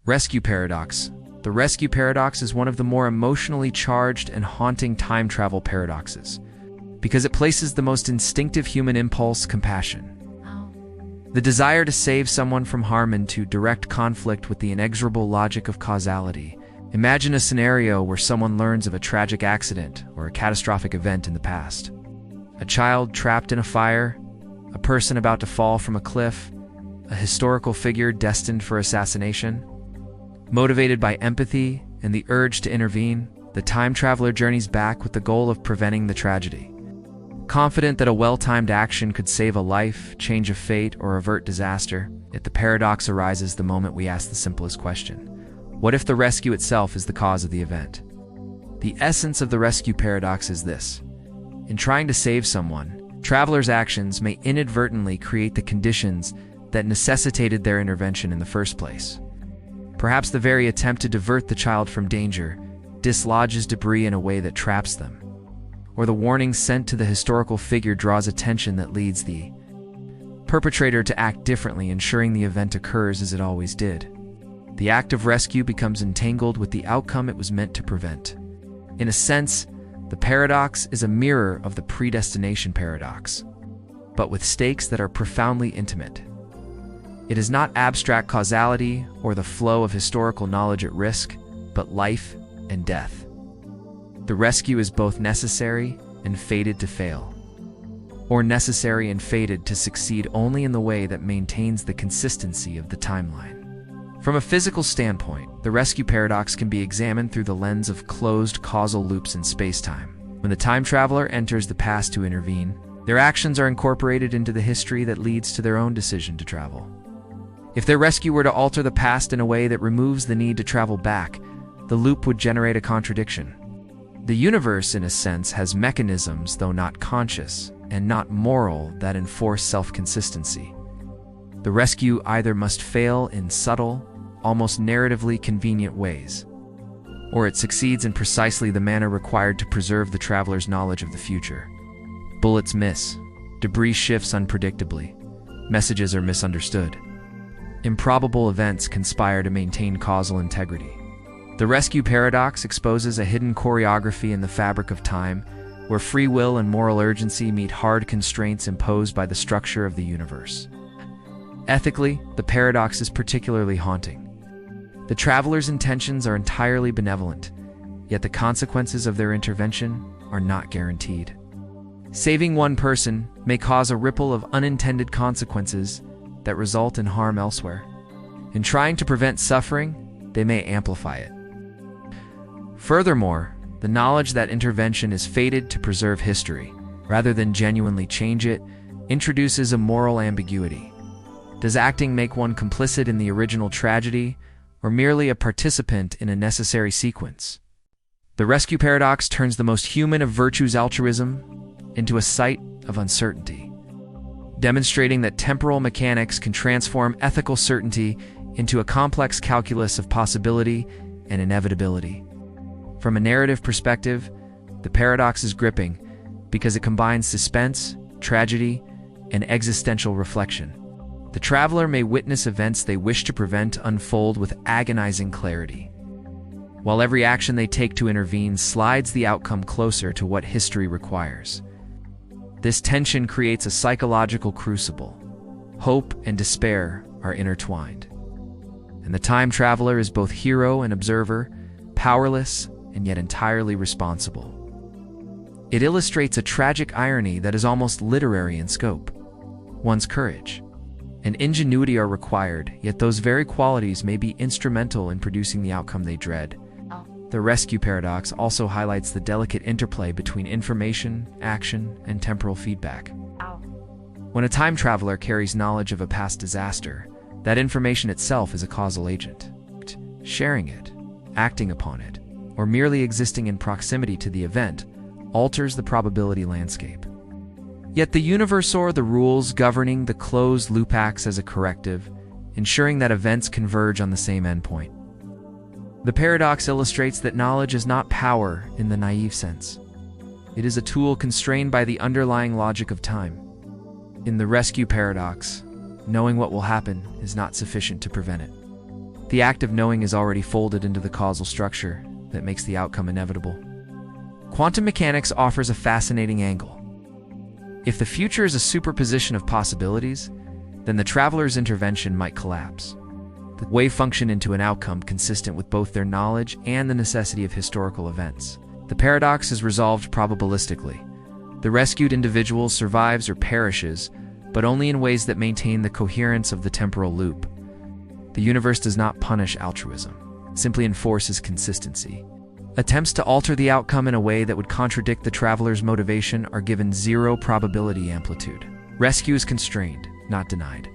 Rescue paradox. The rescue paradox is one of the more emotionally charged and haunting time travel paradoxes, because it places the most instinctive human impulse, compassion. The desire to save someone from harm into direct conflict with the inexorable logic of causality. Imagine a scenario where someone learns of a tragic accident or a catastrophic event in the past. A child trapped in a fire, a person about to fall from a cliff, a historical figure destined for assassination. Motivated by empathy and the urge to intervene, the time traveler journeys back with the goal of preventing the tragedy. Confident that a well-timed action could save a life, change a fate, or avert disaster, yet the paradox arises the moment we ask the simplest question: what if the rescue itself is the cause of the event? The essence of the rescue paradox is this: in trying to save someone, travelers' actions may inadvertently create the conditions that necessitated their intervention in the first place. Perhaps the very attempt to divert the child from danger dislodges debris in a way that traps them, or the warning sent to the historical figure draws attention that leads the perpetrator to act differently, ensuring the event occurs as it always did. The act of rescue becomes entangled with the outcome it was meant to prevent. In a sense, the paradox is a mirror of the predestination paradox, but with stakes that are profoundly intimate. It is not abstract causality or the flow of historical knowledge at risk, but life and death. The rescue is both necessary and fated to fail, or necessary and fated to succeed only in the way that maintains the consistency of the timeline. From a physical standpoint, the rescue paradox can be examined through the lens of closed causal loops in space-time. When the time traveler enters the past to intervene, their actions are incorporated into the history that leads to their own decision to travel. If their rescue were to alter the past in a way that removes the need to travel back, the loop would generate a contradiction. The universe, in a sense, has mechanisms, though not conscious and not moral, that enforce self-consistency. The rescue either must fail in subtle, almost narratively convenient ways, or it succeeds in precisely the manner required to preserve the traveler's knowledge of the future. Bullets miss, debris shifts unpredictably, messages are misunderstood. Improbable events conspire to maintain causal integrity. The rescue paradox exposes a hidden choreography in the fabric of time, where free will and moral urgency meet hard constraints imposed by the structure of the universe. Ethically, the paradox is particularly haunting. The traveler's intentions are entirely benevolent, yet the consequences of their intervention are not guaranteed. Saving one person may cause a ripple of unintended consequences that result in harm elsewhere. In trying to prevent suffering, they may amplify it. Furthermore, the knowledge that intervention is fated to preserve history, rather than genuinely change it, introduces a moral ambiguity. Does acting make one complicit in the original tragedy, or merely a participant in a necessary sequence? The rescue paradox turns the most human of virtues, altruism, into a site of uncertainty, demonstrating that temporal mechanics can transform ethical certainty into a complex calculus of possibility and inevitability. From a narrative perspective, the paradox is gripping because it combines suspense, tragedy, and existential reflection. The traveler may witness events they wish to prevent unfold with agonizing clarity, while every action they take to intervene slides the outcome closer to what history requires. This tension creates a psychological crucible. Hope and despair are intertwined, and the time traveler is both hero and observer, powerless and yet entirely responsible. It illustrates a tragic irony that is almost literary in scope. One's courage and ingenuity are required, yet those very qualities may be instrumental in producing the outcome they dread. The rescue paradox also highlights the delicate interplay between information, action, and temporal feedback. When a time traveler carries knowledge of a past disaster, that information itself is a causal agent. Sharing it, acting upon it, or merely existing in proximity to the event alters the probability landscape. Yet the universe or the rules governing the closed loop acts as a corrective, ensuring that events converge on the same endpoint. The paradox illustrates that knowledge is not power in the naive sense. It is a tool constrained by the underlying logic of time. In the rescue paradox, knowing what will happen is not sufficient to prevent it. The act of knowing is already folded into the causal structure that makes the outcome inevitable. Quantum mechanics offers a fascinating angle. If the future is a superposition of possibilities, then the traveler's intervention might collapse. The wave function into an outcome consistent with both their knowledge and the necessity of historical events. The paradox is resolved probabilistically. The rescued individual survives or perishes, but only in ways that maintain the coherence of the temporal loop. The universe does not punish altruism, it simply enforces consistency. Attempts to alter the outcome in a way that would contradict the traveler's motivation are given zero probability amplitude. Rescue is constrained, not denied.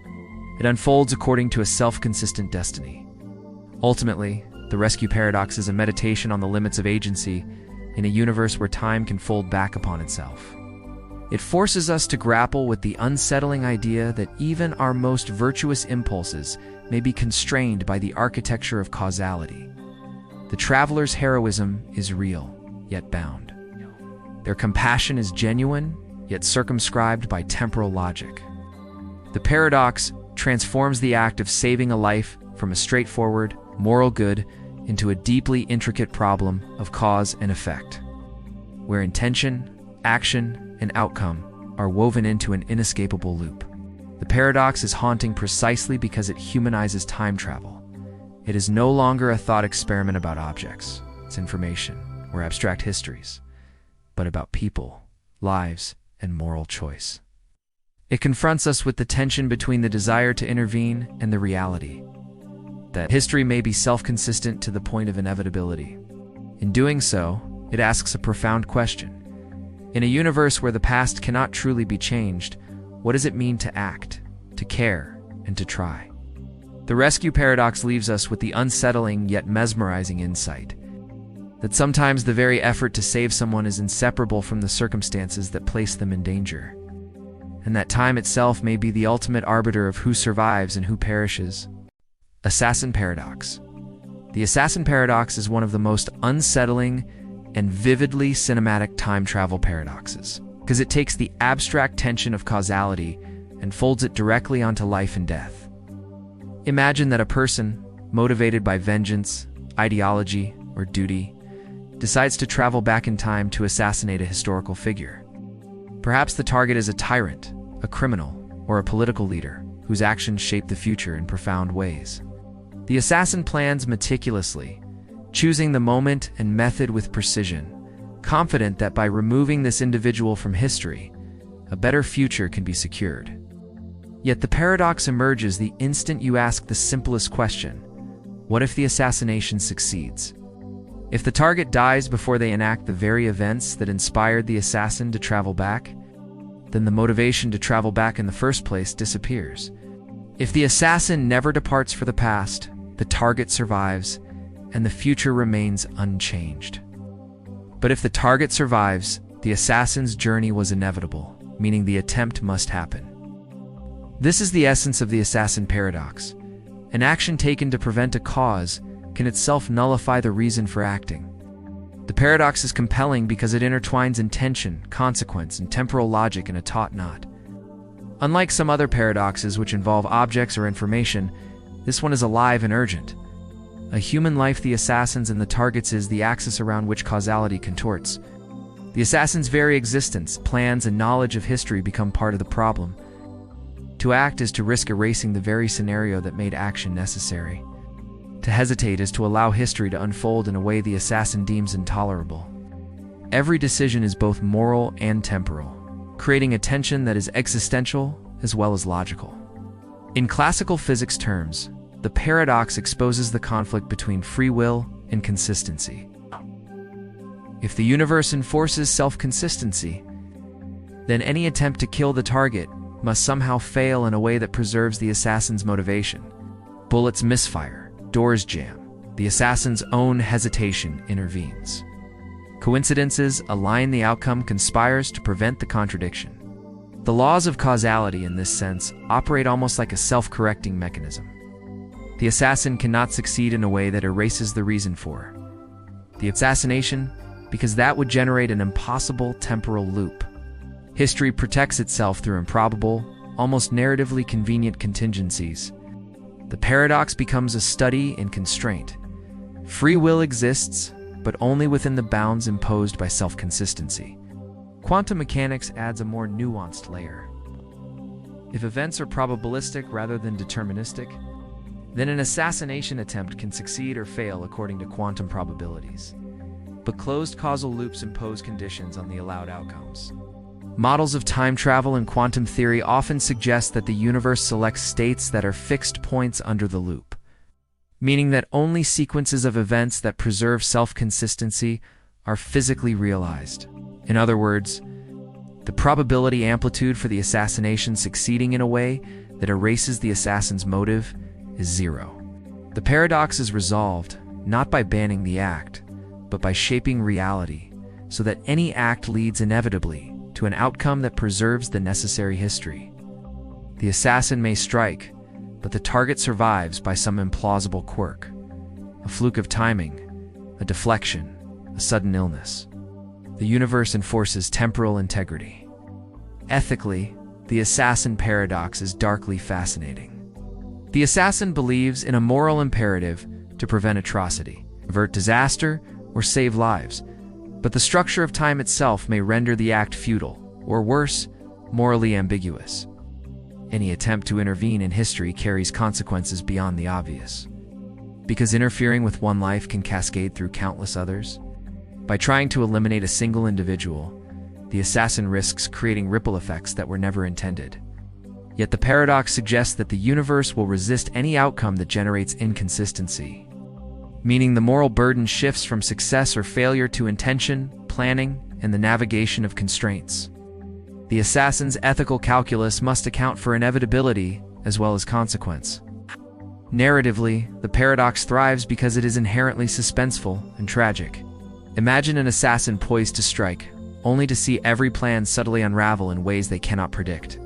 It unfolds according to a self-consistent destiny. Ultimately, the rescue paradox is a meditation on the limits of agency in a universe where time can fold back upon itself. It forces us to grapple with the unsettling idea that even our most virtuous impulses may be constrained by the architecture of causality. The traveler's heroism is real, yet bound. Their compassion is genuine, yet circumscribed by temporal logic. The paradox transforms the act of saving a life from a straightforward, moral good into a deeply intricate problem of cause and effect, where intention, action, and outcome are woven into an inescapable loop. The paradox is haunting precisely because it humanizes time travel. It is no longer a thought experiment about objects, its information, or abstract histories, but about people, lives, and moral choice. It confronts us with the tension between the desire to intervene and the reality that history may be self-consistent to the point of inevitability. In doing so, it asks a profound question. In a universe where the past cannot truly be changed, what does it mean to act, to care, and to try? The rescue paradox leaves us with the unsettling yet mesmerizing insight that sometimes the very effort to save someone is inseparable from the circumstances that place them in danger, and that time itself may be the ultimate arbiter of who survives and who perishes. Assassin Paradox. The Assassin Paradox is one of the most unsettling and vividly cinematic time travel paradoxes, because it takes the abstract tension of causality and folds it directly onto life and death. Imagine that a person, motivated by vengeance, ideology, or duty, decides to travel back in time to assassinate a historical figure. Perhaps the target is a tyrant, a criminal, or a political leader whose actions shape the future in profound ways. The assassin plans meticulously, choosing the moment and method with precision, confident that by removing this individual from history, a better future can be secured. Yet the paradox emerges the instant you ask the simplest question: what if the assassination succeeds? If the target dies before they enact the very events that inspired the assassin to travel back, then the motivation to travel back in the first place disappears. If the assassin never departs for the past, the target survives, and the future remains unchanged. But if the target survives, the assassin's journey was inevitable, meaning the attempt must happen. This is the essence of the assassin paradox. An action taken to prevent a cause can itself nullify the reason for acting. The paradox is compelling because it intertwines intention, consequence, and temporal logic in a taut knot. Unlike some other paradoxes which involve objects or information, this one is alive and urgent. A human life the assassin's and the target's is the axis around which causality contorts. The assassin's very existence, plans, and knowledge of history become part of the problem. To act is to risk erasing the very scenario that made action necessary. To hesitate is to allow history to unfold in a way the assassin deems intolerable. Every decision is both moral and temporal, creating a tension that is existential as well as logical. In classical physics terms, the paradox exposes the conflict between free will and consistency. If the universe enforces self-consistency, then any attempt to kill the target must somehow fail in a way that preserves the assassin's motivation. Bullets misfire, doors jam, the assassin's own hesitation intervenes. Coincidences align, the outcome conspires to prevent the contradiction. The laws of causality, in this sense, operate almost like a self-correcting mechanism. The assassin cannot succeed in a way that erases the reason for the assassination, because that would generate an impossible temporal loop. History protects itself through improbable, almost narratively convenient contingencies. The paradox becomes a study in constraint. Free will exists, but only within the bounds imposed by self-consistency. Quantum mechanics adds a more nuanced layer. If events are probabilistic rather than deterministic, then an assassination attempt can succeed or fail according to quantum probabilities. But closed causal loops impose conditions on the allowed outcomes. Models of time travel in quantum theory often suggest that the universe selects states that are fixed points under the loop, meaning that only sequences of events that preserve self-consistency are physically realized. In other words, the probability amplitude for the assassination succeeding in a way that erases the assassin's motive is zero. The paradox is resolved not by banning the act, but by shaping reality so that any act leads inevitably to an outcome that preserves the necessary history. The assassin may strike, but the target survives by some implausible quirk, a fluke of timing, a deflection, a sudden illness. The universe enforces temporal integrity. Ethically, the assassin paradox is darkly fascinating. The assassin believes in a moral imperative to prevent atrocity, avert disaster, or save lives, but the structure of time itself may render the act futile, or worse, morally ambiguous. Any attempt to intervene in history carries consequences beyond the obvious. Because interfering with one life can cascade through countless others, by trying to eliminate a single individual, the assassin risks creating ripple effects that were never intended. Yet the paradox suggests that the universe will resist any outcome that generates inconsistency, meaning the moral burden shifts from success or failure to intention, planning, and the navigation of constraints. The assassin's ethical calculus must account for inevitability as well as consequence. Narratively, the paradox thrives because it is inherently suspenseful and tragic. Imagine an assassin poised to strike, only to see every plan subtly unravel in ways they cannot predict.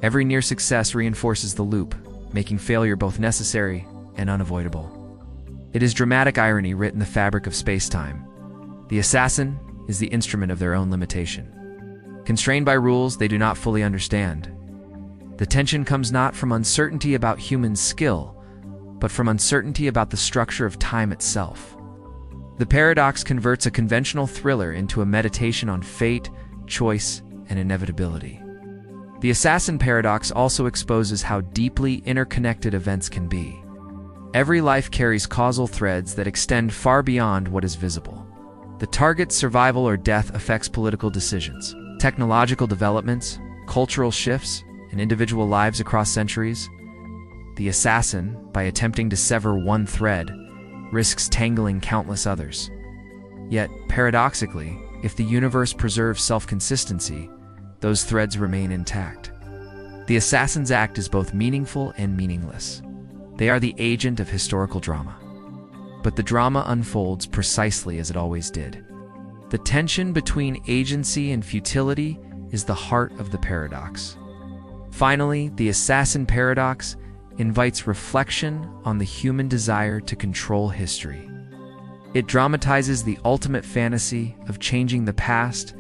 Every near success reinforces the loop, making failure both necessary and unavoidable. It is dramatic irony writ in the fabric of space-time. The assassin is the instrument of their own limitation. Constrained by rules they do not fully understand. The tension comes not from uncertainty about human skill, but from uncertainty about the structure of time itself. The paradox converts a conventional thriller into a meditation on fate, choice, and inevitability. The assassin paradox also exposes how deeply interconnected events can be. Every life carries causal threads that extend far beyond what is visible. The target's survival or death affects political decisions, technological developments, cultural shifts, and individual lives across centuries. The assassin, by attempting to sever one thread, risks tangling countless others. Yet, paradoxically, if the universe preserves self-consistency, those threads remain intact. The assassin's act is both meaningful and meaningless. They are the agent of historical drama. But the drama unfolds precisely as it always did. The tension between agency and futility is the heart of the paradox. Finally, the assassin paradox invites reflection on the human desire to control history. It dramatizes the ultimate fantasy of changing the past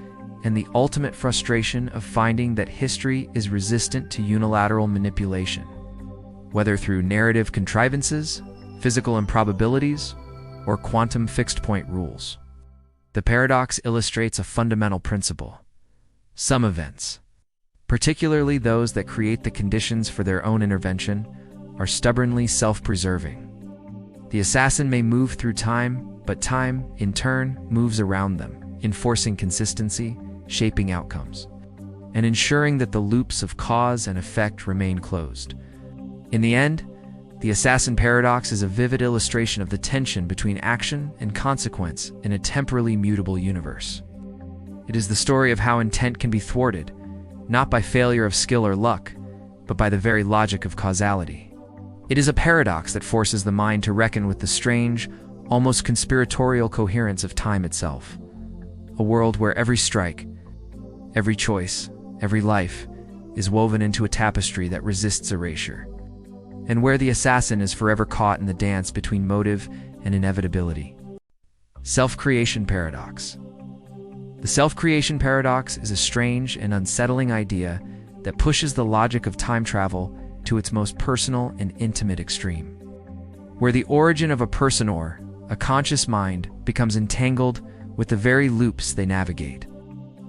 and the ultimate frustration of finding that history is resistant to unilateral manipulation, whether through narrative contrivances, physical improbabilities, or quantum fixed-point rules. The paradox illustrates a fundamental principle. Some events, particularly those that create the conditions for their own intervention, are stubbornly self-preserving. The assassin may move through time, but time, in turn, moves around them, enforcing consistency, shaping outcomes, and ensuring that the loops of cause and effect remain closed. In the end, the assassin paradox is a vivid illustration of the tension between action and consequence in a temporally mutable universe. It is the story of how intent can be thwarted, not by failure of skill or luck, but by the very logic of causality. It is a paradox that forces the mind to reckon with the strange, almost conspiratorial coherence of time itself. A world where every strike, every choice, every life is woven into a tapestry that resists erasure, and where the assassin is forever caught in the dance between motive and inevitability. Self-creation paradox. The self-creation paradox is a strange and unsettling idea that pushes the logic of time travel to its most personal and intimate extreme, where the origin of a person or a conscious mind becomes entangled with the very loops they navigate.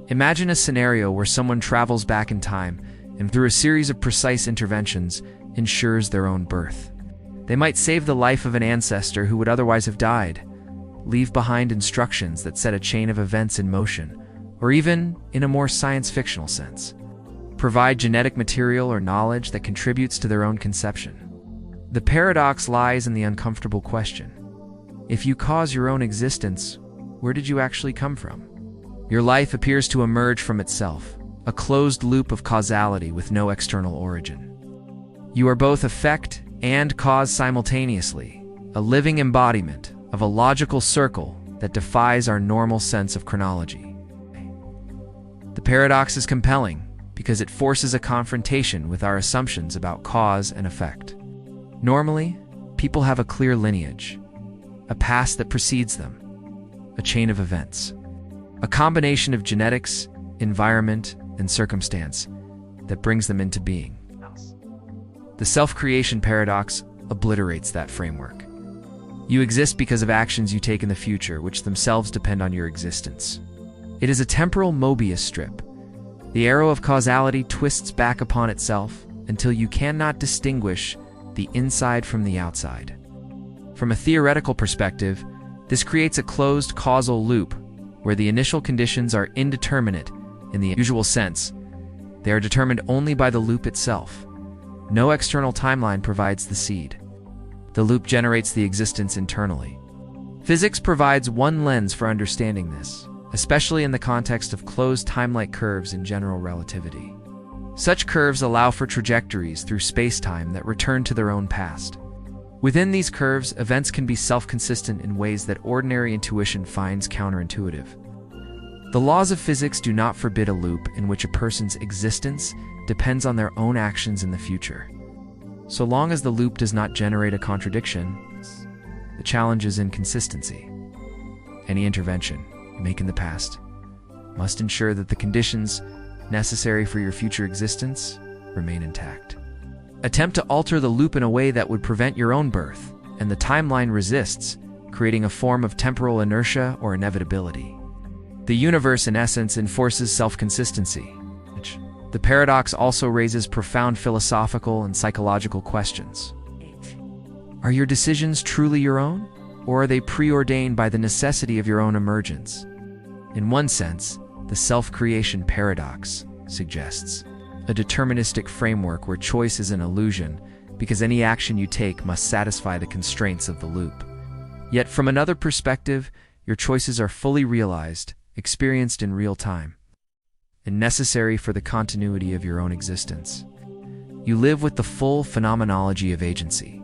Imagine a scenario where someone travels back in time and through a series of precise interventions ensures their own birth. They might save the life of an ancestor who would otherwise have died, leave behind instructions that set a chain of events in motion, or even, in a more science-fictional sense, provide genetic material or knowledge that contributes to their own conception. The paradox lies in the uncomfortable question: if you cause your own existence, where did you actually come from? Your life appears to emerge from itself, a closed loop of causality with no external origin. You are both effect and cause simultaneously, a living embodiment of a logical circle that defies our normal sense of chronology. The paradox is compelling because it forces a confrontation with our assumptions about cause and effect. Normally, people have a clear lineage, a past that precedes them, a chain of events, a combination of genetics, environment, and circumstance that brings them into being. The self-creation paradox obliterates that framework. You exist because of actions you take in the future, which themselves depend on your existence. It is a temporal Mobius strip. The arrow of causality twists back upon itself until you cannot distinguish the inside from the outside. From a theoretical perspective, this creates a closed causal loop where the initial conditions are indeterminate in the usual sense. They are determined only by the loop itself. No external timeline provides the seed. The loop generates the existence internally. Physics provides one lens for understanding this, especially in the context of closed time-like curves in general relativity. Such curves allow for trajectories through space-time that return to their own past. Within these curves, events can be self-consistent in ways that ordinary intuition finds counterintuitive. The laws of physics do not forbid a loop in which a person's existence depends on their own actions in the future. So long as the loop does not generate a contradiction, the challenge is inconsistency. Any intervention you make in the past must ensure that the conditions necessary for your future existence remain intact. Attempt to alter the loop in a way that would prevent your own birth, and the timeline resists, creating a form of temporal inertia or inevitability. The universe, in essence, enforces self-consistency. The paradox also raises profound philosophical and psychological questions. Are your decisions truly your own, or are they preordained by the necessity of your own emergence? In one sense, the self-creation paradox suggests a deterministic framework where choice is an illusion because any action you take must satisfy the constraints of the loop. Yet from another perspective, your choices are fully realized, experienced in real time, and necessary for the continuity of your own existence. You live with the full phenomenology of agency,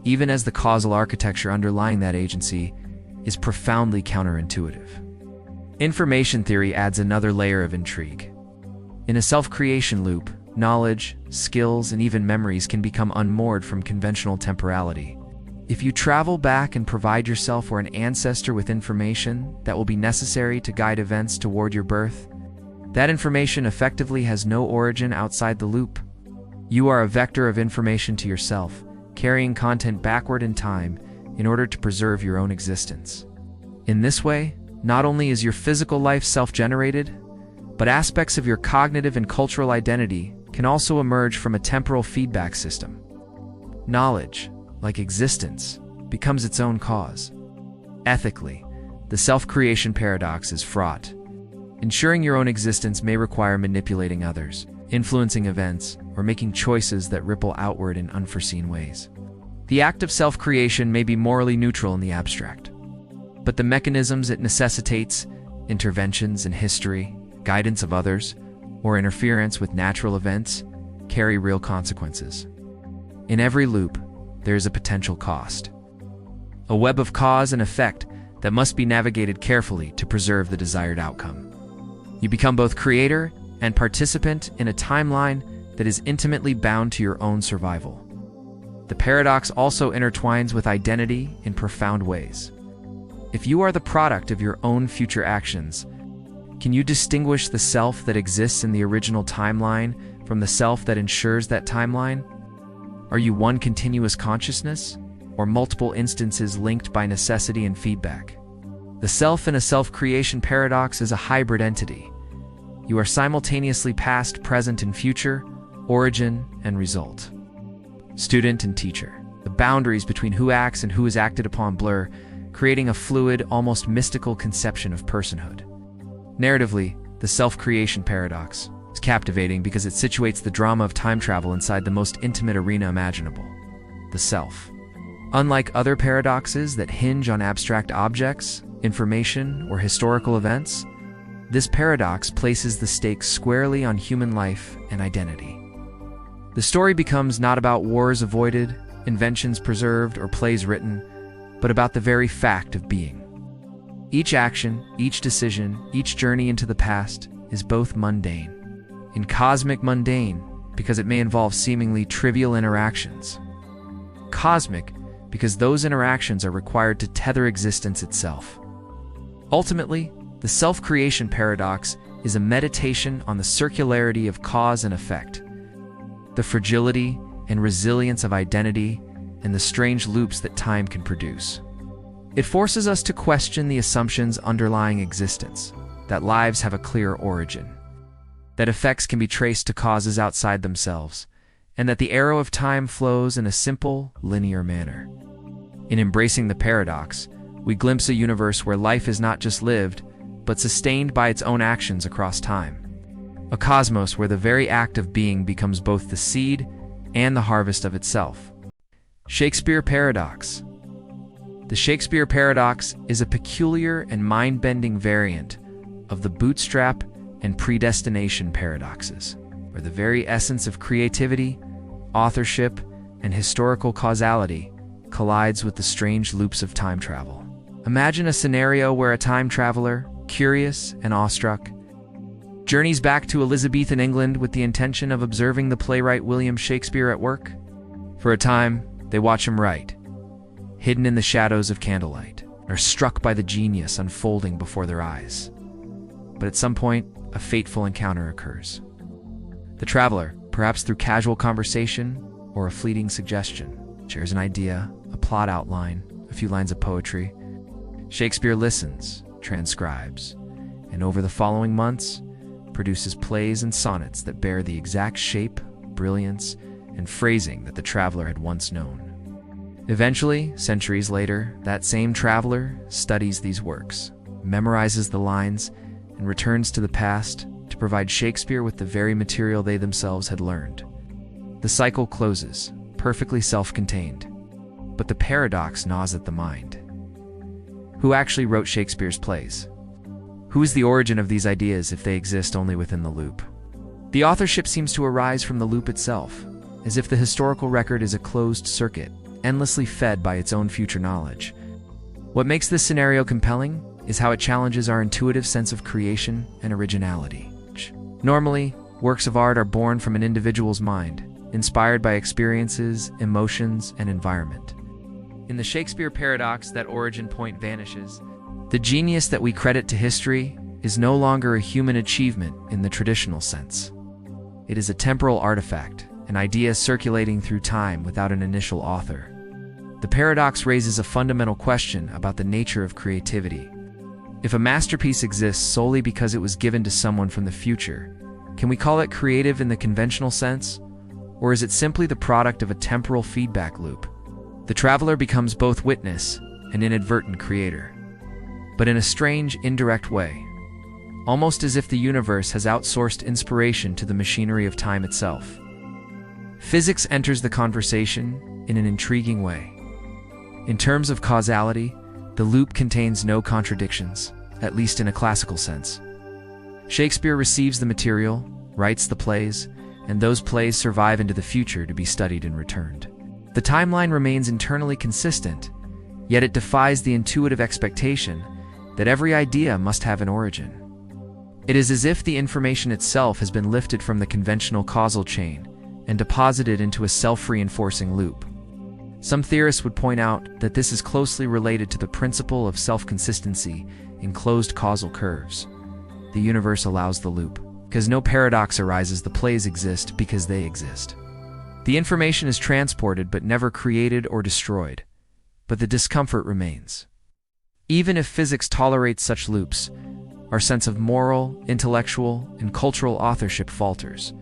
even as the causal architecture underlying that agency is profoundly counterintuitive. Information theory adds another layer of intrigue. In a self-creation loop, knowledge, skills, and even memories can become unmoored from conventional temporality. If you travel back and provide yourself or an ancestor with information that will be necessary to guide events toward your birth, that information effectively has no origin outside the loop. You are a vector of information to yourself, carrying content backward in time in order to preserve your own existence. In this way, not only is your physical life self-generated, but aspects of your cognitive and cultural identity can also emerge from a temporal feedback system. Knowledge, like existence, becomes its own cause. Ethically, the self-creation paradox is fraught. Ensuring your own existence may require manipulating others, influencing events, or making choices that ripple outward in unforeseen ways. The act of self-creation may be morally neutral in the abstract, but the mechanisms it necessitates, interventions in history, guidance of others, or interference with natural events, carry real consequences. In every loop, there is a potential cost. A web of cause and effect that must be navigated carefully to preserve the desired outcome. You become both creator and participant in a timeline that is intimately bound to your own survival. The paradox also intertwines with identity in profound ways. If you are the product of your own future actions, can you distinguish the self that exists in the original timeline from the self that ensures that timeline? Are you one continuous consciousness, or multiple instances linked by necessity and feedback? The self in a self-creation paradox is a hybrid entity. You are simultaneously past, present, and future, origin and result. Student and teacher. The boundaries between who acts and who is acted upon blur, creating a fluid, almost mystical conception of personhood. Narratively, the self-creation paradox is captivating because it situates the drama of time travel inside the most intimate arena imaginable, the self. Unlike other paradoxes that hinge on abstract objects, information, or historical events, this paradox places the stakes squarely on human life and identity. The story becomes not about wars avoided, inventions preserved, or plays written, but about the very fact of being. Each action, each decision, each journey into the past is both mundane. In cosmic mundane, because it may involve seemingly trivial interactions. Cosmic, because those interactions are required to tether existence itself. Ultimately, the self-creation paradox is a meditation on the circularity of cause and effect, the fragility and resilience of identity, and the strange loops that time can produce. It forces us to question the assumptions underlying existence, that lives have a clear origin, that effects can be traced to causes outside themselves, and that the arrow of time flows in a simple, linear manner. In embracing the paradox, we glimpse a universe where life is not just lived, but sustained by its own actions across time. A cosmos where the very act of being becomes both the seed and the harvest of itself. Shakespeare Paradox. The Shakespeare Paradox is a peculiar and mind-bending variant of the Bootstrap and Predestination paradoxes, where the very essence of creativity, authorship, and historical causality collides with the strange loops of time travel. Imagine a scenario where a time traveler, curious and awestruck, journeys back to Elizabethan England with the intention of observing the playwright William Shakespeare at work. For a time, they watch him write, hidden in the shadows of candlelight, are struck by the genius unfolding before their eyes. But at some point, a fateful encounter occurs. The traveler, perhaps through casual conversation or a fleeting suggestion, shares an idea, a plot outline, a few lines of poetry. Shakespeare listens, transcribes, and over the following months, produces plays and sonnets that bear the exact shape, brilliance, and phrasing that the traveler had once known. Eventually, centuries later, that same traveler studies these works, memorizes the lines, and returns to the past to provide Shakespeare with the very material they themselves had learned. The cycle closes, perfectly self-contained, but the paradox gnaws at the mind. Who actually wrote Shakespeare's plays? Who is the origin of these ideas if they exist only within the loop? The authorship seems to arise from the loop itself, as if the historical record is a closed circuit, endlessly fed by its own future knowledge. What makes this scenario compelling is how it challenges our intuitive sense of creation and originality. Normally, works of art are born from an individual's mind, inspired by experiences, emotions, and environment. In the Shakespeare paradox, that origin point vanishes. The genius that we credit to history is no longer a human achievement in the traditional sense. It is a temporal artifact, an idea circulating through time without an initial author. The paradox raises a fundamental question about the nature of creativity. If a masterpiece exists solely because it was given to someone from the future, can we call it creative in the conventional sense? Or is it simply the product of a temporal feedback loop? The traveler becomes both witness and inadvertent creator, but in a strange, indirect way, almost as if the universe has outsourced inspiration to the machinery of time itself. Physics enters the conversation in an intriguing way. In terms of causality, the loop contains no contradictions, at least in a classical sense. Shakespeare receives the material, writes the plays, and those plays survive into the future to be studied and returned. The timeline remains internally consistent, yet it defies the intuitive expectation that every idea must have an origin. It is as if the information itself has been lifted from the conventional causal chain and deposited into a self-reinforcing loop. Some theorists would point out that this is closely related to the principle of self-consistency in closed causal curves. The universe allows the loop, because no paradox arises. The plays exist because they exist. The information is transported but never created or destroyed, but the discomfort remains. Even if physics tolerates such loops, our sense of moral, intellectual, and cultural authorship falters.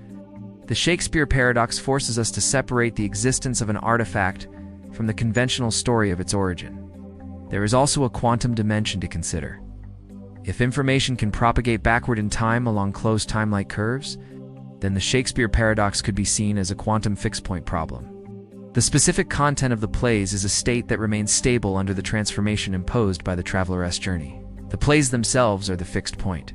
The Shakespeare paradox forces us to separate the existence of an artifact from the conventional story of its origin. There is also a quantum dimension to consider. If information can propagate backward in time along closed time-like curves, then the Shakespeare paradox could be seen as a quantum fixed-point problem. The specific content of the plays is a state that remains stable under the transformation imposed by the traveler's journey. The plays themselves are the fixed point.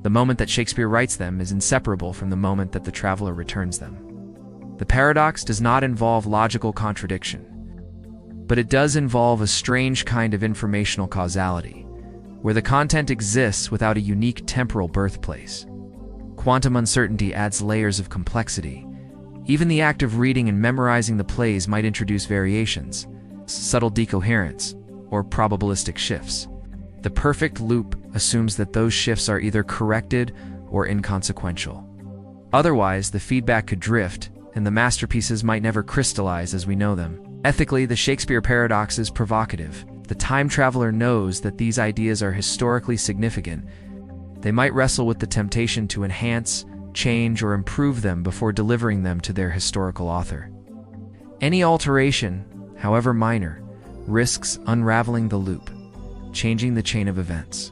The moment that Shakespeare writes them is inseparable from the moment that the traveler returns them. The paradox does not involve logical contradiction, but it does involve a strange kind of informational causality, where the content exists without a unique temporal birthplace. Quantum uncertainty adds layers of complexity. Even the act of reading and memorizing the plays might introduce variations, subtle decoherence, or probabilistic shifts. The perfect loop assumes that those shifts are either corrected or inconsequential. Otherwise, the feedback could drift, and the masterpieces might never crystallize as we know them. Ethically, the Shakespeare paradox is provocative. The time traveler knows that these ideas are historically significant. They might wrestle with the temptation to enhance, change, or improve them before delivering them to their historical author. Any alteration, however minor, risks unraveling the loop, changing the chain of events,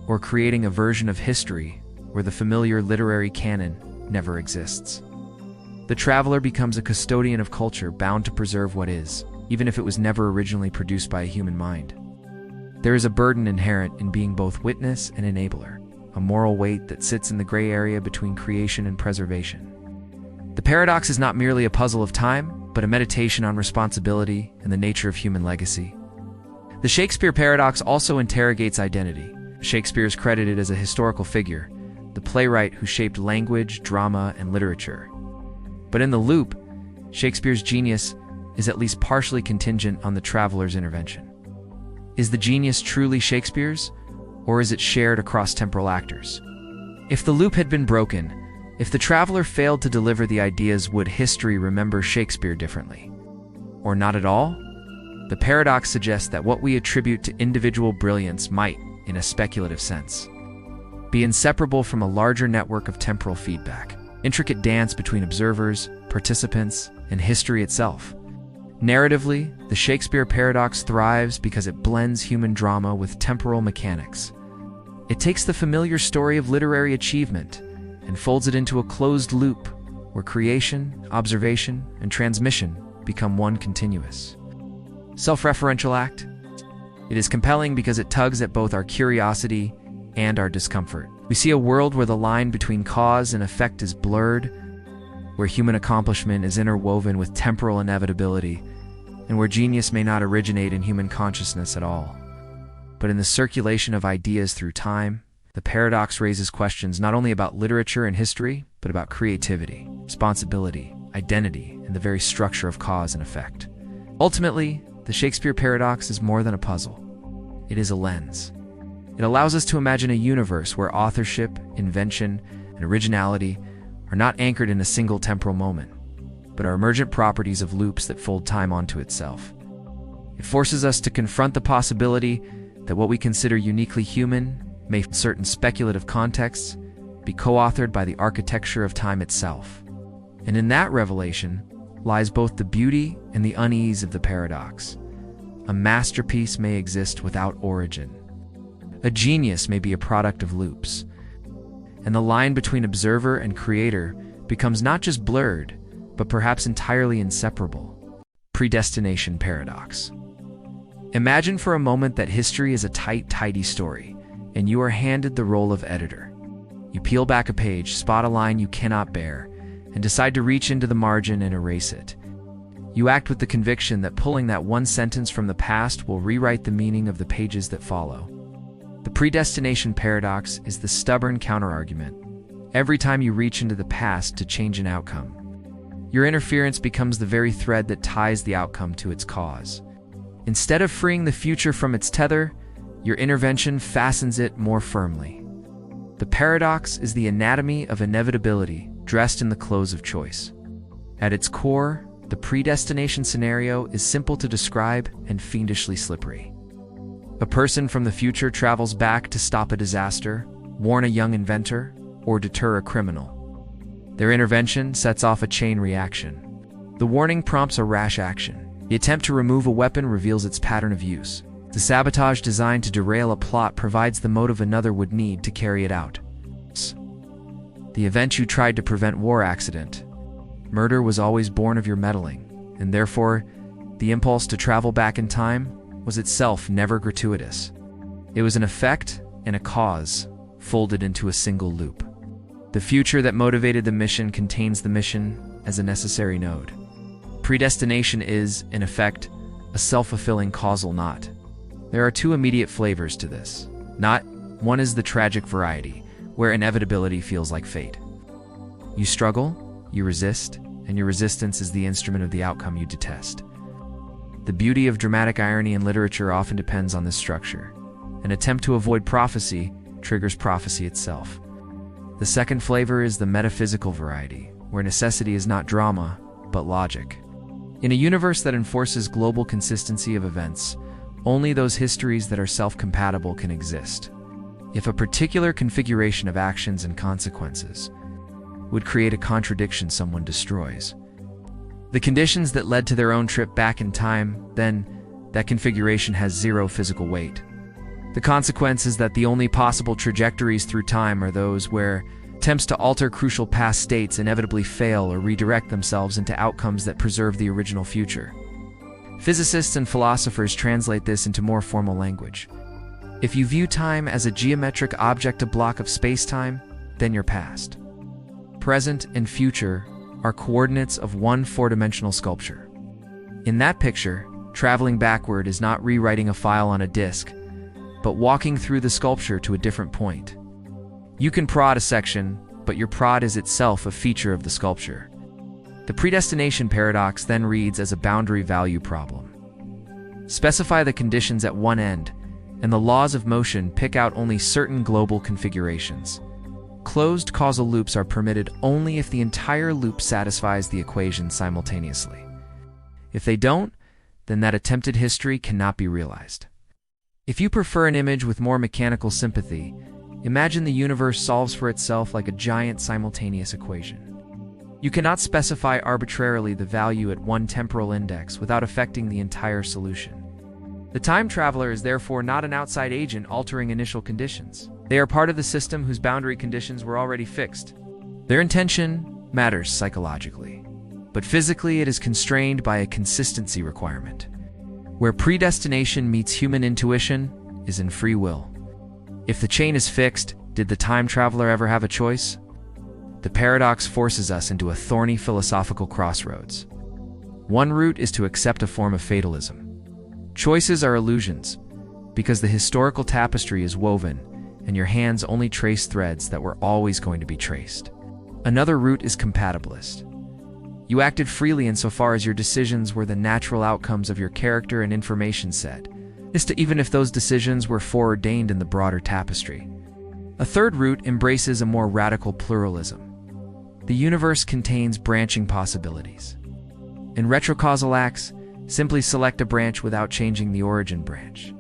or creating a version of history where the familiar literary canon never exists. The traveler becomes a custodian of culture bound to preserve what is, even if it was never originally produced by a human mind. There is a burden inherent in being both witness and enabler, a moral weight that sits in the gray area between creation and preservation. The paradox is not merely a puzzle of time, but a meditation on responsibility and the nature of human legacy. The Shakespeare paradox also interrogates identity. Shakespeare is credited as a historical figure, the playwright who shaped language, drama, and literature. But in the loop, Shakespeare's genius is at least partially contingent on the traveler's intervention. Is the genius truly Shakespeare's, or is it shared across temporal actors? If the loop had been broken, if the traveler failed to deliver the ideas, would history remember Shakespeare differently? Or not at all? The paradox suggests that what we attribute to individual brilliance might, in a speculative sense, be inseparable from a larger network of temporal feedback, intricate dance between observers, participants, and history itself. Narratively, the Shakespeare paradox thrives because it blends human drama with temporal mechanics. It takes the familiar story of literary achievement and folds it into a closed loop where creation, observation, and transmission become one continuous, self-referential act. It is compelling because it tugs at both our curiosity and our discomfort. We see a world where the line between cause and effect is blurred, where human accomplishment is interwoven with temporal inevitability, and where genius may not originate in human consciousness at all, but in the circulation of ideas through time. The paradox raises questions not only about literature and history, but about creativity, responsibility, identity, and the very structure of cause and effect. Ultimately, the Shakespeare paradox is more than a puzzle. It is a lens. It allows us to imagine a universe where authorship, invention, and originality are not anchored in a single temporal moment, but are emergent properties of loops that fold time onto itself. It forces us to confront the possibility that what we consider uniquely human may, in certain speculative contexts, be co-authored by the architecture of time itself. And in that revelation lies both the beauty and the unease of the paradox. A masterpiece may exist without origin. A genius may be a product of loops. And the line between observer and creator becomes not just blurred, but perhaps entirely inseparable. Predestination paradox. Imagine for a moment that history is a tight, tidy story, and you are handed the role of editor. You peel back a page, spot a line you cannot bear, and decide to reach into the margin and erase it. You act with the conviction that pulling that one sentence from the past will rewrite the meaning of the pages that follow. The predestination paradox is the stubborn counterargument. Every time you reach into the past to change an outcome, your interference becomes the very thread that ties the outcome to its cause. Instead of freeing the future from its tether, your intervention fastens it more firmly. The paradox is the anatomy of inevitability dressed in the clothes of choice. At its core, the predestination scenario is simple to describe and fiendishly slippery. A person from the future travels back to stop a disaster, warn a young inventor, or deter a criminal. Their intervention sets off a chain reaction. The warning prompts a rash action. The attempt to remove a weapon reveals its pattern of use. The sabotage designed to derail a plot provides the motive another would need to carry it out. The event you tried to prevent war accident. Murder was always born of your meddling, and therefore, the impulse to travel back in time was itself never gratuitous. It was an effect and a cause, folded into a single loop. The future that motivated the mission contains the mission as a necessary node. Predestination is, in effect, a self-fulfilling causal knot. There are two immediate flavors to this. One is the tragic variety, where inevitability feels like fate. You struggle, you resist, and your resistance is the instrument of the outcome you detest. The beauty of dramatic irony in literature often depends on this structure. An attempt to avoid prophecy triggers prophecy itself. The second flavor is the metaphysical variety, where necessity is not drama, but logic. In a universe that enforces global consistency of events, only those histories that are self-compatible can exist. If a particular configuration of actions and consequences would create a contradiction someone destroys, the conditions that led to their own trip back in time, then that configuration has zero physical weight. The consequence is that the only possible trajectories through time are those where attempts to alter crucial past states inevitably fail or redirect themselves into outcomes that preserve the original future. Physicists and philosophers translate this into more formal language. If you view time as a geometric object, a block of space-time, then your past, present, and future are coordinates of one four-dimensional sculpture. In that picture, traveling backward is not rewriting a file on a disk, but walking through the sculpture to a different point. You can prod a section, but your prod is itself a feature of the sculpture. The predestination paradox then reads as a boundary value problem. Specify the conditions at one end, and the laws of motion pick out only certain global configurations. Closed causal loops are permitted only if the entire loop satisfies the equation simultaneously. If they don't, then that attempted history cannot be realized. If you prefer an image with more mechanical sympathy, imagine the universe solves for itself like a giant simultaneous equation. You cannot specify arbitrarily the value at one temporal index without affecting the entire solution. The time traveler is therefore not an outside agent altering initial conditions. They are part of the system whose boundary conditions were already fixed. Their intention matters psychologically, but physically it is constrained by a consistency requirement. Where predestination meets human intuition is in free will. If the chain is fixed, did the time traveler ever have a choice? The paradox forces us into a thorny philosophical crossroads. One route is to accept a form of fatalism. Choices are illusions, because the historical tapestry is woven, and your hands only trace threads that were always going to be traced. Another route is compatibilist. You acted freely insofar as your decisions were the natural outcomes of your character and information set, even if those decisions were foreordained in the broader tapestry. A third route embraces a more radical pluralism. The universe contains branching possibilities. In retrocausal acts, simply select a branch without changing the origin branch.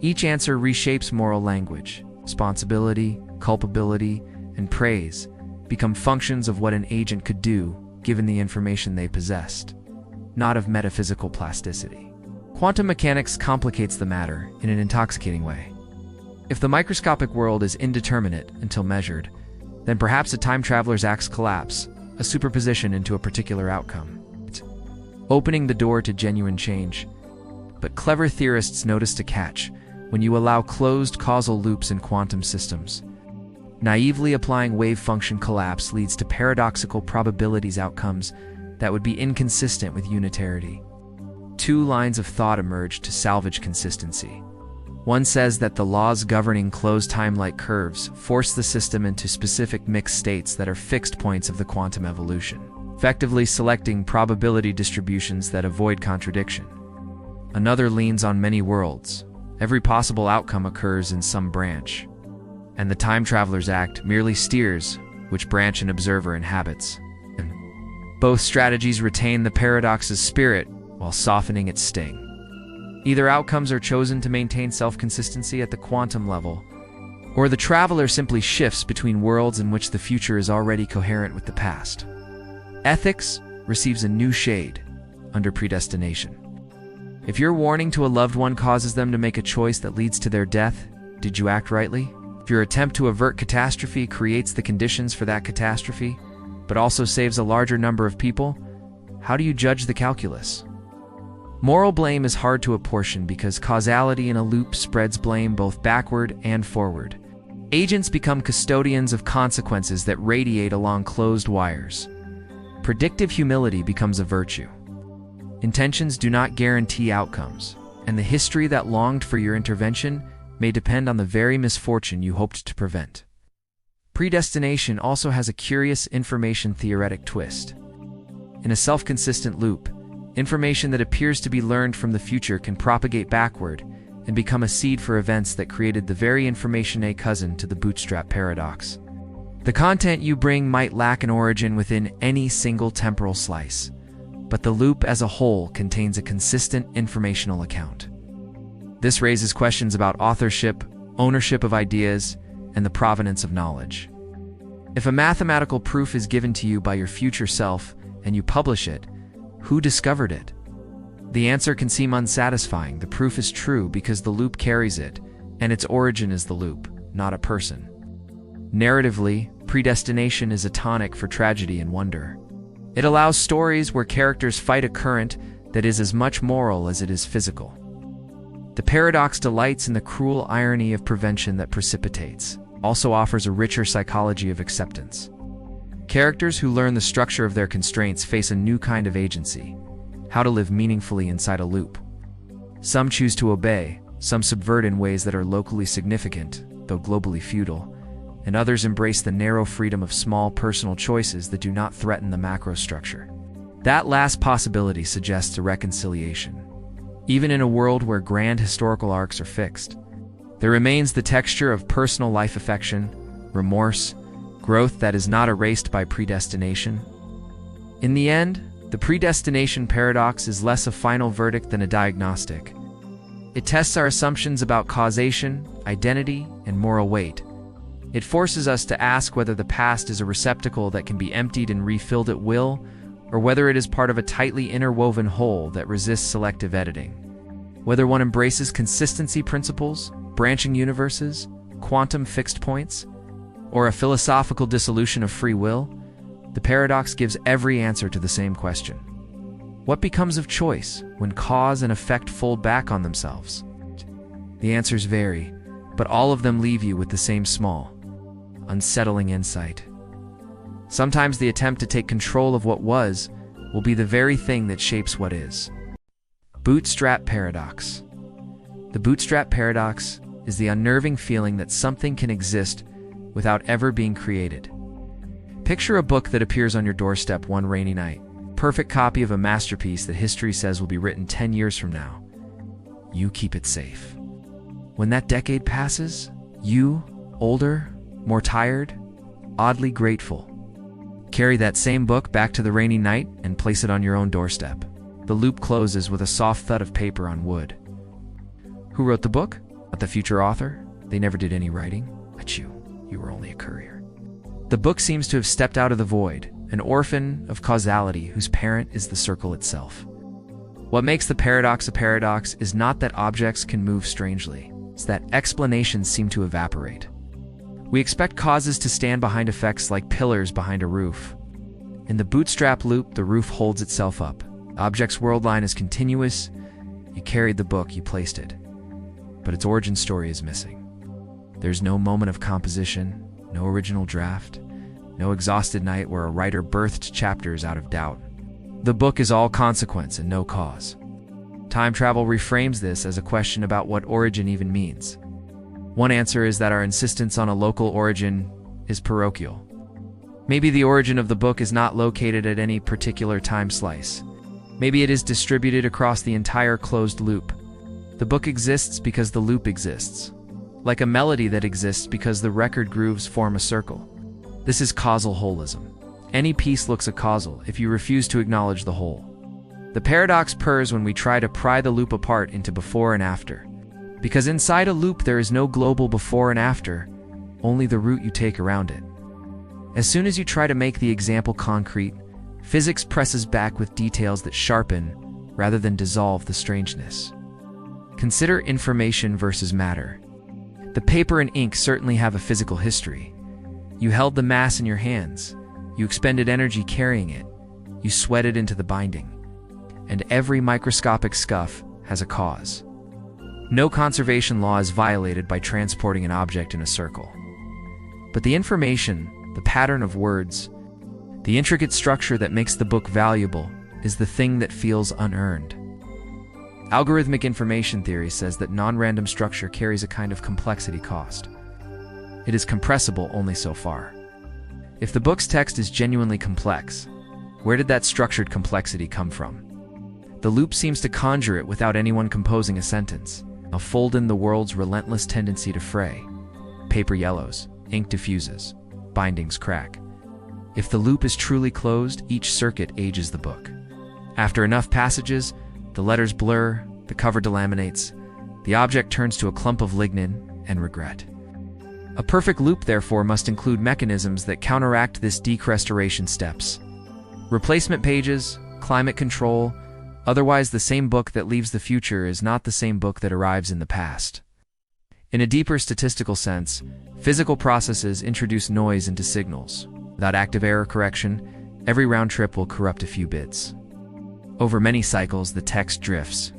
Each answer reshapes moral language. Responsibility, culpability, and praise become functions of what an agent could do given the information they possessed, not of metaphysical plasticity. Quantum mechanics complicates the matter in an intoxicating way. If the microscopic world is indeterminate until measured, then perhaps a time traveler's acts collapse, a superposition into a particular outcome, opening the door to genuine change. But clever theorists noticed a catch when you allow closed causal loops in quantum systems. Naively applying wave function collapse leads to paradoxical probabilities outcomes that would be inconsistent with unitarity. Two lines of thought emerge to salvage consistency. One says that the laws governing closed time-like curves force the system into specific mixed states that are fixed points of the quantum evolution, effectively selecting probability distributions that avoid contradiction. Another leans on many worlds. Every possible outcome occurs in some branch, and the time traveler's act merely steers which branch an observer inhabits. Both strategies retain the paradox's spirit while softening its sting. Either outcomes are chosen to maintain self-consistency at the quantum level, or the traveler simply shifts between worlds in which the future is already coherent with the past. Ethics receives a new shade under predestination. If your warning to a loved one causes them to make a choice that leads to their death, did you act rightly? If your attempt to avert catastrophe creates the conditions for that catastrophe, but also saves a larger number of people, how do you judge the calculus? Moral blame is hard to apportion because causality in a loop spreads blame both backward and forward. Agents become custodians of consequences that radiate along closed wires. Predictive humility becomes a virtue. Intentions do not guarantee outcomes, and the history that longed for your intervention may depend on the very misfortune you hoped to prevent. Predestination also has a curious information-theoretic twist. In a self-consistent loop, information that appears to be learned from the future can propagate backward and become a seed for events that created the very information a cousin to the Bootstrap Paradox. The content you bring might lack an origin within any single temporal slice, but the loop as a whole contains a consistent informational account. This raises questions about authorship, ownership of ideas, and the provenance of knowledge. If a mathematical proof is given to you by your future self and you publish it, who discovered it? The answer can seem unsatisfying. The proof is true because the loop carries it, and its origin is the loop, not a person. Narratively, predestination is a tonic for tragedy and wonder. It allows stories where characters fight a current that is as much moral as it is physical. The paradox delights in the cruel irony of prevention that precipitates, also offers a richer psychology of acceptance. Characters who learn the structure of their constraints face a new kind of agency, how to live meaningfully inside a loop. Some choose to obey, some subvert in ways that are locally significant, though globally futile, and others embrace the narrow freedom of small personal choices that do not threaten the macro structure. That last possibility suggests a reconciliation. Even in a world where grand historical arcs are fixed, there remains the texture of personal life affection, remorse, growth that is not erased by predestination. In the end, the predestination paradox is less a final verdict than a diagnostic. It tests our assumptions about causation, identity, and moral weight. It forces us to ask whether the past is a receptacle that can be emptied and refilled at will, or whether it is part of a tightly interwoven whole that resists selective editing. Whether one embraces consistency principles, branching universes, quantum fixed points, or a philosophical dissolution of free will, the paradox gives every answer to the same question. What becomes of choice when cause and effect fold back on themselves? The answers vary, but all of them leave you with the same small, unsettling insight. Sometimes the attempt to take control of what was will be the very thing that shapes what is. Bootstrap Paradox. The Bootstrap Paradox is the unnerving feeling that something can exist without ever being created. Picture a book that appears on your doorstep one rainy night, perfect copy of a masterpiece that history says will be written 10 years from now. You keep it safe. When that decade passes, you, older, more tired, oddly grateful, carry that same book back to the rainy night and place it on your own doorstep. The loop closes with a soft thud of paper on wood. Who wrote the book? Not the future author. They never did any writing. But you were only a courier. The book seems to have stepped out of the void, an orphan of causality whose parent is the circle itself. What makes the paradox a paradox is not that objects can move strangely, it's that explanations seem to evaporate. We expect causes to stand behind effects like pillars behind a roof. In the bootstrap loop, the roof holds itself up. The object's world line is continuous. You carried the book, you placed it. But its origin story is missing. There's no moment of composition, no original draft, no exhausted night where a writer birthed chapters out of doubt. The book is all consequence and no cause. Time travel reframes this as a question about what origin even means. One answer is that our insistence on a local origin is parochial. Maybe the origin of the book is not located at any particular time slice. Maybe it is distributed across the entire closed loop. The book exists because the loop exists, like a melody that exists because the record grooves form a circle. This is causal holism. Any piece looks a causal if you refuse to acknowledge the whole. The paradox purrs when we try to pry the loop apart into before and after. Because inside a loop there is no global before and after, only the route you take around it. As soon as you try to make the example concrete, physics presses back with details that sharpen rather than dissolve the strangeness. Consider information versus matter. The paper and ink certainly have a physical history. You held the mass in your hands. You expended energy carrying it. You sweated into the binding. And every microscopic scuff has a cause. No conservation law is violated by transporting an object in a circle. But the information, the pattern of words, the intricate structure that makes the book valuable is the thing that feels unearned. Algorithmic information theory says that non-random structure carries a kind of complexity cost. It is compressible only so far. If the book's text is genuinely complex, where did that structured complexity come from? The loop seems to conjure it without anyone composing a sentence. A fold in the world's relentless tendency to fray. Paper yellows, ink diffuses, bindings crack. If the loop is truly closed, each circuit ages the book. After enough passages, the letters blur, the cover delaminates, the object turns to a clump of lignin and regret. A perfect loop, therefore, must include mechanisms that counteract this derestoration steps. Replacement pages, climate control. Otherwise, the same book that leaves the future is not the same book that arrives in the past. In a deeper statistical sense, physical processes introduce noise into signals. Without active error correction, every round trip will corrupt a few bits. Over many cycles, the text drifts.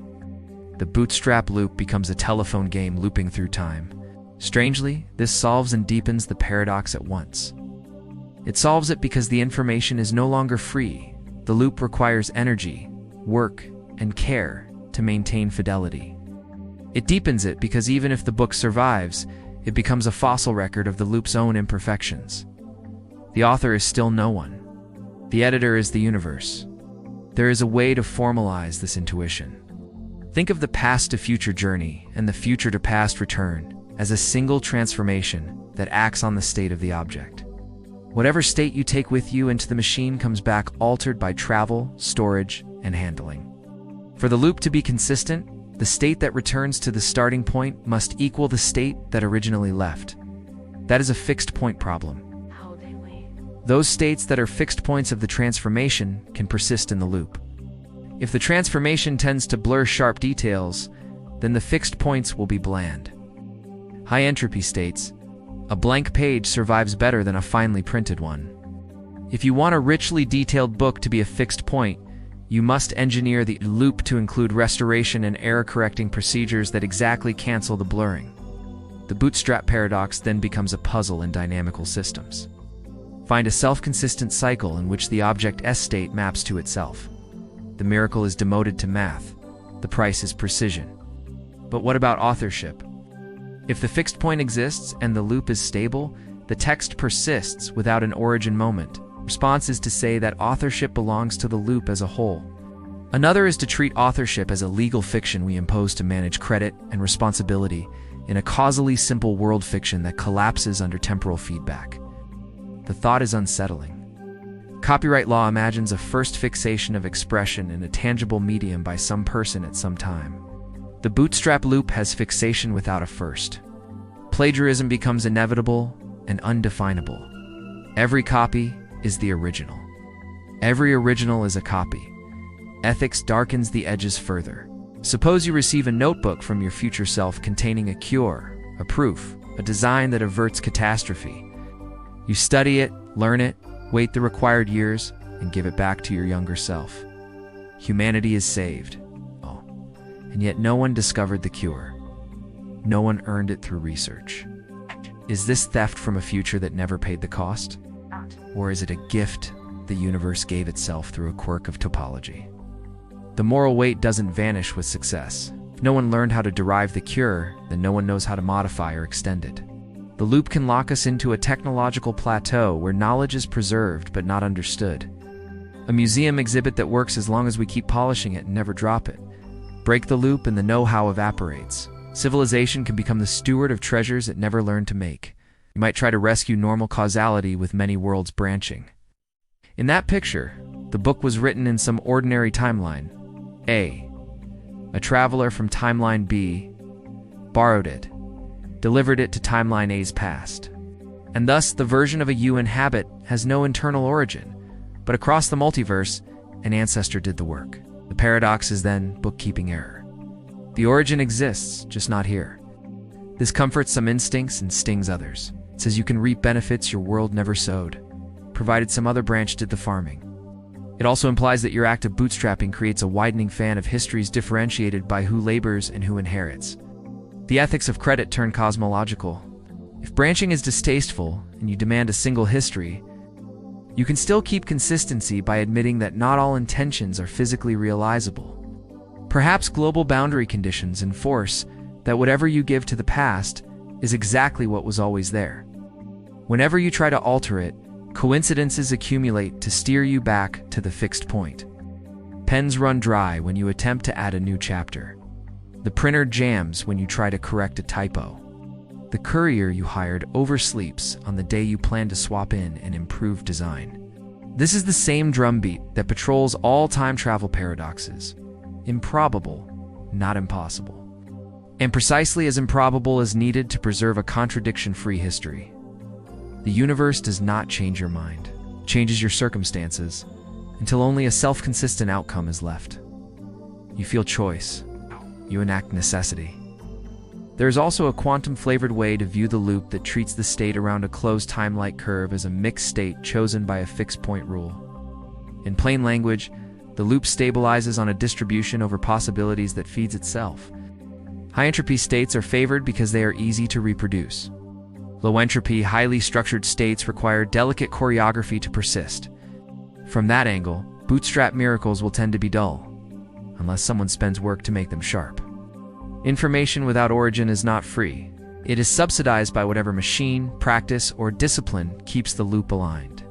The bootstrap loop becomes a telephone game looping through time. Strangely, this solves and deepens the paradox at once. It solves it because the information is no longer free. The loop requires energy, work, and care to maintain fidelity. It deepens it because even if the book survives, it becomes a fossil record of the loop's own imperfections. The author is still no one. The editor is the universe. There is a way to formalize this intuition. Think of the past to future journey and the future to past return as a single transformation that acts on the state of the object. Whatever state you take with you into the machine comes back altered by travel, storage, and handling. For the loop to be consistent, the state that returns to the starting point must equal the state that originally left. That is a fixed point problem. Those states that are fixed points of the transformation can persist in the loop. If the transformation tends to blur sharp details, then the fixed points will be bland. High entropy states, a blank page survives better than a finely printed one. If you want a richly detailed book to be a fixed point, you must engineer the loop to include restoration and error-correcting procedures that exactly cancel the blurring. The Bootstrap Paradox then becomes a puzzle in dynamical systems. Find a self-consistent cycle in which the object S state maps to itself. The miracle is demoted to math. The price is precision. But what about authorship? If the fixed point exists and the loop is stable, the text persists without an origin moment. Response is to say that authorship belongs to the loop as a whole. Another is to treat authorship as a legal fiction we impose to manage credit and responsibility in a causally simple world fiction that collapses under temporal feedback. The thought is unsettling. Copyright law imagines a first fixation of expression in a tangible medium by some person at some time. The bootstrap loop has fixation without a first. Plagiarism becomes inevitable and undefinable. Every copy is the original. Every original is a copy. Ethics darkens the edges further. Suppose you receive a notebook from your future self containing a cure, a proof, a design that averts catastrophe. You study it, learn it, wait the required years, and give it back to your younger self. Humanity is saved. Oh, and yet no one discovered the cure. No one earned it through research. Is this theft from a future that never paid the cost? Or is it a gift the universe gave itself through a quirk of topology? The moral weight doesn't vanish with success. If no one learned how to derive the cure, then no one knows how to modify or extend it. The loop can lock us into a technological plateau where knowledge is preserved but not understood. A museum exhibit that works as long as we keep polishing it and never drop it. Break the loop and the know-how evaporates. Civilization can become the steward of treasures it never learned to make. You might try to rescue normal causality with many worlds branching. In that picture, the book was written in some ordinary timeline. A traveler from timeline B borrowed it, delivered it to timeline A's past. And thus, the version of a you inhabit has no internal origin, but across the multiverse, an ancestor did the work. The paradox is then bookkeeping error. The origin exists, just not here. This comforts some instincts and stings others. It says you can reap benefits your world never sowed, provided some other branch did the farming. It also implies that your act of bootstrapping creates a widening fan of histories differentiated by who labors and who inherits. The ethics of credit turn cosmological. If branching is distasteful and you demand a single history, you can still keep consistency by admitting that not all intentions are physically realizable. Perhaps global boundary conditions enforce that whatever you give to the past is exactly what was always there. Whenever you try to alter it, coincidences accumulate to steer you back to the fixed point. Pens run dry when you attempt to add a new chapter. The printer jams when you try to correct a typo. The courier you hired oversleeps on the day you plan to swap in an improved design. This is the same drumbeat that patrols all time travel paradoxes. Improbable, not impossible. And precisely as improbable as needed to preserve a contradiction-free history. The universe does not change your mind, changes your circumstances, until only a self-consistent outcome is left. You feel choice. You enact necessity. There is also a quantum-flavored way to view the loop that treats the state around a closed time-like curve as a mixed state chosen by a fixed-point rule. In plain language, the loop stabilizes on a distribution over possibilities that feeds itself. High-entropy states are favored because they are easy to reproduce. Low-entropy, highly structured states require delicate choreography to persist. From that angle, bootstrap miracles will tend to be dull, unless someone spends work to make them sharp. Information without origin is not free. It is subsidized by whatever machine, practice, or discipline keeps the loop aligned.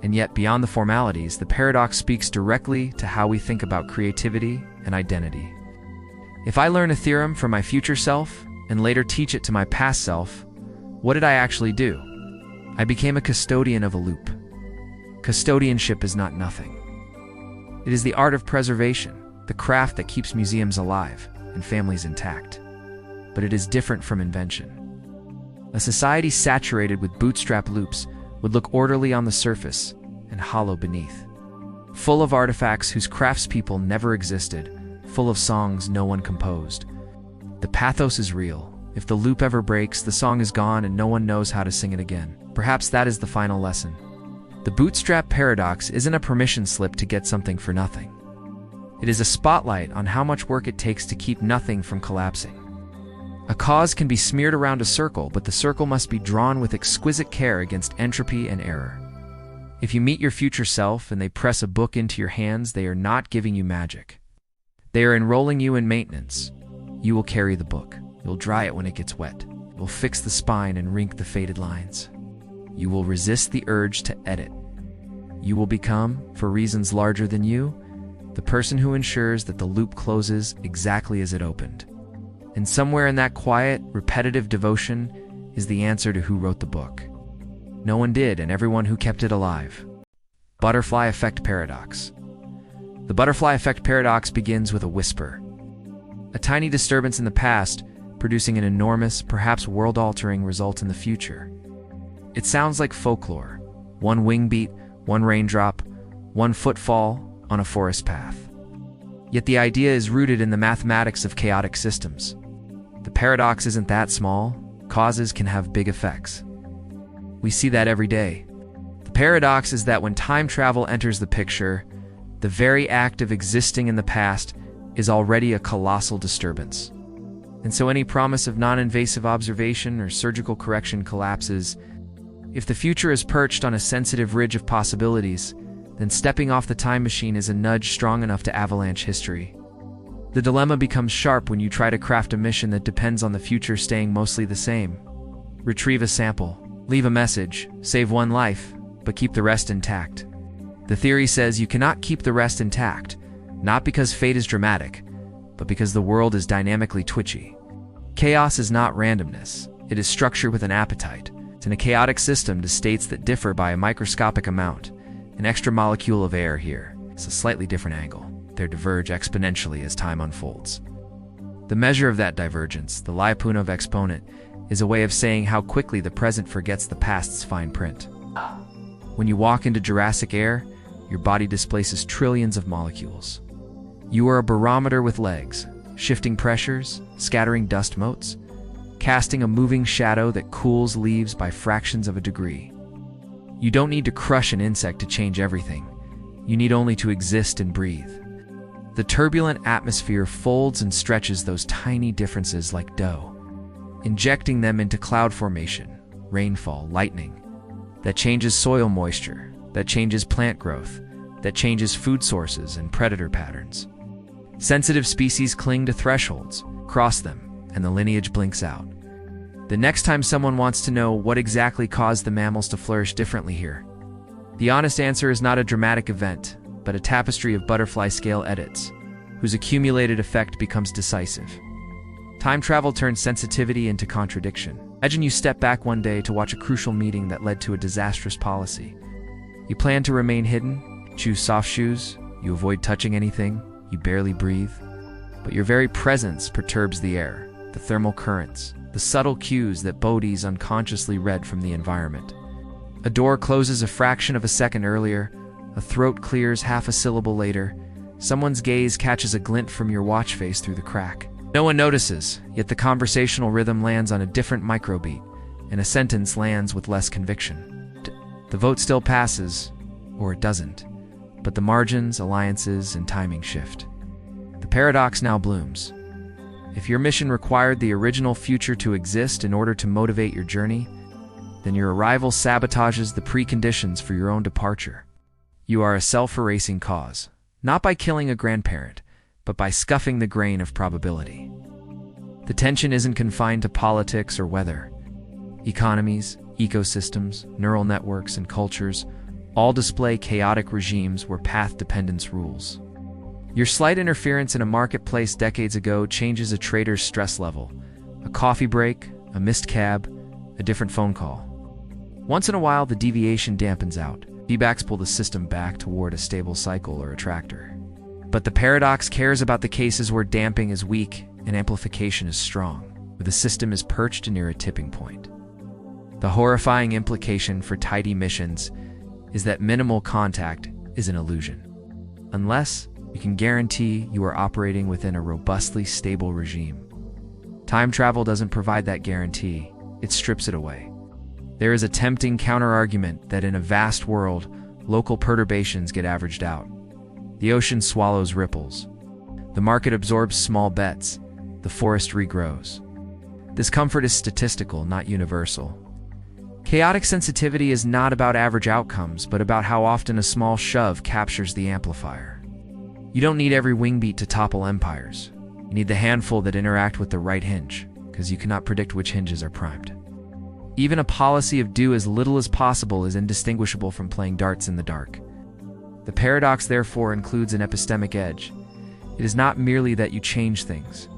And yet, beyond the formalities, the paradox speaks directly to how we think about creativity and identity. If I learn a theorem from my future self and later teach it to my past self, what did I actually do? I became a custodian of a loop. Custodianship is not nothing. It is the art of preservation, the craft that keeps museums alive and families intact. But it is different from invention. A society saturated with bootstrap loops would look orderly on the surface and hollow beneath. Full of artifacts whose craftspeople never existed, full of songs no one composed. The pathos is real. If the loop ever breaks, the song is gone and no one knows how to sing it again. Perhaps that is the final lesson. The bootstrap paradox isn't a permission slip to get something for nothing. It is a spotlight on how much work it takes to keep nothing from collapsing. A cause can be smeared around a circle, but the circle must be drawn with exquisite care against entropy and error. If you meet your future self and they press a book into your hands, they are not giving you magic. They are enrolling you in maintenance. You will carry the book. You'll dry it when it gets wet. You'll fix the spine and rink the faded lines. You will resist the urge to edit. You will become, for reasons larger than you, the person who ensures that the loop closes exactly as it opened. And somewhere in that quiet, repetitive devotion is the answer to who wrote the book. No one did, and everyone who kept it alive. Butterfly effect paradox. The butterfly effect paradox begins with a whisper. A tiny disturbance in the past, producing an enormous, perhaps world-altering result in the future. It sounds like folklore. One wing beat, one raindrop, one footfall on a forest path. Yet the idea is rooted in the mathematics of chaotic systems. The paradox isn't that small. Causes can have big effects. We see that every day. The paradox is that when time travel enters the picture, the very act of existing in the past is already a colossal disturbance. And so any promise of non-invasive observation or surgical correction collapses. If the future is perched on a sensitive ridge of possibilities, then stepping off the time machine is a nudge strong enough to avalanche history. The dilemma becomes sharp when you try to craft a mission that depends on the future staying mostly the same. Retrieve a sample, leave a message, save one life, but keep the rest intact. The theory says you cannot keep the rest intact, not because fate is dramatic, but because the world is dynamically twitchy. Chaos is not randomness. It is structure with an appetite. In a chaotic system to states that differ by a microscopic amount. An extra molecule of air here. It's a slightly different angle. They diverge exponentially as time unfolds. The measure of that divergence, the Lyapunov exponent, is a way of saying how quickly the present forgets the past's fine print. When you walk into Jurassic air, your body displaces trillions of molecules. You are a barometer with legs, shifting pressures, scattering dust motes, casting a moving shadow that cools leaves by fractions of a degree. You don't need to crush an insect to change everything. You need only to exist and breathe. The turbulent atmosphere folds and stretches those tiny differences like dough, injecting them into cloud formation, rainfall, lightning, that changes soil moisture, that changes plant growth, that changes food sources and predator patterns. Sensitive species cling to thresholds, cross them, and the lineage blinks out. The next time someone wants to know what exactly caused the mammals to flourish differently here, the honest answer is not a dramatic event, but a tapestry of butterfly scale edits, whose accumulated effect becomes decisive. Time travel turns sensitivity into contradiction. Imagine you step back one day to watch a crucial meeting that led to a disastrous policy. You plan to remain hidden, choose soft shoes, you avoid touching anything, you barely breathe. But your very presence perturbs the air, the thermal currents, the subtle cues that bodies unconsciously read from the environment. A door closes a fraction of a second earlier, a throat clears half a syllable later, someone's gaze catches a glint from your watch face through the crack. No one notices, yet the conversational rhythm lands on a different microbeat, and a sentence lands with less conviction. The vote still passes, or it doesn't, but the margins, alliances, and timing shift. The paradox now blooms. If your mission required the original future to exist in order to motivate your journey, then your arrival sabotages the preconditions for your own departure. You are a self-erasing cause, not by killing a grandparent, but by scuffing the grain of probability. The tension isn't confined to politics or weather. Economies, ecosystems, neural networks, and cultures all display chaotic regimes where path dependence rules. Your slight interference in a marketplace decades ago changes a trader's stress level. A coffee break, a missed cab, a different phone call. Once in a while, the deviation dampens out. Feedbacks pull the system back toward a stable cycle or attractor. But the paradox cares about the cases where damping is weak and amplification is strong, where the system is perched near a tipping point. The horrifying implication for tidy missions is that minimal contact is an illusion. Unless you can guarantee you are operating within a robustly stable regime. Time travel doesn't provide that guarantee, it strips it away. There is a tempting counter-argument that in a vast world, local perturbations get averaged out. The ocean swallows ripples. The market absorbs small bets. The forest regrows. This comfort is statistical, not universal. Chaotic sensitivity is not about average outcomes, but about how often a small shove captures the amplifier. You don't need every wing beat to topple empires. You need the handful that interact with the right hinge, because you cannot predict which hinges are primed. Even a policy of do as little as possible is indistinguishable from playing darts in the dark. The paradox, therefore, includes an epistemic edge. It is not merely that you change things.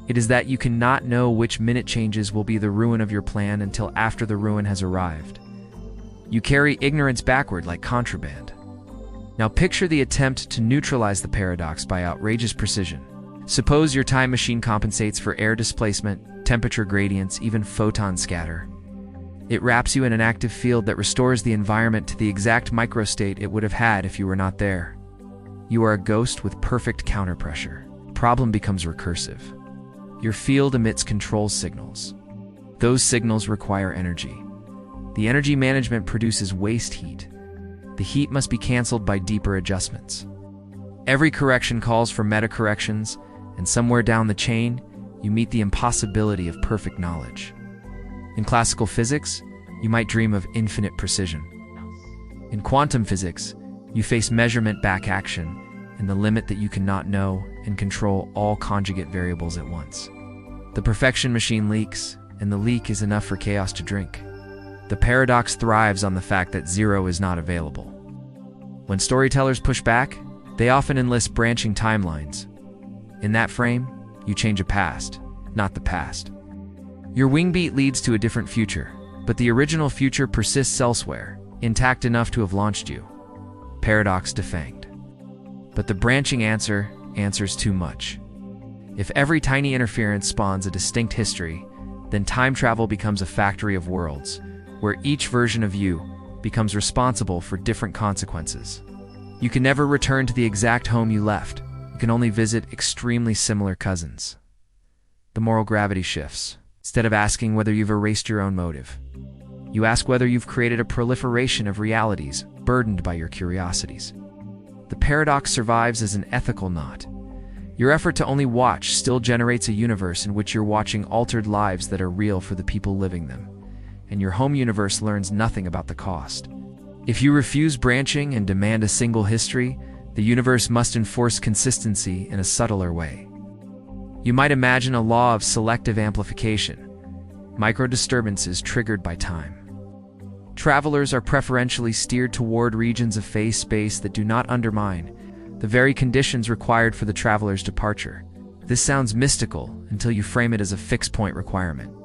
It is that you cannot know which minute changes will be the ruin of your plan until after the ruin has arrived. You carry ignorance backward like contraband. Now picture the attempt to neutralize the paradox by outrageous precision. Suppose your time machine compensates for air displacement, temperature gradients, even photon scatter. It wraps you in an active field that restores the environment to the exact microstate it would have had if you were not there. You are a ghost with perfect counterpressure. The problem becomes recursive. Your field emits control signals. Those signals require energy. The energy management produces waste heat. The heat must be canceled by deeper adjustments. Every correction calls for meta-corrections, and somewhere down the chain, you meet the impossibility of perfect knowledge. In classical physics, you might dream of infinite precision. In quantum physics, you face measurement back action and the limit that you cannot know and control all conjugate variables at once. The perfection machine leaks, and the leak is enough for chaos to drink. The paradox thrives on the fact that zero is not available. When storytellers push back, they often enlist branching timelines. In that frame, you change a past, not the past. Your wingbeat leads to a different future, but the original future persists elsewhere, intact enough to have launched you. Paradox defanged. But the branching answer answers too much. If every tiny interference spawns a distinct history, then time travel becomes a factory of worlds, where each version of you becomes responsible for different consequences. You can never return to the exact home you left. You can only visit extremely similar cousins. The moral gravity shifts. Instead of asking whether you've erased your own motive, you ask whether you've created a proliferation of realities burdened by your curiosities. The paradox survives as an ethical knot. Your effort to only watch still generates a universe in which you're watching altered lives that are real for the people living them, and your home universe learns nothing about the cost. If you refuse branching and demand a single history, the universe must enforce consistency in a subtler way. You might imagine a law of selective amplification, microdisturbances triggered by time. Travelers are preferentially steered toward regions of phase space that do not undermine the very conditions required for the traveler's departure. This sounds mystical until you frame it as a fixed point requirement.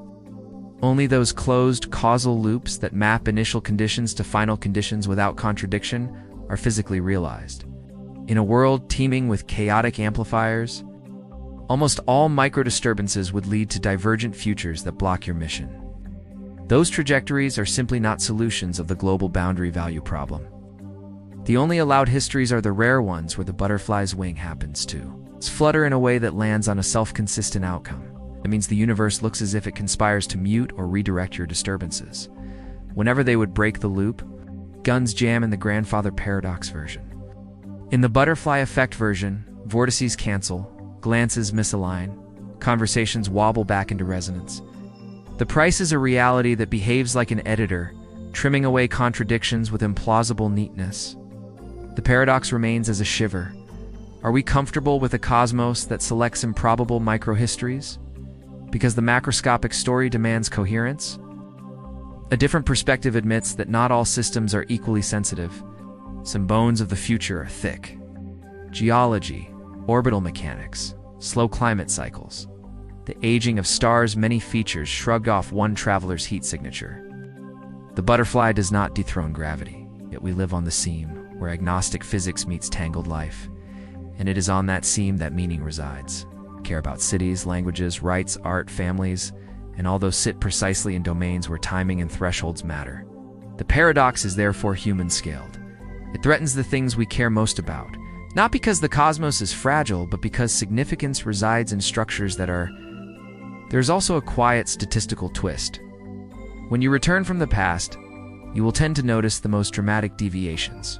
Only those closed causal loops that map initial conditions to final conditions without contradiction are physically realized. In a world teeming with chaotic amplifiers, almost all microdisturbances would lead to divergent futures that block your mission. Those trajectories are simply not solutions of the global boundary value problem. The only allowed histories are the rare ones where the butterfly's wing happens to flutter in a way that lands on a self-consistent outcome. That means the universe looks as if it conspires to mute or redirect your disturbances. Whenever they would break the loop, guns jam in the grandfather paradox version. In the butterfly effect version, vortices cancel, glances misalign, conversations wobble back into resonance. The price is a reality that behaves like an editor, trimming away contradictions with implausible neatness. The paradox remains as a shiver. Are we comfortable with a cosmos that selects improbable microhistories? Because the macroscopic story demands coherence? A different perspective admits that not all systems are equally sensitive. Some bones of the future are thick. Geology, orbital mechanics, slow climate cycles. The aging of stars' many features shrugged off one traveler's heat signature. The butterfly does not dethrone gravity, yet we live on the seam, where agnostic physics meets tangled life. And it is on that seam that meaning resides. Care about cities, languages, rights, art, families, and all those sit precisely in domains where timing and thresholds matter. The paradox is therefore human-scaled. It threatens the things we care most about, not because the cosmos is fragile, but because significance resides in structures that are... There's also a quiet statistical twist. When you return from the past, you will tend to notice the most dramatic deviations.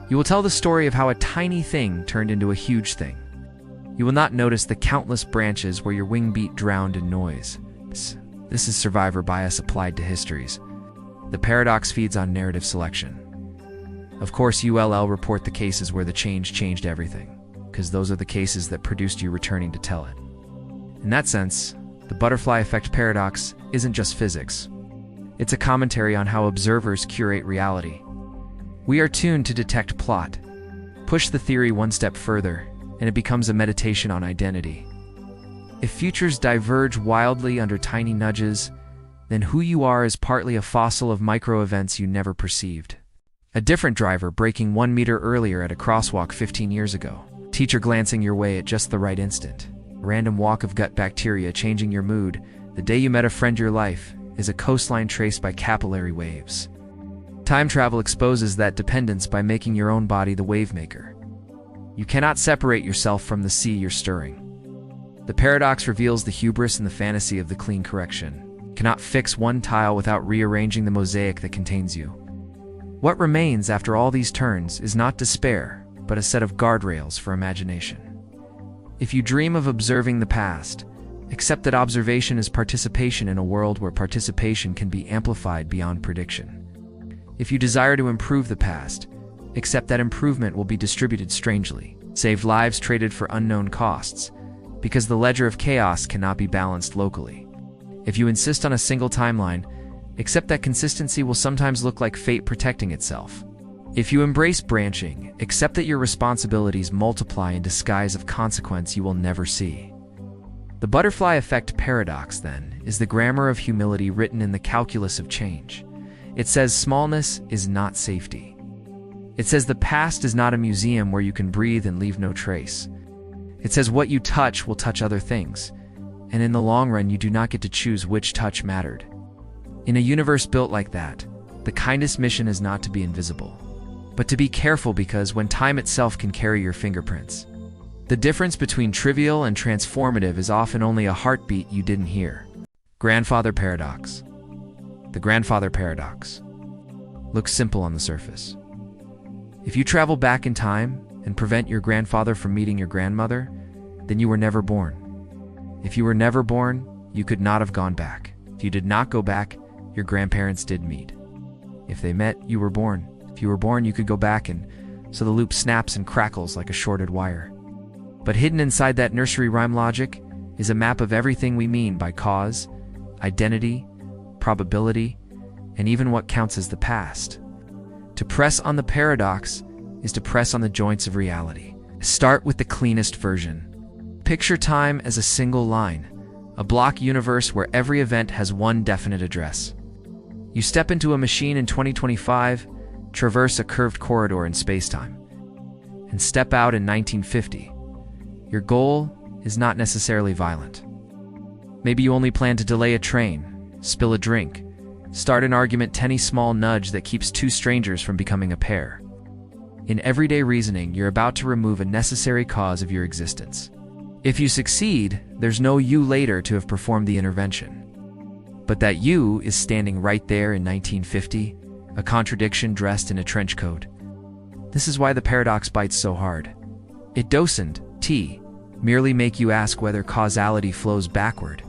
You will tell the story of how a tiny thing turned into a huge thing. You will not notice the countless branches where your wing beat drowned in noise. This is survivor bias applied to histories. The paradox feeds on narrative selection. Of course, ULL report the cases where the change changed everything, because those are the cases that produced you returning to tell it. In that sense, the butterfly effect paradox isn't just physics. It's a commentary on how observers curate reality. We are tuned to detect plot. Push the theory one step further, and it becomes a meditation on identity. If futures diverge wildly under tiny nudges, then who you are is partly a fossil of micro-events you never perceived. A different driver braking 1 meter earlier at a crosswalk 15 years ago. Teacher glancing your way at just the right instant. A random walk of gut bacteria changing your mood. The day you met a friend your life is a coastline traced by capillary waves. Time travel exposes that dependence by making your own body the wave maker. You cannot separate yourself from the sea you're stirring. The paradox reveals the hubris and the fantasy of the clean correction. You cannot fix one tile without rearranging the mosaic that contains you. What remains after all these turns is not despair, but a set of guardrails for imagination. If you dream of observing the past, accept that observation is participation in a world where participation can be amplified beyond prediction. If you desire to improve the past, accept that improvement will be distributed strangely, save lives traded for unknown costs, because the ledger of chaos cannot be balanced locally. If you insist on a single timeline, accept that consistency will sometimes look like fate protecting itself. If you embrace branching, accept that your responsibilities multiply in disguise of consequence you will never see. The butterfly effect paradox, then, is the grammar of humility written in the calculus of change. It says smallness is not safety. It says the past is not a museum where you can breathe and leave no trace. It says what you touch will touch other things, and in the long run you do not get to choose which touch mattered. In a universe built like that, the kindest mission is not to be invisible, but to be careful, because when time itself can carry your fingerprints. The difference between trivial and transformative is often only a heartbeat you didn't hear. Grandfather Paradox. The Grandfather Paradox looks simple on the surface. If you travel back in time and prevent your grandfather from meeting your grandmother, then you were never born. If you were never born, you could not have gone back. If you did not go back, your grandparents did meet. If they met, you were born. If you were born, you could go back, and so the loop snaps and crackles like a shorted wire. But hidden inside that nursery rhyme logic is a map of everything we mean by cause, identity, probability, and even what counts as the past. To press on the paradox is to press on the joints of reality. Start with the cleanest version. Picture time as a single line, a block universe where every event has one definite address. You step into a machine in 2025, traverse a curved corridor in space-time, and step out in 1950. Your goal is not necessarily violent. Maybe you only plan to delay a train, spill a drink, start an argument, any small nudge that keeps two strangers from becoming a pair. In everyday reasoning, you're about to remove a necessary cause of your existence. If you succeed, there's no you later to have performed the intervention. But that you is standing right there in 1950, a contradiction dressed in a trench coat. This is why the paradox bites so hard. It doesn't merely make you ask whether causality flows backward.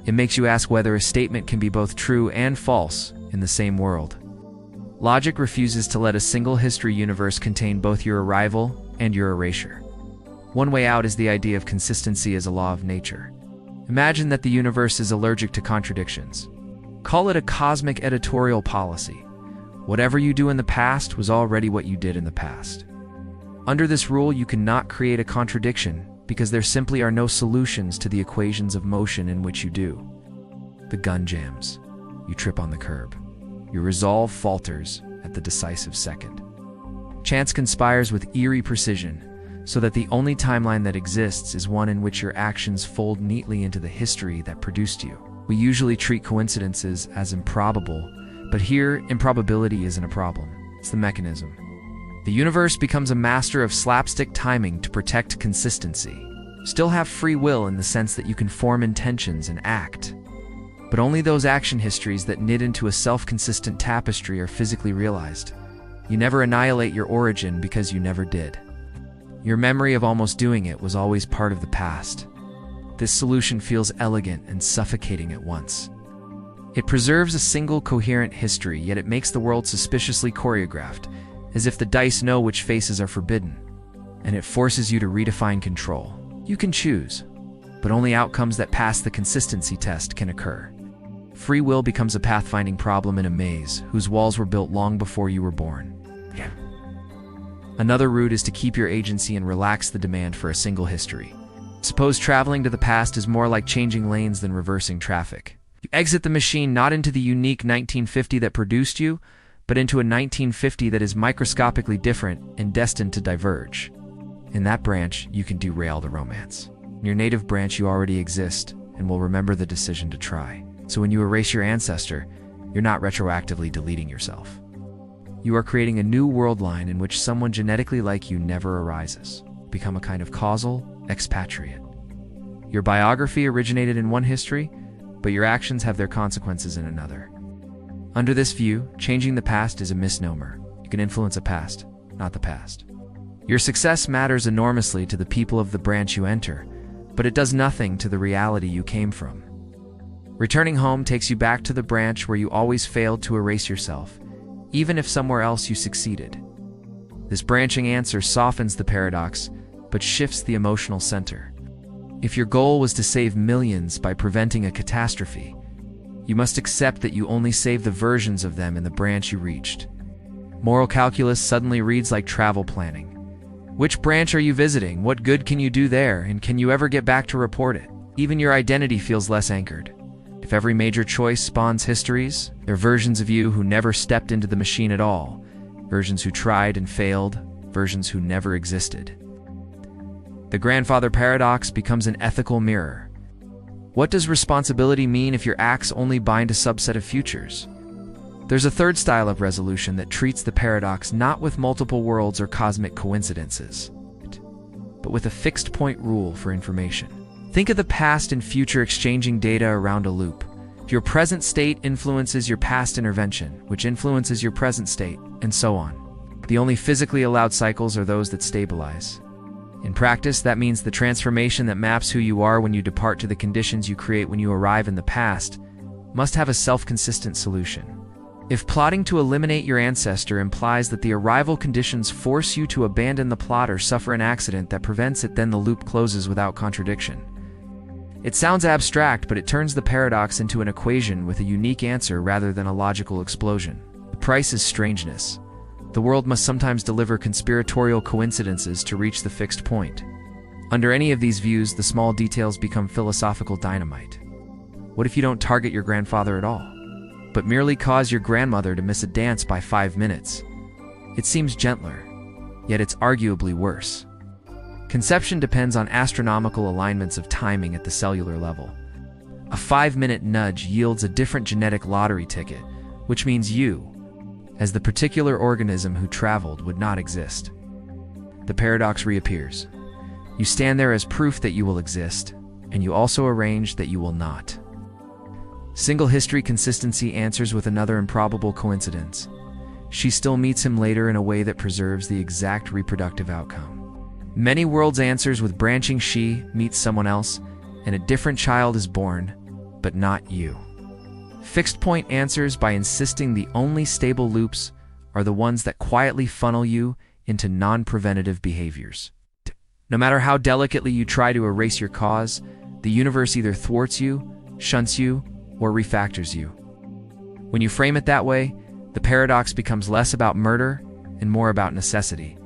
It makes you ask whether a statement can be both true and false in the same world. Logic refuses to let a single history universe contain both your arrival and your erasure. One way out is the idea of consistency as a law of nature. Imagine that the universe is allergic to contradictions. Call it a cosmic editorial policy. Whatever you do in the past was already what you did in the past. Under this rule, you cannot create a contradiction because there simply are no solutions to the equations of motion in which you do. The gun jams. You trip on the curb. Your resolve falters at the decisive second. Chance conspires with eerie precision, so that the only timeline that exists is one in which your actions fold neatly into the history that produced you. We usually treat coincidences as improbable, but here, improbability isn't a problem. It's the mechanism. The universe becomes a master of slapstick timing to protect consistency. Still have free will in the sense that you can form intentions and act. But only those action histories that knit into a self-consistent tapestry are physically realized. You never annihilate your origin because you never did. Your memory of almost doing it was always part of the past. This solution feels elegant and suffocating at once. It preserves a single coherent history, yet it makes the world suspiciously choreographed, as if the dice know which faces are forbidden, and it forces you to redefine control. You can choose, but only outcomes that pass the consistency test can occur. Free will becomes a pathfinding problem in a maze whose walls were built long before you were born. Another route is to keep your agency and relax the demand for a single history. Suppose traveling to the past is more like changing lanes than reversing traffic. You exit the machine not into the unique 1950 that produced you, but into a 1950 that is microscopically different and destined to diverge. In that branch, you can derail the romance. In your native branch, you already exist and will remember the decision to try. So when you erase your ancestor, you're not retroactively deleting yourself. You are creating a new world line in which someone genetically like you never arises. Become a kind of causal expatriate. Your biography originated in one history, but your actions have their consequences in another. Under this view, changing the past is a misnomer. You can influence a past, not the past. Your success matters enormously to the people of the branch you enter, but it does nothing to the reality you came from. Returning home takes you back to the branch where you always failed to erase yourself, even if somewhere else you succeeded. This branching answer softens the paradox, but shifts the emotional center. If your goal was to save millions by preventing a catastrophe, you must accept that you only save the versions of them in the branch you reached. Moral calculus suddenly reads like travel planning. Which branch are you visiting? What good can you do there? And can you ever get back to report it? Even your identity feels less anchored. If every major choice spawns histories, they're versions of you who never stepped into the machine at all, versions who tried and failed, versions who never existed. The grandfather paradox becomes an ethical mirror. What does responsibility mean if your acts only bind a subset of futures? There's a third style of resolution that treats the paradox not with multiple worlds or cosmic coincidences, but with a fixed point rule for information. Think of the past and future exchanging data around a loop. Your present state influences your past intervention, which influences your present state, and so on. The only physically allowed cycles are those that stabilize. In practice, that means the transformation that maps who you are when you depart to the conditions you create when you arrive in the past must have a self-consistent solution. If plotting to eliminate your ancestor implies that the arrival conditions force you to abandon the plot or suffer an accident that prevents it, then the loop closes without contradiction. It sounds abstract, but it turns the paradox into an equation with a unique answer rather than a logical explosion. The price is strangeness. The world must sometimes deliver conspiratorial coincidences to reach the fixed point. Under any of these views, the small details become philosophical dynamite. What if you don't target your grandfather at all, but merely cause your grandmother to miss a dance by 5 minutes? It seems gentler, yet it's arguably worse. Conception depends on astronomical alignments of timing at the cellular level. A 5-minute nudge yields a different genetic lottery ticket, which means you, as the particular organism who traveled, would not exist. The paradox reappears. You stand there as proof that you will exist, and you also arrange that you will not. Single history consistency answers with another improbable coincidence. She still meets him later in a way that preserves the exact reproductive outcome. Many worlds answers with branching she meets someone else, and a different child is born, but not you. Fixed point answers by insisting the only stable loops are the ones that quietly funnel you into non-preventative behaviors. No matter how delicately you try to erase your cause, the universe either thwarts you, shunts you, or refactors you. When you frame it that way, the paradox becomes less about murder and more about necessity.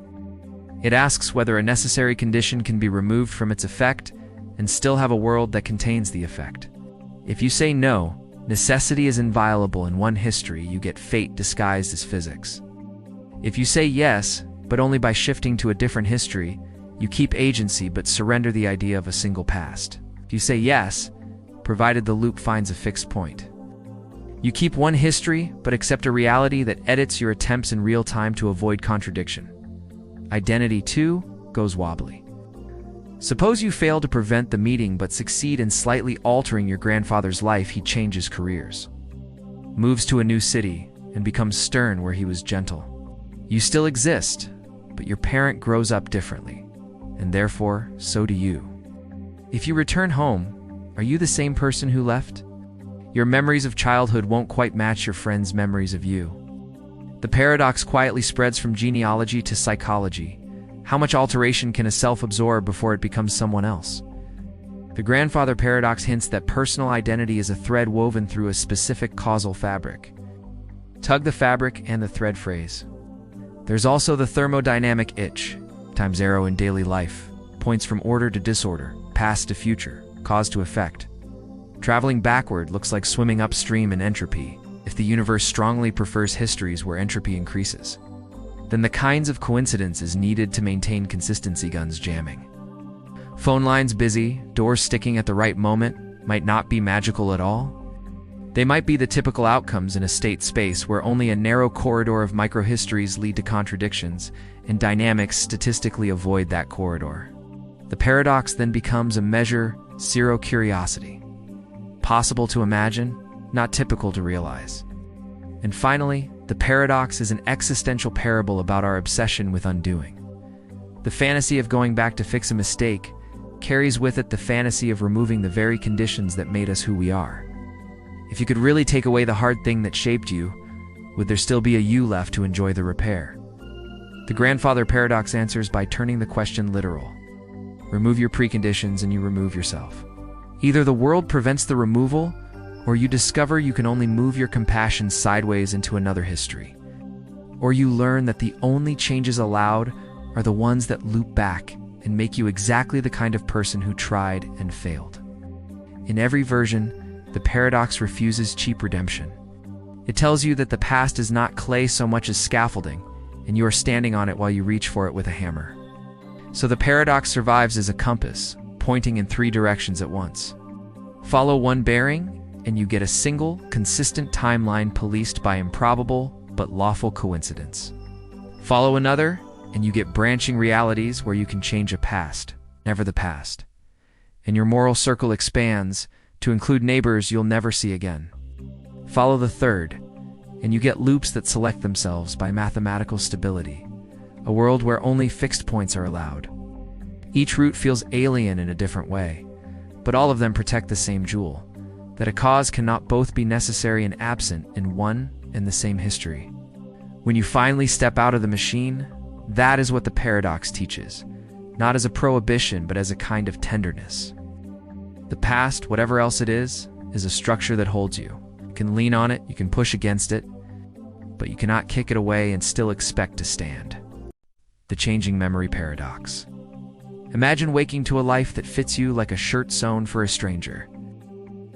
It asks whether a necessary condition can be removed from its effect and still have a world that contains the effect. If you say no, necessity is inviolable in one history, you get fate disguised as physics. If you say yes, but only by shifting to a different history, you keep agency but surrender the idea of a single past. If you say yes, provided the loop finds a fixed point, you keep one history but accept a reality that edits your attempts in real time to avoid contradiction. Identity, too, goes wobbly. Suppose you fail to prevent the meeting but succeed in slightly altering your grandfather's life. He changes careers, moves to a new city, and becomes stern where he was gentle. You still exist, but your parent grows up differently, and therefore, so do you. If you return home, are you the same person who left? Your memories of childhood won't quite match your friends' memories of you. The paradox quietly spreads from genealogy to psychology. How much alteration can a self absorb before it becomes someone else? The grandfather paradox hints that personal identity is a thread woven through a specific causal fabric. Tug the fabric and the thread phrase. There's also the thermodynamic itch, times arrow in daily life, points from order to disorder, past to future, cause to effect. Traveling backward looks like swimming upstream in entropy. If the universe strongly prefers histories where entropy increases, then the kinds of coincidences needed to maintain consistency, guns jamming, phone lines busy, doors sticking at the right moment, might not be magical at all. They might be the typical outcomes in a state space where only a narrow corridor of microhistories lead to contradictions, and dynamics statistically avoid that corridor. The paradox then becomes a measure, zero curiosity. Possible to imagine, not typical to realize. And finally, the paradox is an existential parable about our obsession with undoing. The fantasy of going back to fix a mistake carries with it the fantasy of removing the very conditions that made us who we are. If you could really take away the hard thing that shaped you, would there still be a you left to enjoy the repair? The grandfather paradox answers by turning the question literal. Remove your preconditions and you remove yourself. Either the world prevents the removal, or you discover you can only move your compassion sideways into another history. Or you learn that the only changes allowed are the ones that loop back and make you exactly the kind of person who tried and failed. In every version, the paradox refuses cheap redemption. It tells you that the past is not clay so much as scaffolding, and you are standing on it while you reach for it with a hammer. So the paradox survives as a compass, pointing in 3 directions at once. Follow one bearing, and you get a single, consistent timeline policed by improbable but lawful coincidence. Follow another, and you get branching realities where you can change a past, never the past. And your moral circle expands to include neighbors you'll never see again. Follow the third, and you get loops that select themselves by mathematical stability, a world where only fixed points are allowed. Each route feels alien in a different way, but all of them protect the same jewel, that a cause cannot both be necessary and absent in one and the same history. When you finally step out of the machine, that is what the paradox teaches, not as a prohibition but as a kind of tenderness. The past, whatever else it is a structure that holds you. You can lean on it, you can push against it, but you cannot kick it away and still expect to stand. The changing memory paradox. Imagine waking to a life that fits you like a shirt sewn for a stranger.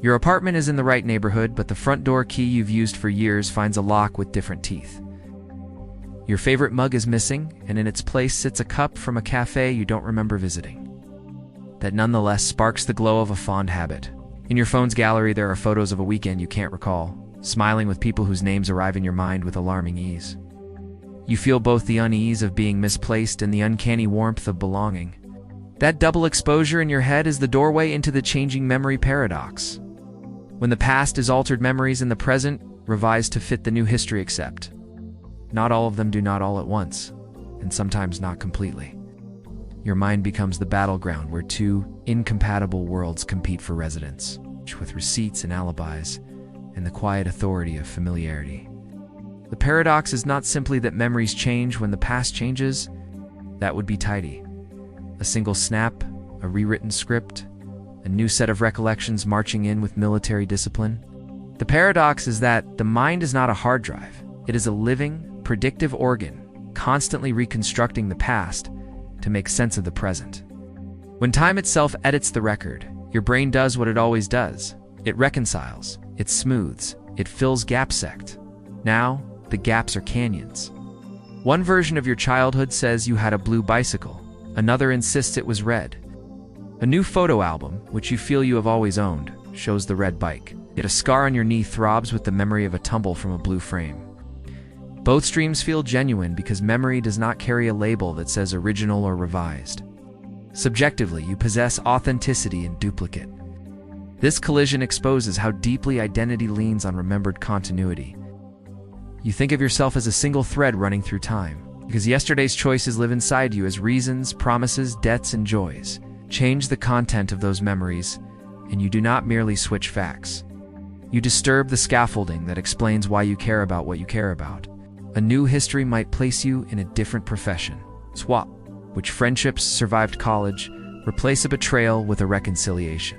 Your apartment is in the right neighborhood, but the front door key you've used for years finds a lock with different teeth. Your favorite mug is missing, and in its place sits a cup from a cafe you don't remember visiting, that nonetheless sparks the glow of a fond habit. In your phone's gallery, there are photos of a weekend you can't recall, smiling with people whose names arrive in your mind with alarming ease. You feel both the unease of being misplaced and the uncanny warmth of belonging. That double exposure in your head is the doorway into the changing memory paradox. When the past is altered memories in the present, revised to fit the new history accept. Not all of them do not all at once, and sometimes not completely. Your mind becomes the battleground where 2 incompatible worlds compete for residence, with receipts and alibis, and the quiet authority of familiarity. The paradox is not simply that memories change when the past changes. That would be tidy. A single snap, a rewritten script, a new set of recollections marching in with military discipline. The paradox is that the mind is not a hard drive. It is a living, predictive organ, constantly reconstructing the past to make sense of the present. When time itself edits the record, your brain does what it always does. It reconciles, it smooths, it fills gaps. Now, the gaps are canyons. One version of your childhood says you had a blue bicycle. Another insists it was red. A new photo album, which you feel you have always owned, shows the red bike. Yet a scar on your knee throbs with the memory of a tumble from a blue frame. Both streams feel genuine because memory does not carry a label that says original or revised. Subjectively, you possess authenticity and duplicate. This collision exposes how deeply identity leans on remembered continuity. You think of yourself as a single thread running through time, because yesterday's choices live inside you as reasons, promises, debts, and joys. Change the content of those memories, and you do not merely switch facts. You disturb the scaffolding that explains why you care about what you care about. A new history might place you in a different profession. Swap, which friendships survived college, replace a betrayal with a reconciliation.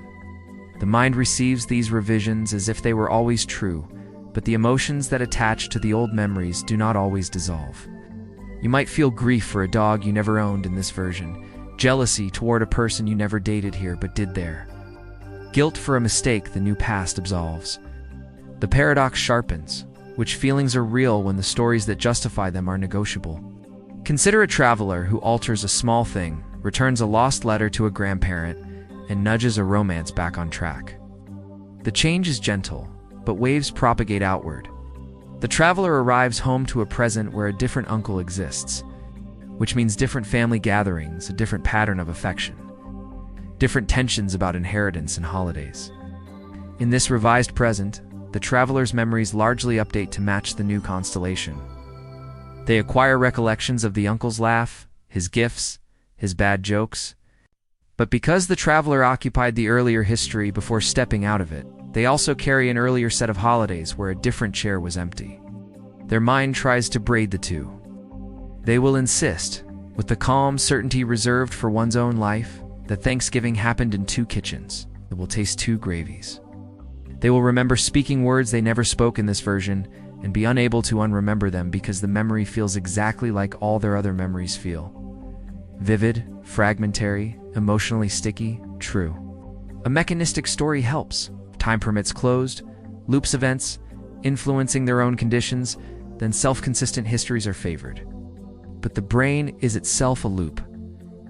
The mind receives these revisions as if they were always true, but the emotions that attach to the old memories do not always dissolve. You might feel grief for a dog you never owned in this version, jealousy toward a person you never dated here but did there. Guilt for a mistake the new past absolves. The paradox sharpens, which feelings are real when the stories that justify them are negotiable. Consider a traveler who alters a small thing, returns a lost letter to a grandparent, and nudges a romance back on track. The change is gentle, but waves propagate outward. The traveler arrives home to a present where a different uncle exists, which means different family gatherings, a different pattern of affection, different tensions about inheritance and holidays. In this revised present, the traveler's memories largely update to match the new constellation. They acquire recollections of the uncle's laugh, his gifts, his bad jokes. But because the traveler occupied the earlier history before stepping out of it, they also carry an earlier set of holidays where a different chair was empty. Their mind tries to braid the two. They will insist, with the calm certainty reserved for one's own life, that Thanksgiving happened in 2 kitchens. It will taste 2 gravies. They will remember speaking words they never spoke in this version and be unable to unremember them because the memory feels exactly like all their other memories feel. Vivid, fragmentary, emotionally sticky, true. A mechanistic story helps. Time permits closed, loops events, influencing their own conditions, then self-consistent histories are favored. but the brain is itself a loop.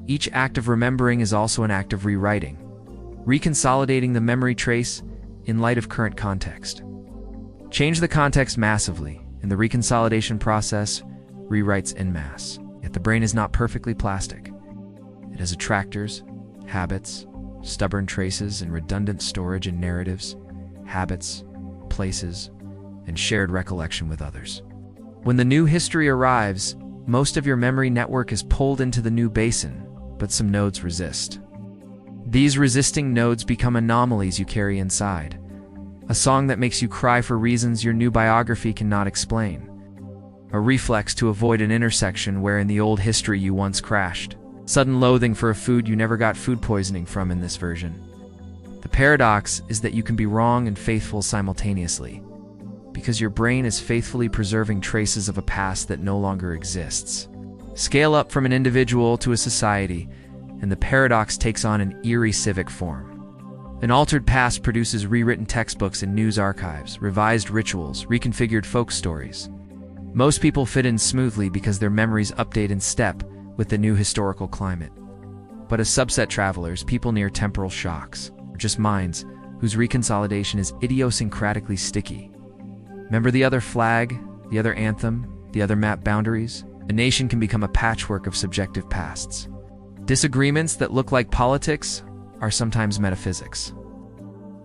Each act of remembering is also an act of rewriting, reconsolidating the memory trace in light of current context. Change the context massively, and the reconsolidation process rewrites en masse. Yet the brain is not perfectly plastic. It has attractors, habits, stubborn traces, and redundant storage in narratives, habits, places, and shared recollection with others. When the new history arrives, most of your memory network is pulled into the new basin, but some nodes resist. These resisting nodes become anomalies you carry inside. A song that makes you cry for reasons your new biography cannot explain. A reflex to avoid an intersection where in the old history you once crashed. Sudden loathing for a food you never got food poisoning from in this version. The paradox is that you can be wrong and faithful simultaneously, because your brain is faithfully preserving traces of a past that no longer exists. Scale up from an individual to a society, and the paradox takes on an eerie civic form. An altered past produces rewritten textbooks and news archives, revised rituals, reconfigured folk stories. Most people fit in smoothly because their memories update in step with the new historical climate. But a subset travelers, people near temporal shocks, or just minds whose reconsolidation is idiosyncratically sticky. Remember the other flag, the other anthem, the other map boundaries? A nation can become a patchwork of subjective pasts. Disagreements that look like politics are sometimes metaphysics.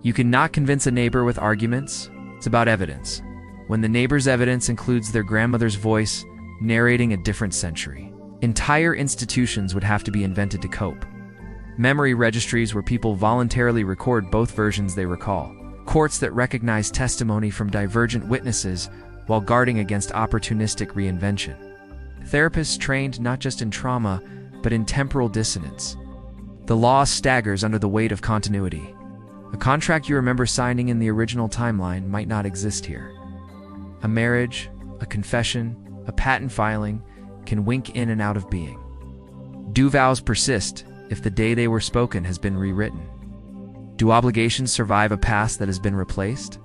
You cannot convince a neighbor with arguments. It's about evidence. When the neighbor's evidence includes their grandmother's voice narrating a different century, entire institutions would have to be invented to cope. Memory registries where people voluntarily record both versions they recall. Courts that recognize testimony from divergent witnesses while guarding against opportunistic reinvention. Therapists trained not just in trauma, but in temporal dissonance. The law staggers under the weight of continuity. A contract you remember signing in the original timeline might not exist here. A marriage, a confession, a patent filing can wink in and out of being. Do vows persist if the day they were spoken has been rewritten? Do obligations survive a past that has been replaced?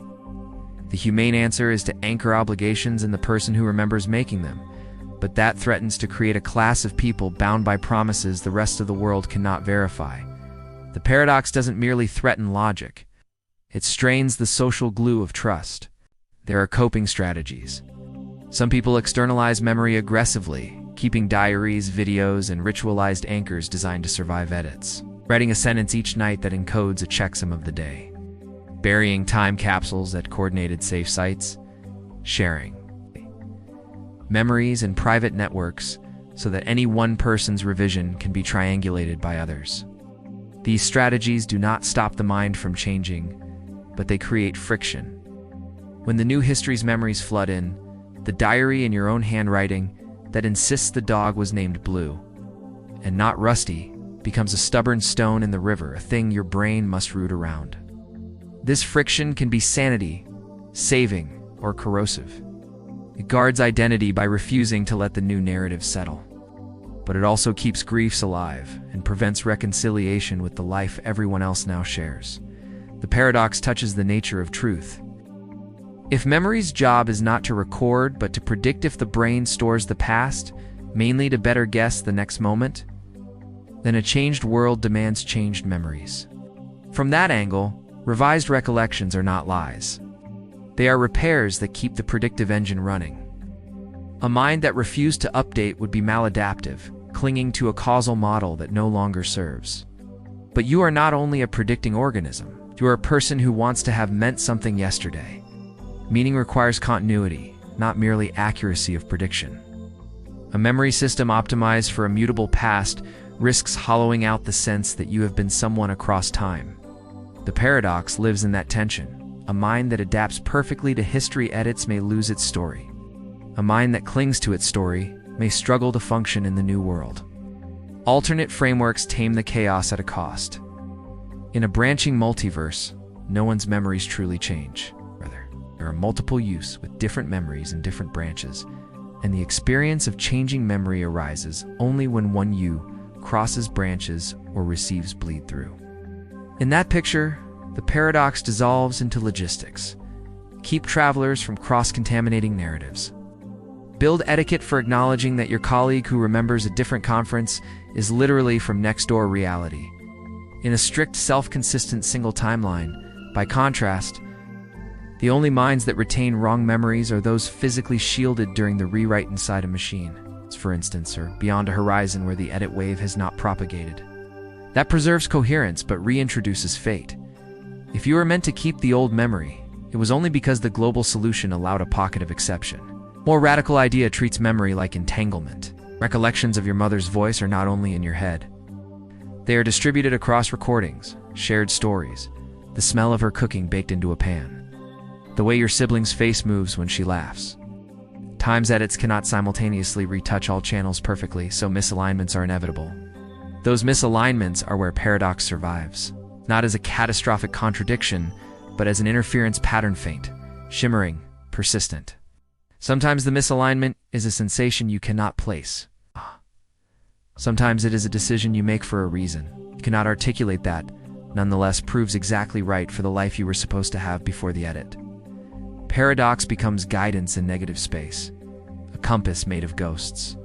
The humane answer is to anchor obligations in the person who remembers making them, but that threatens to create a class of people bound by promises the rest of the world cannot verify. The paradox doesn't merely threaten logic. It strains the social glue of trust. There are coping strategies. Some people externalize memory aggressively, keeping diaries, videos, and ritualized anchors designed to survive edits. Writing a sentence each night that encodes a checksum of the day. Burying time capsules at coordinated safe sites. Sharing memories in private networks so that any one person's revision can be triangulated by others. These strategies do not stop the mind from changing, but they create friction. When the new history's memories flood in, the diary in your own handwriting that insists the dog was named Blue, and not Rusty, becomes a stubborn stone in the river, a thing your brain must root around. This friction can be sanity, saving, or corrosive. It guards identity by refusing to let the new narrative settle. But it also keeps griefs alive and prevents reconciliation with the life everyone else now shares. The paradox touches the nature of truth. If memory's job is not to record, but to predict if the brain stores the past, mainly to better guess the next moment, then a changed world demands changed memories. From that angle, revised recollections are not lies. They are repairs that keep the predictive engine running. A mind that refused to update would be maladaptive, clinging to a causal model that no longer serves. But you are not only a predicting organism, you are a person who wants to have meant something yesterday. Meaning requires continuity, not merely accuracy of prediction. A memory system optimized for a mutable past risks hollowing out the sense that you have been someone across time. The paradox lives in that tension. A mind that adapts perfectly to history edits may lose its story. A mind that clings to its story may struggle to function in the new world. Alternate frameworks tame the chaos at a cost. In a branching multiverse, no one's memories truly change. Rather, there are multiple youths with different memories in different branches, and the experience of changing memory arises only when one you crosses branches or receives bleed through. In that picture, the paradox dissolves into logistics. Keep travelers from cross-contaminating narratives. Build etiquette for acknowledging that your colleague who remembers a different conference is literally from next-door reality. In a strict, self-consistent single timeline, by contrast, the only minds that retain wrong memories are those physically shielded during the rewrite inside a machine, for instance, or beyond a horizon where the edit wave has not propagated. That preserves coherence but reintroduces fate. If you were meant to keep the old memory, it was only because the global solution allowed a pocket of exception. More radical idea treats memory like entanglement. Recollections of your mother's voice are not only in your head. They are distributed across recordings, shared stories, the smell of her cooking baked into a pan, the way your sibling's face moves when she laughs. Times edits cannot simultaneously retouch all channels perfectly, so misalignments are inevitable. Those misalignments are where Paradox survives, not as a catastrophic contradiction, but as an interference pattern feint, shimmering, persistent. Sometimes the misalignment is a sensation you cannot place. Sometimes it is a decision you make for a reason. You cannot articulate that, nonetheless proves exactly right for the life you were supposed to have before the edit. Paradox becomes guidance in negative space, a compass made of ghosts.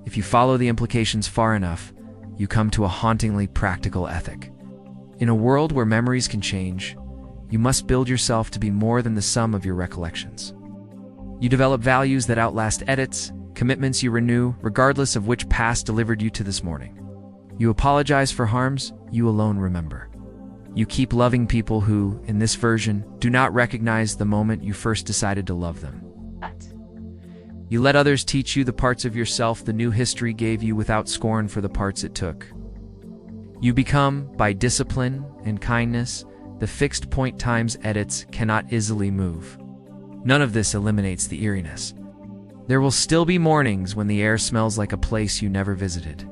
If you follow the implications far enough, you come to a hauntingly practical ethic. In a world where memories can change, you must build yourself to be more than the sum of your recollections. You develop values that outlast edits, commitments you renew, regardless of which past delivered you to this morning. You apologize for harms you alone remember. You keep loving people who, in this version, do not recognize the moment you first decided to love them. You let others teach you the parts of yourself the new history gave you without scorn for the parts it took. You become, by discipline and kindness, the fixed point times edits cannot easily move. None of this eliminates the eeriness. There will still be mornings when the air smells like a place you never visited.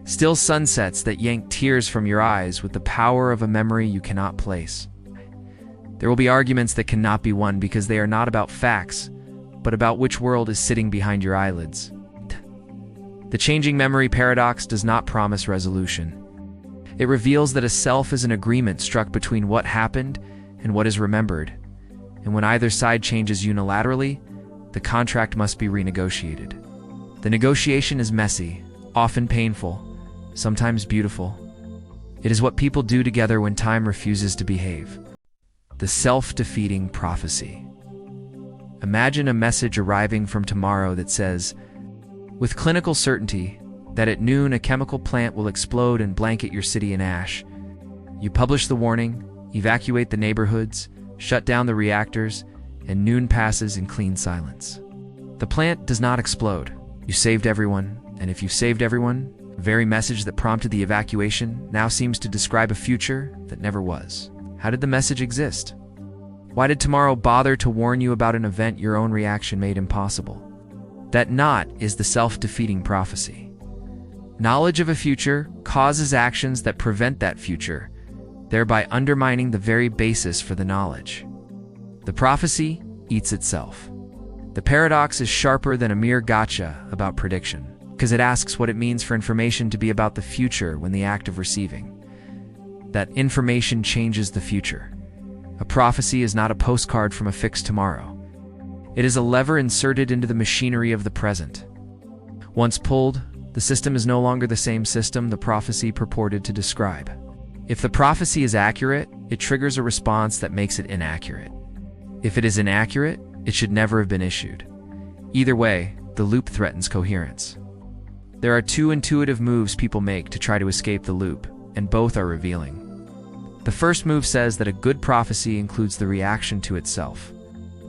Still sunsets that yank tears from your eyes with the power of a memory you cannot place. There will be arguments that cannot be won because they are not about facts, but about which world is sitting behind your eyelids. The changing memory paradox does not promise resolution. It reveals that a self is an agreement struck between what happened and what is remembered, and when either side changes unilaterally, the contract must be renegotiated. The negotiation is messy, often painful, sometimes beautiful. It is what people do together when time refuses to behave. The self-defeating prophecy. Imagine a message arriving from tomorrow that says, with clinical certainty, that at noon a chemical plant will explode and blanket your city in ash. You publish the warning, evacuate the neighborhoods, shut down the reactors, and noon passes in clean silence. The plant does not explode. You saved everyone, and if you saved everyone, the very message that prompted the evacuation now seems to describe a future that never was. How did the message exist? Why did tomorrow bother to warn you about an event your own reaction made impossible? That not is the self-defeating prophecy. Knowledge of a future causes actions that prevent that future, thereby undermining the very basis for the knowledge. The prophecy eats itself. The paradox is sharper than a mere gotcha about prediction, because it asks what it means for information to be about the future when the act of receiving. That information changes the future. A prophecy is not a postcard from a fixed tomorrow. It is a lever inserted into the machinery of the present. Once pulled, the system is no longer the same system the prophecy purported to describe. If the prophecy is accurate, it triggers a response that makes it inaccurate. If it is inaccurate, it should never have been issued. Either way, the loop threatens coherence. There are two intuitive moves people make to try to escape the loop, and both are revealing. The first move says that a good prophecy includes the reaction to itself.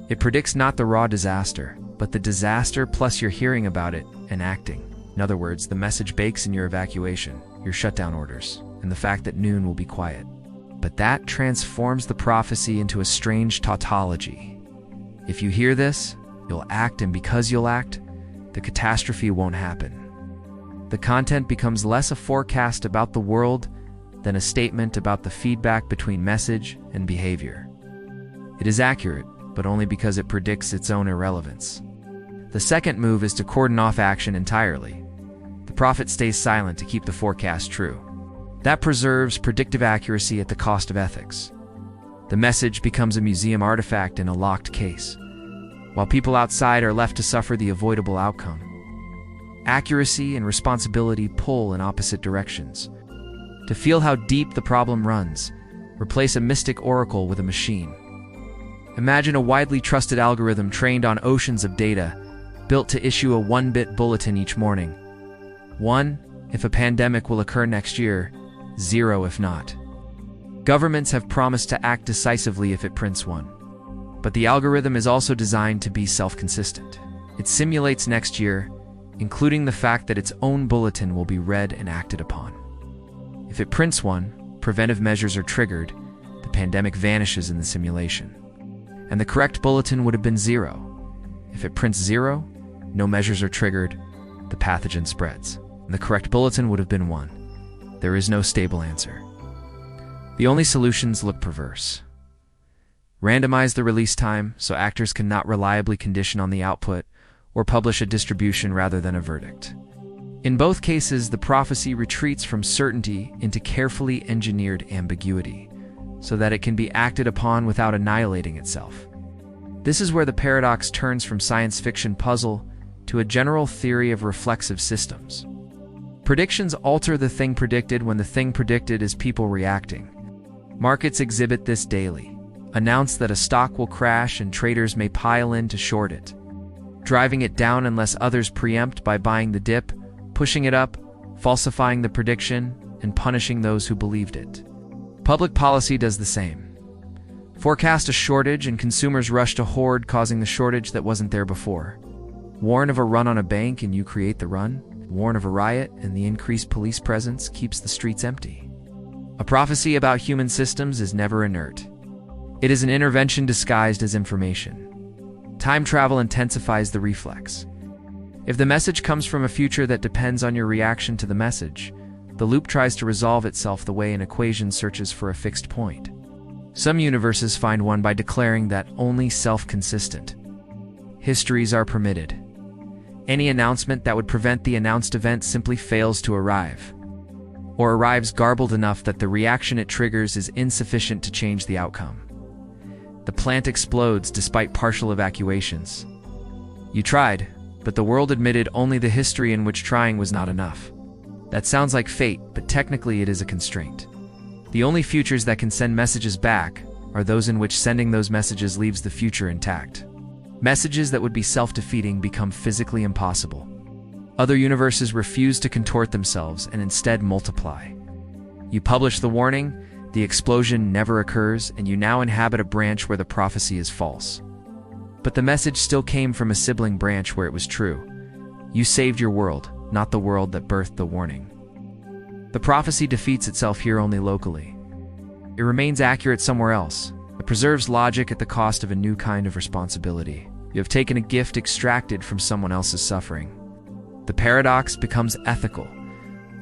It predicts not the raw disaster, but the disaster plus your hearing about it and acting. In other words, the message bakes in your evacuation, your shutdown orders, and the fact that noon will be quiet. But that transforms the prophecy into a strange tautology. If you hear this, you'll act, and because you'll act, the catastrophe won't happen. The content becomes less a forecast about the world than a statement about the feedback between message and behavior. It is accurate, but only because it predicts its own irrelevance. The second move is to cordon off action entirely. The prophet stays silent to keep the forecast true. That preserves predictive accuracy at the cost of ethics. The message becomes a museum artifact in a locked case. while people outside are left to suffer the avoidable outcome. Accuracy and responsibility pull in opposite directions. To feel how deep the problem runs, replace a mystic oracle with a machine. Imagine a widely trusted algorithm trained on oceans of data, built to issue a 1-bit bulletin each morning. 1, if a pandemic will occur next year, 0 if not. Governments have promised to act decisively if it prints one. But the algorithm is also designed to be self-consistent. It simulates next year, including the fact that its own bulletin will be read and acted upon. If it prints one, preventive measures are triggered, the pandemic vanishes in the simulation. And the correct bulletin would have been 0. If it prints 0, no measures are triggered, the pathogen spreads. And the correct bulletin would have been 1. There is no stable answer. The only solutions look perverse. Randomize the release time so actors cannot reliably condition on the output, or publish a distribution rather than a verdict. In both cases, the prophecy retreats from certainty into carefully engineered ambiguity, so that it can be acted upon without annihilating itself. This is where the paradox turns from science fiction puzzle to a general theory of reflexive systems. Predictions alter the thing predicted when the thing predicted is people reacting. Markets exhibit this daily. Announce that a stock will crash and traders may pile in to short it, driving it down unless others preempt by buying the dip, pushing it up, falsifying the prediction, and punishing those who believed it. Public policy does the same. Forecast a shortage and consumers rush to hoard, causing the shortage that wasn't there before. Warn of a run on a bank and you create the run. Warn of a riot and the increased police presence keeps the streets empty. A prophecy about human systems is never inert. It is an intervention disguised as information. Time travel intensifies the reflex. If the message comes from a future that depends on your reaction to the message, the loop tries to resolve itself the way an equation searches for a fixed point. Some universes find one by declaring that only self-consistent histories are permitted. Any announcement that would prevent the announced event simply fails to arrive, or arrives garbled enough that the reaction it triggers is insufficient to change the outcome. The plant explodes despite partial evacuations. You tried, but the world admitted only the history in which trying was not enough. That sounds like fate, but technically it is a constraint. The only futures that can send messages back are those in which sending those messages leaves the future intact. Messages that would be self-defeating become physically impossible. Other universes refuse to contort themselves and instead multiply. You publish the warning, the explosion never occurs, and you now inhabit a branch where the prophecy is false. But the message still came from a sibling branch where it was true. You saved your world, not the world that birthed the warning. The prophecy defeats itself here only locally. It remains accurate somewhere else. It preserves logic at the cost of a new kind of responsibility. You have taken a gift extracted from someone else's suffering. The paradox becomes ethical.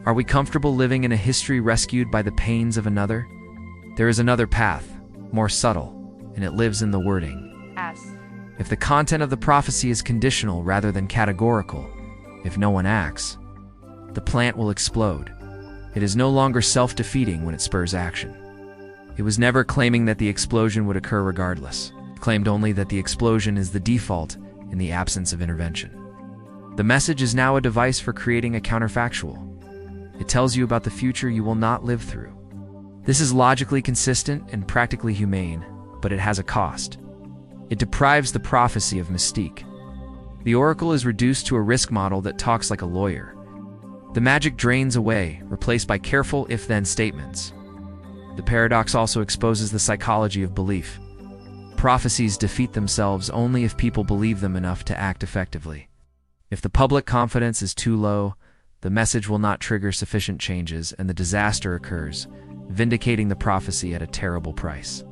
Are we comfortable living in a history rescued by the pains of another? There is another path, more subtle, and it lives in the wording. If the content of the prophecy is conditional rather than categorical, if no one acts, the plant will explode. It is no longer self-defeating when it spurs action. It was never claiming that the explosion would occur regardless. It claimed only that the explosion is the default in the absence of intervention. The message is now a device for creating a counterfactual. It tells you about the future you will not live through. This is logically consistent and practically humane, but it has a cost. It deprives the prophecy of mystique. The oracle is reduced to a risk model that talks like a lawyer. The magic drains away, replaced by careful if-then statements. The paradox also exposes the psychology of belief. Prophecies defeat themselves only if people believe them enough to act effectively. If the public confidence is too low, the message will not trigger sufficient changes and the disaster occurs, vindicating the prophecy at a terrible price.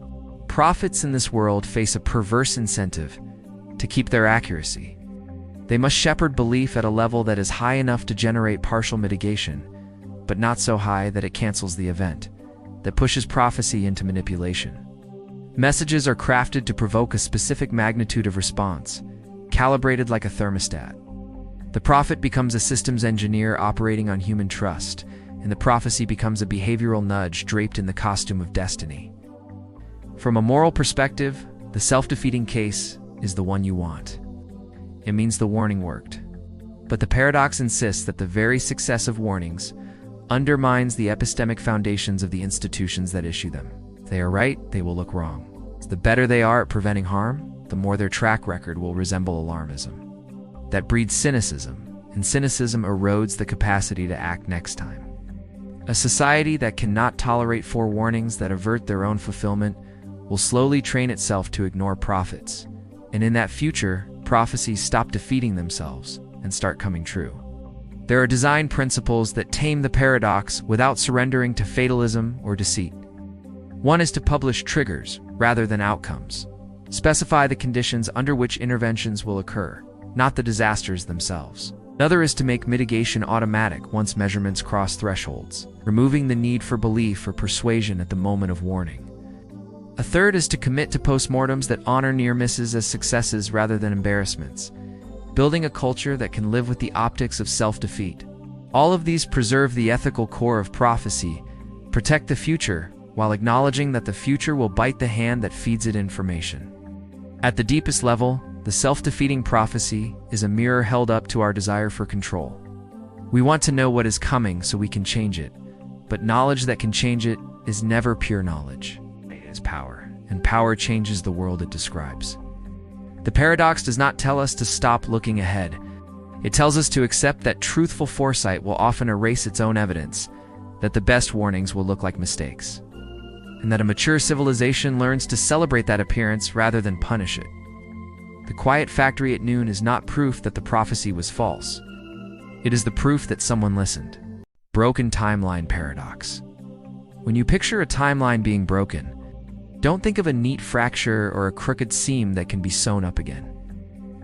Prophets in this world face a perverse incentive to keep their accuracy. They must shepherd belief at a level that is high enough to generate partial mitigation, but not so high that it cancels the event, that pushes prophecy into manipulation. Messages are crafted to provoke a specific magnitude of response, calibrated like a thermostat. The prophet becomes a systems engineer operating on human trust, and the prophecy becomes a behavioral nudge draped in the costume of destiny. From a moral perspective, the self-defeating case is the one you want. It means the warning worked. But the paradox insists that the very success of warnings undermines the epistemic foundations of the institutions that issue them. If they are right, they will look wrong. The better they are at preventing harm, the more their track record will resemble alarmism. That breeds cynicism, and cynicism erodes the capacity to act next time. A society that cannot tolerate forewarnings that avert their own fulfillment will slowly train itself to ignore prophets, and in that future, prophecies stop defeating themselves and start coming true. There are design principles that tame the paradox without surrendering to fatalism or deceit. One is to publish triggers rather than outcomes. Specify the conditions under which interventions will occur, not the disasters themselves. Another is to make mitigation automatic once measurements cross thresholds, removing the need for belief or persuasion at the moment of warning. A third is to commit to postmortems that honor near misses as successes rather than embarrassments, building a culture that can live with the optics of self-defeat. All of these preserve the ethical core of prophecy, protect the future, while acknowledging that the future will bite the hand that feeds it information. At the deepest level, the self-defeating prophecy is a mirror held up to our desire for control. We want to know what is coming so we can change it, but knowledge that can change it is never pure knowledge. It is power, and power changes the world it describes. The paradox does not tell us to stop looking ahead. It tells us to accept that truthful foresight will often erase its own evidence, that the best warnings will look like mistakes, and that a mature civilization learns to celebrate that appearance rather than punish it. The quiet factory at noon is not proof that the prophecy was false. It is the proof that someone listened. Broken timeline paradox. When you picture a timeline being broken, don't think of a neat fracture or a crooked seam that can be sewn up again.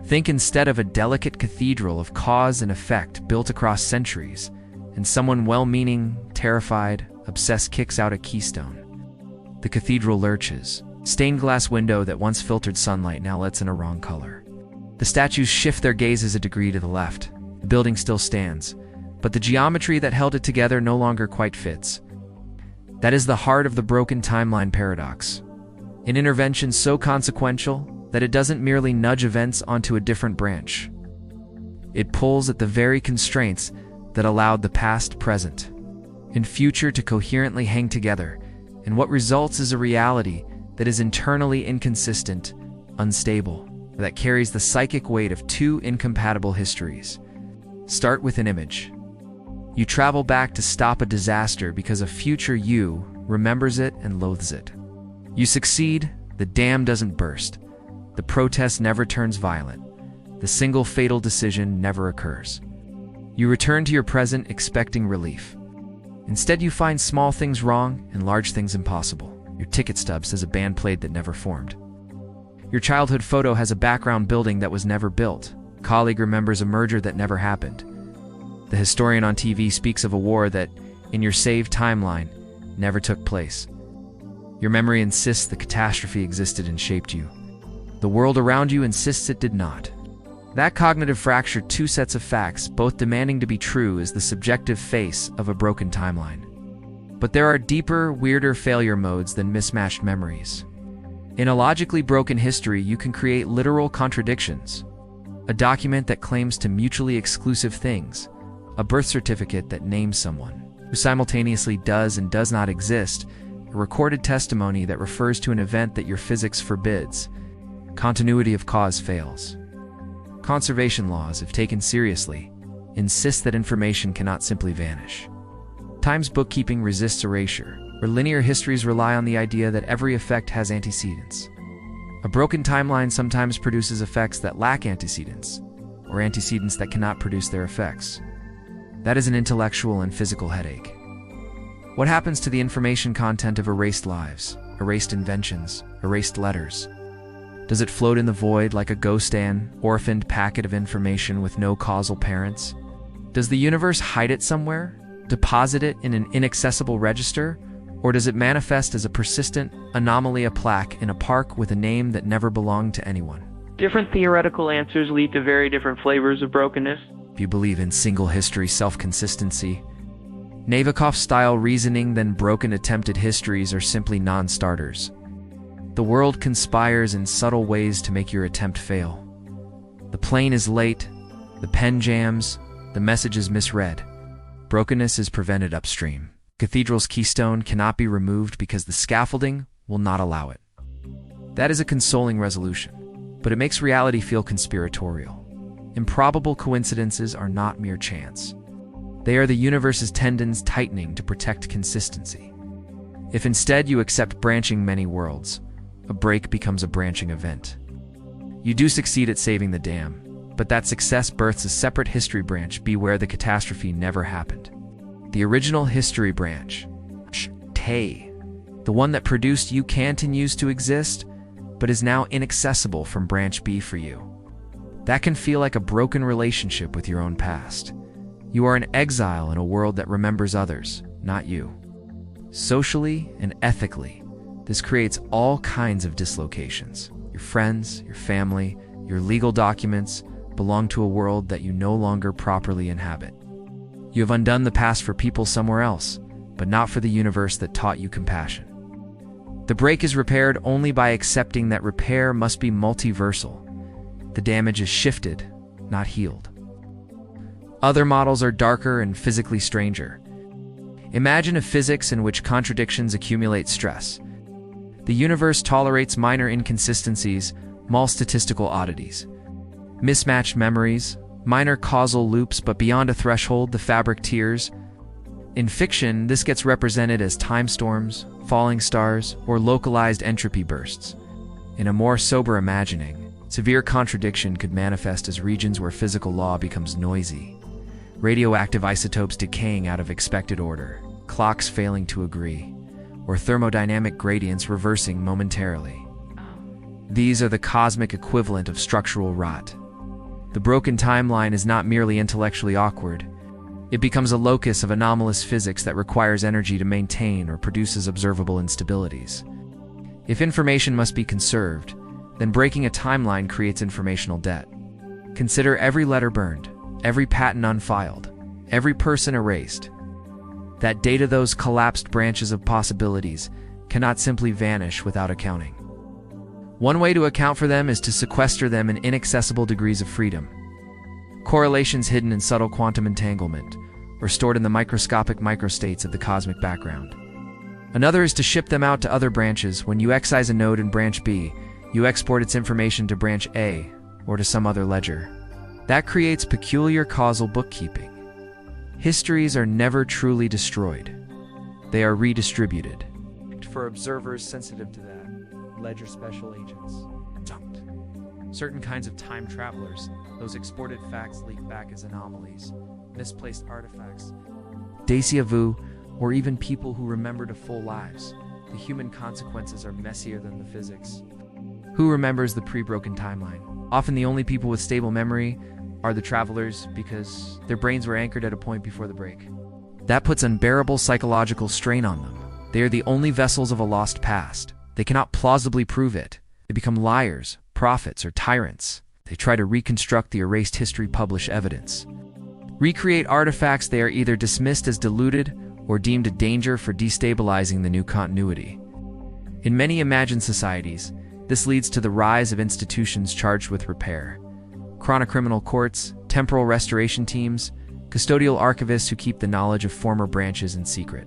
Think instead of a delicate cathedral of cause and effect built across centuries, and someone well-meaning, terrified, obsessed kicks out a keystone. The cathedral lurches. Stained glass window that once filtered sunlight now lets in a wrong color. The statues shift their gazes a degree to the left. The building still stands, but the geometry that held it together no longer quite fits. That is the heart of the broken timeline paradox. An intervention so consequential that it doesn't merely nudge events onto a different branch. It pulls at the very constraints that allowed the past, present, and future to coherently hang together, and what results is a reality that is internally inconsistent, unstable, that carries the psychic weight of two incompatible histories. Start with an image. You travel back to stop a disaster because a future you remembers it and loathes it. You succeed, the dam doesn't burst. The protest never turns violent. The single fatal decision never occurs. You return to your present expecting relief. Instead, you find small things wrong and large things impossible. Your ticket stub says a band played that never formed. Your childhood photo has a background building that was never built. A colleague remembers a merger that never happened. The historian on TV speaks of a war that, in your saved timeline, never took place. Your memory insists the catastrophe existed and shaped you. The world around you insists it did not. That cognitive fracture, two sets of facts, both demanding to be true, is the subjective face of a broken timeline. But there are deeper, weirder failure modes than mismatched memories. In a logically broken history, you can create literal contradictions. A document that claims to mutually exclusive things. A birth certificate that names someone who simultaneously does and does not exist. A recorded testimony that refers to an event that your physics forbids. Continuity of cause fails. Conservation laws, if taken seriously, insist that information cannot simply vanish. Time's bookkeeping resists erasure, where linear histories rely on the idea that every effect has antecedents. A broken timeline sometimes produces effects that lack antecedents, or antecedents that cannot produce their effects. That is an intellectual and physical headache. What happens to the information content of erased lives, erased inventions, erased letters? Does it float in the void like a ghost-an, orphaned packet of information with no causal parents? Does the universe hide it somewhere? Deposit it in an inaccessible register? Or does it manifest as a persistent anomaly, a plaque in a park with a name that never belonged to anyone? Different theoretical answers lead to very different flavors of brokenness. If you believe in single history self-consistency, Nabokov-style reasoning, then broken attempted histories are simply non-starters. The world conspires in subtle ways to make your attempt fail. The plane is late, the pen jams, the message is misread. Brokenness is prevented upstream. Cathedral's keystone cannot be removed because the scaffolding will not allow it. That is a consoling resolution, but it makes reality feel conspiratorial. Improbable coincidences are not mere chance. They are the universe's tendons tightening to protect consistency. If instead you accept branching many worlds, a break becomes a branching event. You do succeed at saving the dam, but that success births a separate history branch where the catastrophe never happened. The original history branch, Tay, the one that produced you continues to exist, but is now inaccessible from branch B for you. That can feel like a broken relationship with your own past. You are an exile in a world that remembers others, not you. Socially and ethically, this creates all kinds of dislocations. Your friends, your family, your legal documents belong to a world that you no longer properly inhabit. You have undone the past for people somewhere else, but not for the universe that taught you compassion. The break is repaired only by accepting that repair must be multiversal. The damage is shifted, not healed. Other models are darker and physically stranger. Imagine a physics in which contradictions accumulate stress. The universe tolerates minor inconsistencies, small statistical oddities, mismatched memories, minor causal loops, but beyond a threshold, the fabric tears. In fiction, this gets represented as time storms, falling stars, or localized entropy bursts. In a more sober imagining, severe contradiction could manifest as regions where physical law becomes noisy, radioactive isotopes decaying out of expected order, clocks failing to agree, or thermodynamic gradients reversing momentarily. These are the cosmic equivalent of structural rot. The broken timeline is not merely intellectually awkward. It becomes a locus of anomalous physics that requires energy to maintain or produces observable instabilities. If information must be conserved, then breaking a timeline creates informational debt. Consider every letter burned, every patent unfiled, every person erased. That data, those collapsed branches of possibilities, cannot simply vanish without accounting. One way to account for them is to sequester them in inaccessible degrees of freedom. Correlations hidden in subtle quantum entanglement, or stored in the microscopic microstates of the cosmic background. Another is to ship them out to other branches. When you excise a node in branch B, you export its information to branch A, or to some other ledger. That creates peculiar causal bookkeeping. Histories are never truly destroyed. They are redistributed. For observers sensitive to that, ledger special agents. Dumped. Certain kinds of time travelers, those exported facts leak back as anomalies, misplaced artifacts, déjà vu, or even people who remembered full lives. The human consequences are messier than the physics. Who remembers the pre-broken timeline? Often the only people with stable memory are the travelers because their brains were anchored at a point before the break. That puts unbearable psychological strain on them. They are the only vessels of a lost past. They cannot plausibly prove it. They become liars, prophets, or tyrants. They try to reconstruct the erased history, publish evidence. Recreate artifacts. They are either dismissed as diluted or deemed a danger for destabilizing the new continuity. In many imagined societies, this leads to the rise of institutions charged with repair. Chronocriminal courts, temporal restoration teams, custodial archivists who keep the knowledge of former branches in secret.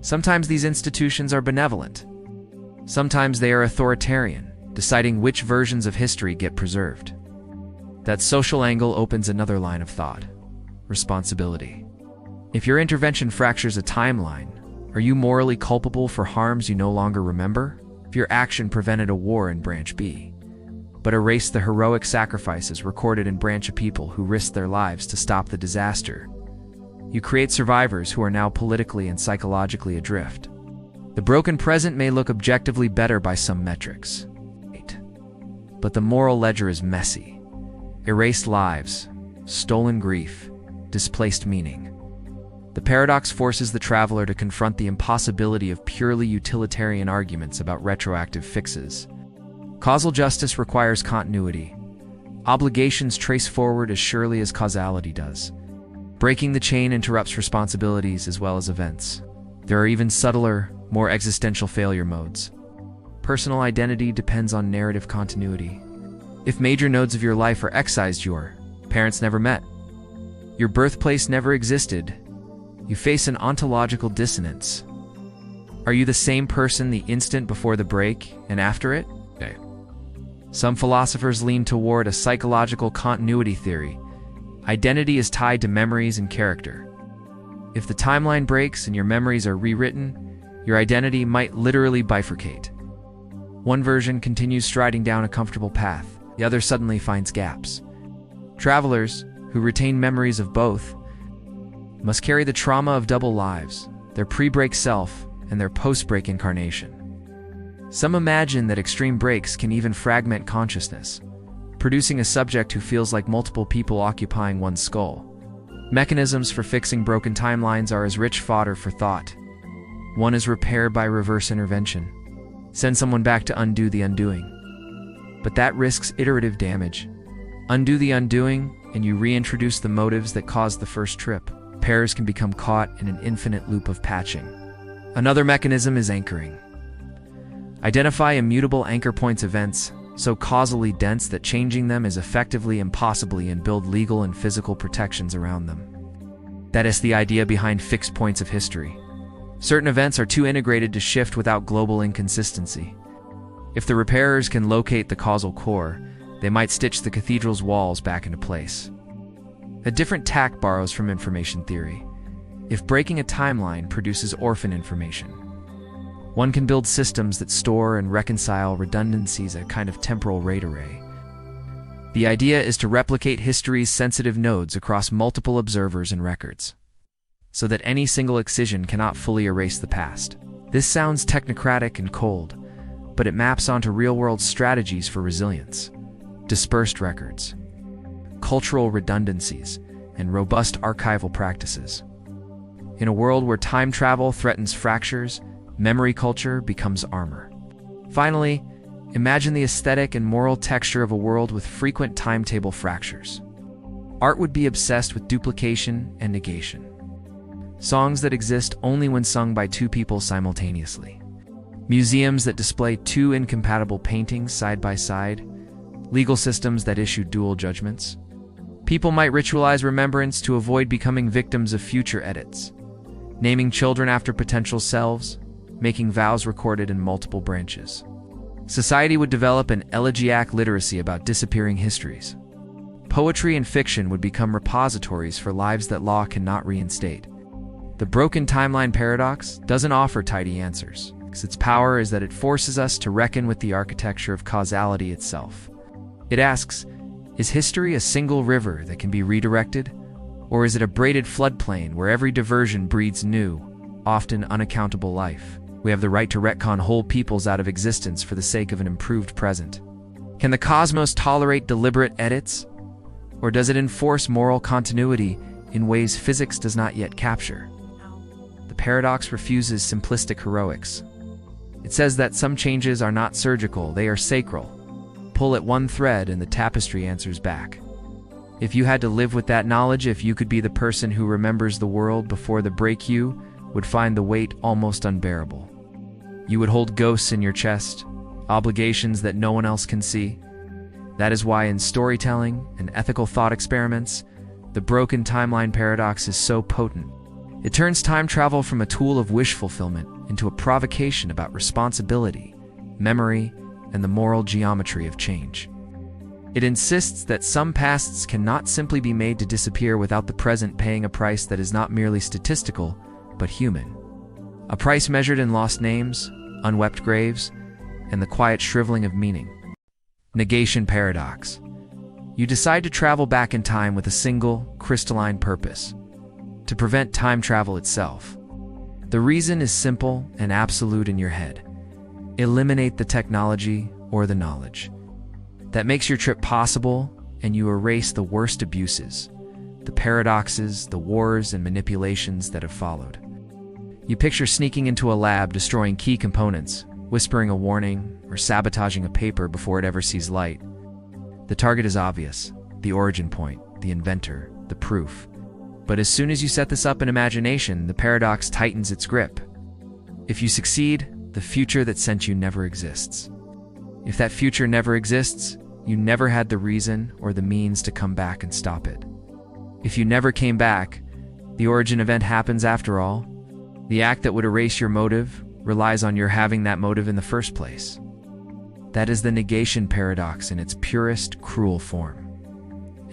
Sometimes these institutions are benevolent. Sometimes they are authoritarian, deciding which versions of history get preserved. That social angle opens another line of thought: responsibility. If your intervention fractures a timeline, are you morally culpable for harms you no longer remember? If your action prevented a war in Branch B, but erased the heroic sacrifices recorded in Branch A people who risked their lives to stop the disaster, you create survivors who are now politically and psychologically adrift. The broken present may look objectively better by some metrics, but the moral ledger is messy. Erased lives, stolen grief, displaced meaning. The paradox forces the traveler to confront the impossibility of purely utilitarian arguments about retroactive fixes. Causal justice requires continuity. Obligations trace forward as surely as causality does. Breaking the chain interrupts responsibilities as well as events. There are even subtler, more existential failure modes. Personal identity depends on narrative continuity. If major nodes of your life are excised, your parents never met, your birthplace never existed, you face an ontological dissonance. Are you the same person the instant before the break and after it? Okay. Some philosophers lean toward a psychological continuity theory. Identity is tied to memories and character. If the timeline breaks and your memories are rewritten, your identity might literally bifurcate. One version continues striding down a comfortable path, the other suddenly finds gaps. Travelers, who retain memories of both, must carry the trauma of double lives, their pre-break self and their post-break incarnation. Some imagine that extreme breaks can even fragment consciousness, producing a subject who feels like multiple people occupying one skull. Mechanisms for fixing broken timelines are as rich fodder for thought. One is repair by reverse intervention. Send someone back to undo the undoing. But that risks iterative damage. Undo the undoing, and you reintroduce the motives that caused the first trip. Pairs can become caught in an infinite loop of patching. Another mechanism is anchoring. Identify immutable anchor points events, so causally dense that changing them is effectively impossible, and build legal and physical protections around them. That is the idea behind fixed points of history. Certain events are too integrated to shift without global inconsistency. If the repairers can locate the causal core, they might stitch the cathedral's walls back into place. A different tack borrows from information theory. If breaking a timeline produces orphan information, one can build systems that store and reconcile redundancies, a kind of temporal RAID array. The idea is to replicate history's sensitive nodes across multiple observers and records, so that any single excision cannot fully erase the past. This sounds technocratic and cold, but it maps onto real-world strategies for resilience, dispersed records, cultural redundancies, and robust archival practices. In a world where time travel threatens fractures, memory culture becomes armor. Finally, imagine the aesthetic and moral texture of a world with frequent timetable fractures. Art would be obsessed with duplication and negation. Songs that exist only when sung by two people simultaneously. Museums that display two incompatible paintings side by side. Legal systems that issue dual judgments. People might ritualize remembrance to avoid becoming victims of future edits. Naming children after potential selves, making vows recorded in multiple branches. Society would develop an elegiac literacy about disappearing histories. Poetry and fiction would become repositories for lives that law cannot reinstate. The broken timeline paradox doesn't offer tidy answers, because its power is that it forces us to reckon with the architecture of causality itself. It asks, is history a single river that can be redirected? Or is it a braided floodplain where every diversion breeds new, often unaccountable life? We have the right to retcon whole peoples out of existence for the sake of an improved present. Can the cosmos tolerate deliberate edits? Or does it enforce moral continuity in ways physics does not yet capture? The paradox refuses simplistic heroics. It says that some changes are not surgical, they are sacral. Pull at one thread and the tapestry answers back. If you had to live with that knowledge, if you could be the person who remembers the world before the break, you would find the weight almost unbearable. You would hold ghosts in your chest, obligations that no one else can see. That is why in storytelling and ethical thought experiments, the broken timeline paradox is so potent. It turns time travel from a tool of wish fulfillment into a provocation about responsibility, memory, and the moral geometry of change. It insists that some pasts cannot simply be made to disappear without the present paying a price that is not merely statistical, but human. A price measured in lost names, unwept graves, and the quiet shriveling of meaning. Negation paradox. You decide to travel back in time with a single, crystalline purpose: to prevent time travel itself. The reason is simple and absolute in your head. Eliminate the technology or the knowledge. That makes your trip possible, and you erase the worst abuses, the paradoxes, the wars, and manipulations that have followed. You picture sneaking into a lab, destroying key components, whispering a warning, or sabotaging a paper before it ever sees light. The target is obvious: the origin point, the inventor, the proof. But as soon as you set this up in imagination, the paradox tightens its grip. If you succeed, the future that sent you never exists. If that future never exists, you never had the reason or the means to come back and stop it. If you never came back, the origin event happens after all. The act that would erase your motive relies on your having that motive in the first place. That is the negation paradox in its purest, cruel form.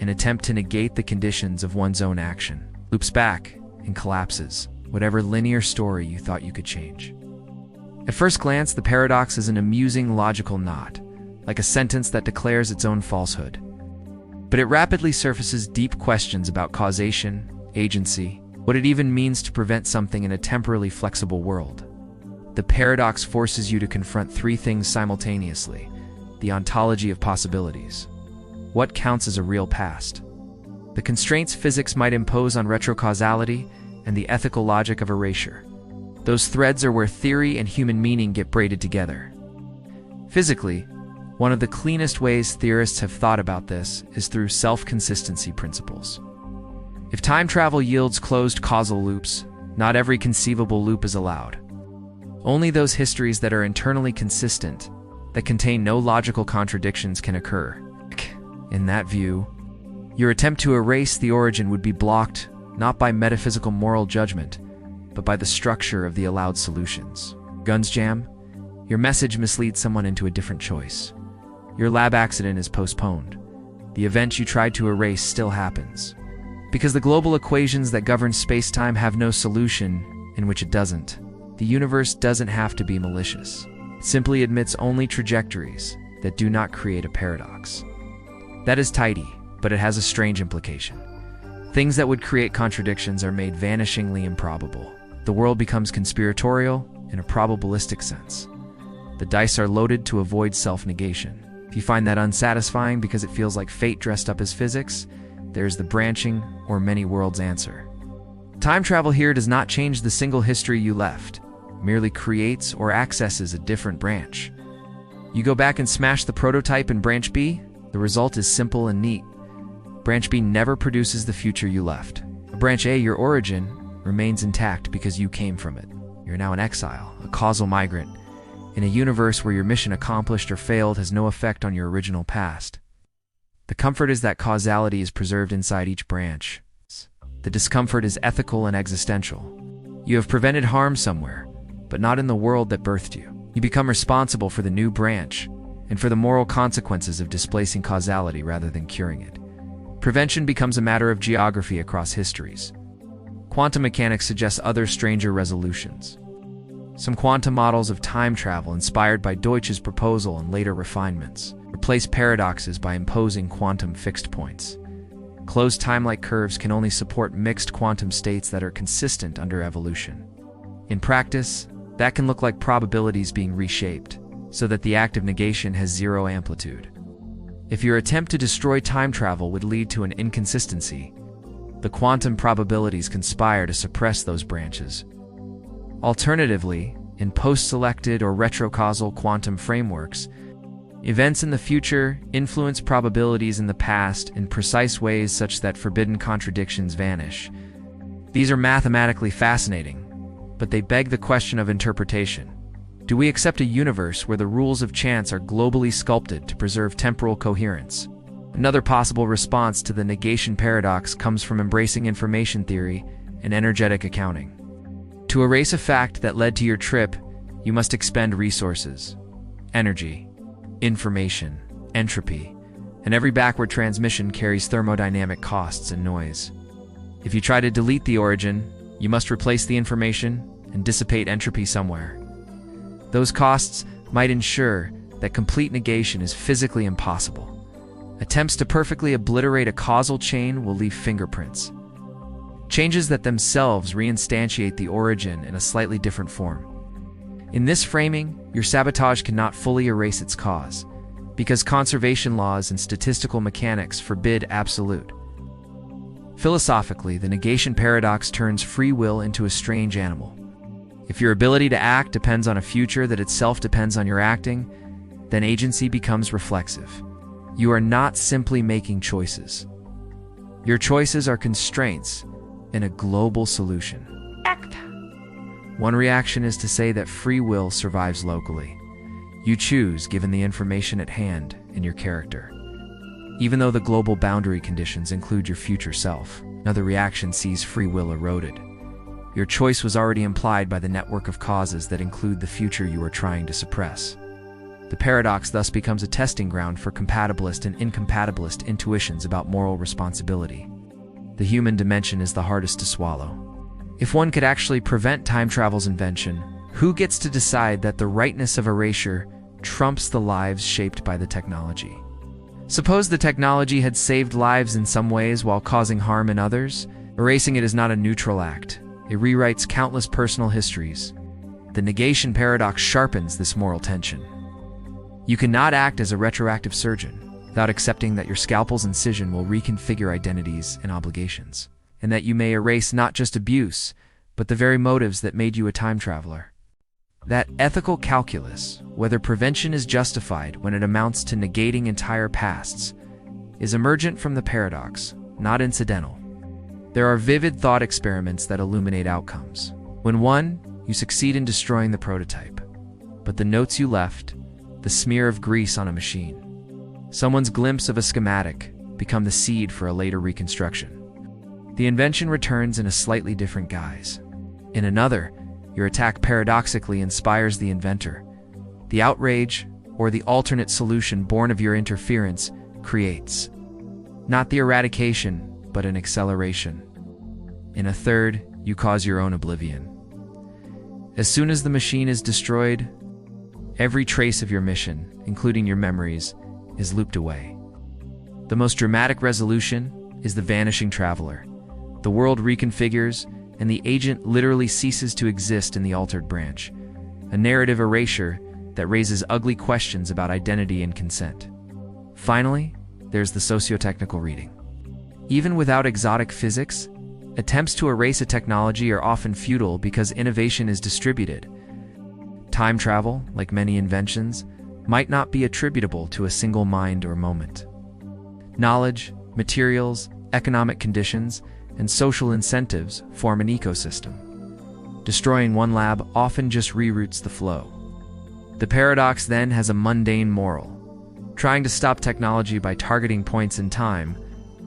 An attempt to negate the conditions of one's own action, loops back and collapses whatever linear story you thought you could change. At first glance, the paradox is an amusing logical knot, like a sentence that declares its own falsehood. But it rapidly surfaces deep questions about causation, agency, what it even means to prevent something in a temporally flexible world. The paradox forces you to confront three things simultaneously: the ontology of possibilities. What counts as a real past? The constraints physics might impose on retrocausality, and the ethical logic of erasure. Those threads are where theory and human meaning get braided together. Physically, one of the cleanest ways theorists have thought about this is through self-consistency principles. If time travel yields closed causal loops, not every conceivable loop is allowed. Only those histories that are internally consistent, that contain no logical contradictions, can occur. In that view, your attempt to erase the origin would be blocked not by metaphysical moral judgment, but by the structure of the allowed solutions. Guns jam, your message misleads someone into a different choice. Your lab accident is postponed. The event you tried to erase still happens. Because the global equations that govern space-time have no solution in which it doesn't. The universe doesn't have to be malicious. It simply admits only trajectories that do not create a paradox. That is tidy, but it has a strange implication. Things that would create contradictions are made vanishingly improbable. The world becomes conspiratorial in a probabilistic sense. The dice are loaded to avoid self-negation. If you find that unsatisfying because it feels like fate dressed up as physics, there's the branching or many worlds answer. Time travel here does not change the single history you left, merely creates or accesses a different branch. You go back and smash the prototype in branch B, the result is simple and neat. Branch B never produces the future you left. Branch A, your origin, remains intact because you came from it. You're now an exile, a causal migrant, in a universe where your mission accomplished or failed has no effect on your original past. The comfort is that causality is preserved inside each branch. The discomfort is ethical and existential. You have prevented harm somewhere, but not in the world that birthed you. You become responsible for the new branch and for the moral consequences of displacing causality rather than curing it. Prevention becomes a matter of geography across histories. Quantum mechanics suggests other stranger resolutions. Some quantum models of time travel, inspired by Deutsch's proposal and later refinements, replace paradoxes by imposing quantum fixed points. Closed time-like curves can only support mixed quantum states that are consistent under evolution. In practice, that can look like probabilities being reshaped, so that the act of negation has zero amplitude. If your attempt to destroy time travel would lead to an inconsistency, the quantum probabilities conspire to suppress those branches. Alternatively, in post-selected or retrocausal quantum frameworks, events in the future influence probabilities in the past in precise ways such that forbidden contradictions vanish. These are mathematically fascinating, but they beg the question of interpretation. Do we accept a universe where the rules of chance are globally sculpted to preserve temporal coherence? Another possible response to the negation paradox comes from embracing information theory and energetic accounting. To erase a fact that led to your trip, you must expend resources, energy, information, entropy, and every backward transmission carries thermodynamic costs and noise. If you try to delete the origin, you must replace the information and dissipate entropy somewhere. Those costs might ensure that complete negation is physically impossible. Attempts to perfectly obliterate a causal chain will leave fingerprints. Changes that themselves reinstantiate the origin in a slightly different form. In this framing, your sabotage cannot fully erase its cause, because conservation laws and statistical mechanics forbid absolute. Philosophically, the negation paradox turns free will into a strange animal. If your ability to act depends on a future that itself depends on your acting, then agency becomes reflexive. You are not simply making choices. Your choices are constraints in a global solution. Act. One reaction is to say that free will survives locally. You choose given the information at hand and your character, even though the global boundary conditions include your future self. Another reaction sees free will eroded. Your choice was already implied by the network of causes that include the future you are trying to suppress. The paradox thus becomes a testing ground for compatibilist and incompatibilist intuitions about moral responsibility. The human dimension is the hardest to swallow. If one could actually prevent time travel's invention, who gets to decide that the rightness of erasure trumps the lives shaped by the technology? Suppose the technology had saved lives in some ways while causing harm in others. Erasing it is not a neutral act. It rewrites countless personal histories. The negation paradox sharpens this moral tension. You cannot act as a retroactive surgeon without accepting that your scalpel's incision will reconfigure identities and obligations, and that you may erase not just abuse, but the very motives that made you a time traveler. That ethical calculus, whether prevention is justified when it amounts to negating entire pasts, is emergent from the paradox, not incidental. There are vivid thought experiments that illuminate outcomes. When one, you succeed in destroying the prototype, but the notes you left, the smear of grease on a machine, someone's glimpse of a schematic, become the seed for a later reconstruction. The invention returns in a slightly different guise. In another, your attack paradoxically inspires the inventor. The outrage, or the alternate solution born of your interference, creates not the eradication, but an acceleration. In a third, you cause your own oblivion. As soon as the machine is destroyed, every trace of your mission, including your memories, is looped away. The most dramatic resolution is the vanishing traveler. The world reconfigures, and the agent literally ceases to exist in the altered branch, a narrative erasure that raises ugly questions about identity and consent. Finally, there's the socio-technical reading. Even without exotic physics, attempts to erase a technology are often futile because innovation is distributed. Time travel, like many inventions, might not be attributable to a single mind or moment. Knowledge, materials, economic conditions, and social incentives form an ecosystem. Destroying one lab often just reroutes the flow. The paradox then has a mundane moral. Trying to stop technology by targeting points in time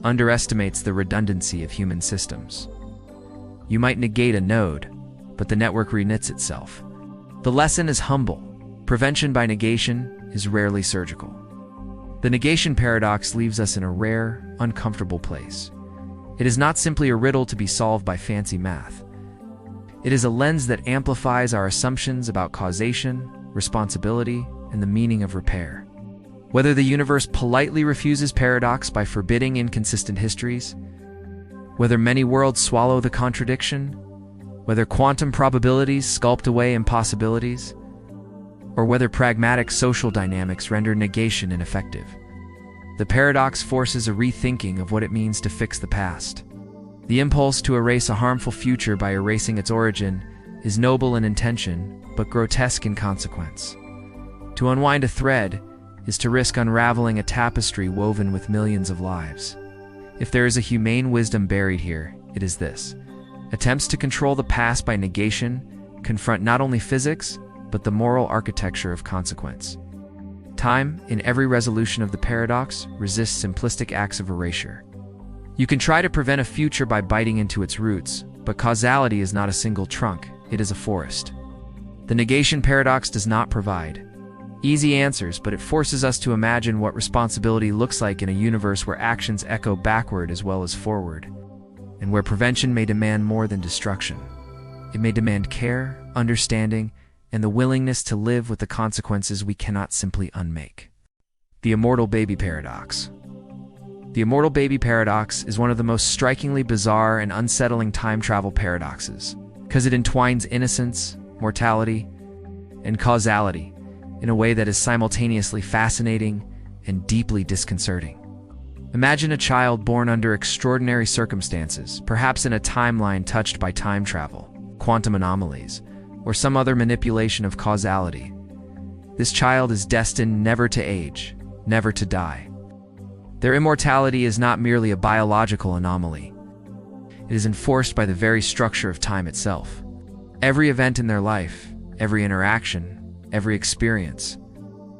underestimates the redundancy of human systems. You might negate a node, but the network reknits itself. The lesson is humble. Prevention by negation is rarely surgical. The negation paradox leaves us in a rare, uncomfortable place. It is not simply a riddle to be solved by fancy math. It is a lens that amplifies our assumptions about causation, responsibility, and the meaning of repair. Whether the universe politely refuses paradox by forbidding inconsistent histories, whether many worlds swallow the contradiction, whether quantum probabilities sculpt away impossibilities, or whether pragmatic social dynamics render negation ineffective, the paradox forces a rethinking of what it means to fix the past. The impulse to erase a harmful future by erasing its origin is noble in intention, but grotesque in consequence. To unwind a thread is to risk unraveling a tapestry woven with millions of lives. If there is a humane wisdom buried here, it is this. Attempts to control the past by negation confront not only physics, but the moral architecture of consequence. Time, in every resolution of the paradox, resists simplistic acts of erasure. You can try to prevent a future by biting into its roots, but causality is not a single trunk, it is a forest. The negation paradox does not provide easy answers, but it forces us to imagine what responsibility looks like in a universe where actions echo backward as well as forward, and where prevention may demand more than destruction. It may demand care, understanding, and the willingness to live with the consequences we cannot simply unmake. The immortal baby paradox. The immortal baby paradox is one of the most strikingly bizarre and unsettling time travel paradoxes, because it entwines innocence, mortality, and causality in a way that is simultaneously fascinating and deeply disconcerting. Imagine a child born under extraordinary circumstances, perhaps in a timeline touched by time travel, quantum anomalies, or some other manipulation of causality. This child is destined never to age, never to die. Their immortality is not merely a biological anomaly. It is enforced by the very structure of time itself. Every event in their life, every interaction, every experience,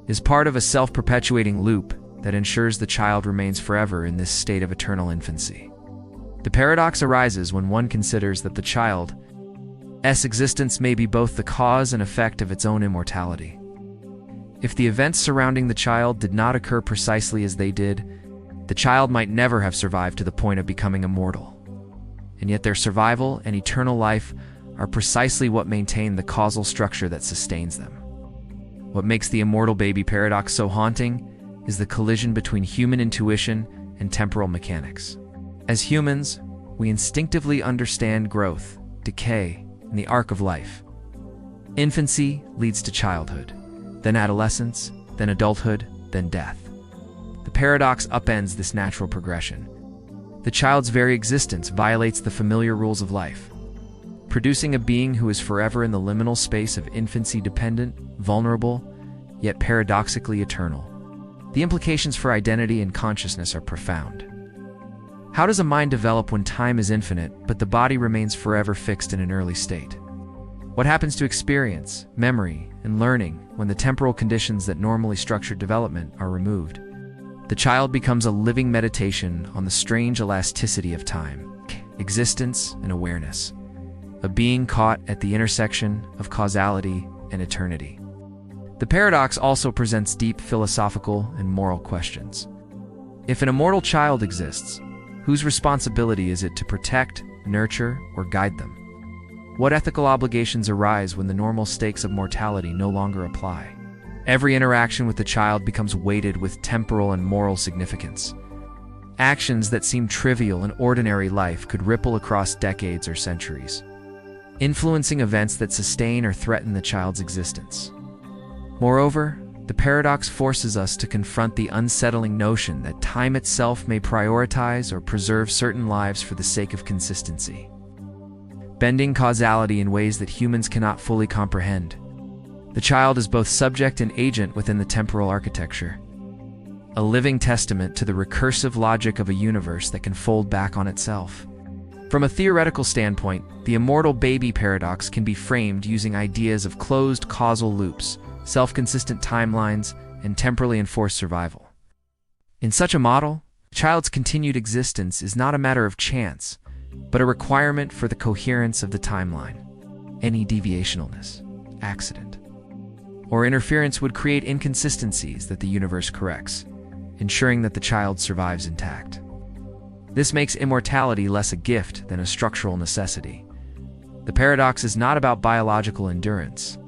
is part of a self-perpetuating loop that ensures the child remains forever in this state of eternal infancy. The paradox arises when one considers that the child's existence may be both the cause and effect of its own immortality. If the events surrounding the child did not occur precisely as they did, the child might never have survived to the point of becoming immortal. And yet their survival and eternal life are precisely what maintain the causal structure that sustains them. What makes the immortal baby paradox so haunting is the collision between human intuition and temporal mechanics. As humans, we instinctively understand growth, decay, and the arc of life. Infancy leads to childhood, then adolescence, then adulthood, then death. The paradox upends this natural progression. The child's very existence violates the familiar rules of life, producing a being who is forever in the liminal space of infancy, dependent, vulnerable, yet paradoxically eternal. The implications for identity and consciousness are profound. How does a mind develop when time is infinite, but the body remains forever fixed in an early state? What happens to experience, memory, and learning when the temporal conditions that normally structure development are removed? The child becomes a living meditation on the strange elasticity of time, existence, and awareness, a being caught at the intersection of causality and eternity. The paradox also presents deep philosophical and moral questions. If an immortal child exists, whose responsibility is it to protect, nurture, or guide them? What ethical obligations arise when the normal stakes of mortality no longer apply? Every interaction with the child becomes weighted with temporal and moral significance. Actions that seem trivial in ordinary life could ripple across decades or centuries, influencing events that sustain or threaten the child's existence. Moreover, the paradox forces us to confront the unsettling notion that time itself may prioritize or preserve certain lives for the sake of consistency, bending causality in ways that humans cannot fully comprehend. The child is both subject and agent within the temporal architecture, a living testament to the recursive logic of a universe that can fold back on itself. From a theoretical standpoint, the immortal baby paradox can be framed using ideas of closed causal loops, self-consistent timelines, and temporally enforced survival. In such a model, the child's continued existence is not a matter of chance, but a requirement for the coherence of the timeline. Any deviationalness, accident, or interference would create inconsistencies that the universe corrects, ensuring that the child survives intact. This makes immortality less a gift than a structural necessity. The paradox is not about biological endurance,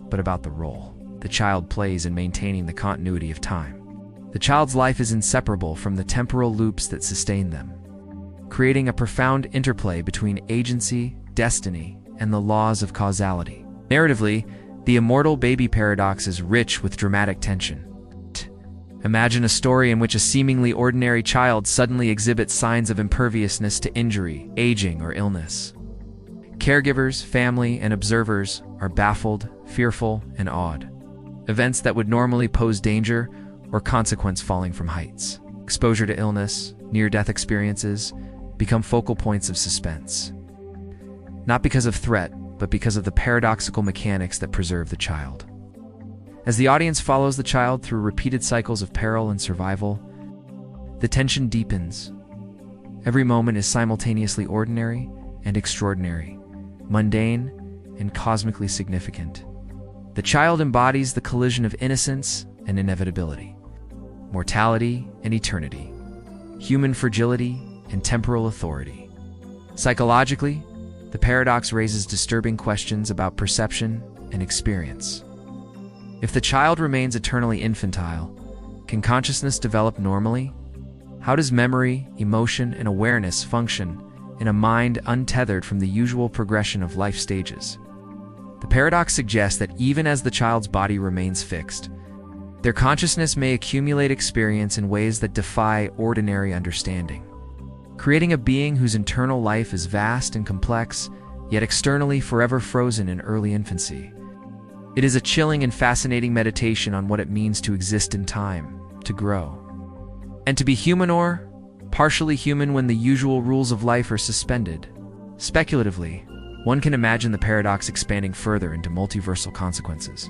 but about the role the child plays in maintaining the continuity of time. The child's life is inseparable from the temporal loops that sustain them, creating a profound interplay between agency, destiny, and the laws of causality. Narratively, the immortal baby paradox is rich with dramatic tension. Imagine a story in which a seemingly ordinary child suddenly exhibits signs of imperviousness to injury, aging, or illness. Caregivers, family, and observers are baffled, fearful, and awed. Events that would normally pose danger or consequence falling from heights. Exposure to illness, near-death experiences become focal points of suspense. Not because of threat, but because of the paradoxical mechanics that preserve the child. As the audience follows the child through repeated cycles of peril and survival, the tension deepens. Every moment is simultaneously ordinary and extraordinary, mundane and cosmically significant. The child embodies the collision of innocence and inevitability, mortality and eternity, human fragility and temporal authority. Psychologically, the paradox raises disturbing questions about perception and experience. If the child remains eternally infantile, can consciousness develop normally? How does memory, emotion, and awareness function in a mind untethered from the usual progression of life stages? The paradox suggests that even as the child's body remains fixed, their consciousness may accumulate experience in ways that defy ordinary understanding, creating a being whose internal life is vast and complex, yet externally forever frozen in early infancy. It is a chilling and fascinating meditation on what it means to exist in time, to grow, and to be human or partially human when the usual rules of life are suspended. Speculatively, One can imagine the paradox expanding further into multiversal consequences.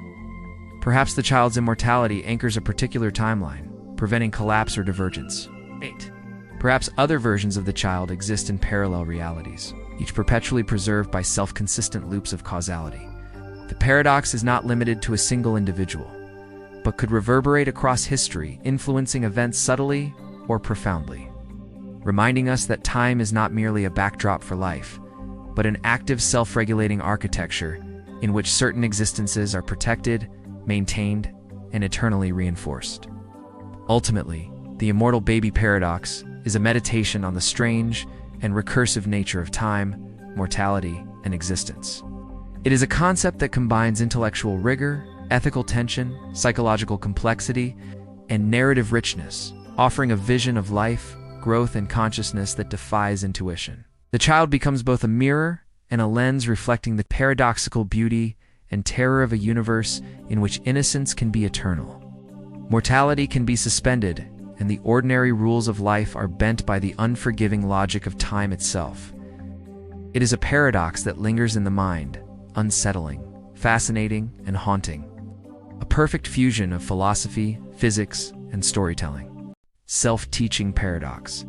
Perhaps the child's immortality anchors a particular timeline, preventing collapse or divergence. 8. Perhaps other versions of the child exist in parallel realities, each perpetually preserved by self-consistent loops of causality. The paradox is not limited to a single individual, but could reverberate across history, influencing events subtly or profoundly, reminding us that time is not merely a backdrop for life, but an active self-regulating architecture in which certain existences are protected, maintained, and eternally reinforced. Ultimately, the immortal baby paradox is a meditation on the strange and recursive nature of time, mortality, and existence. It is a concept that combines intellectual rigor, ethical tension, psychological complexity, and narrative richness, offering a vision of life, growth, and consciousness that defies intuition. The child becomes both a mirror and a lens reflecting the paradoxical beauty and terror of a universe in which innocence can be eternal. Mortality can be suspended, and the ordinary rules of life are bent by the unforgiving logic of time itself. It is a paradox that lingers in the mind, unsettling, fascinating, and haunting. A perfect fusion of philosophy, physics, and storytelling. Self-teaching paradox.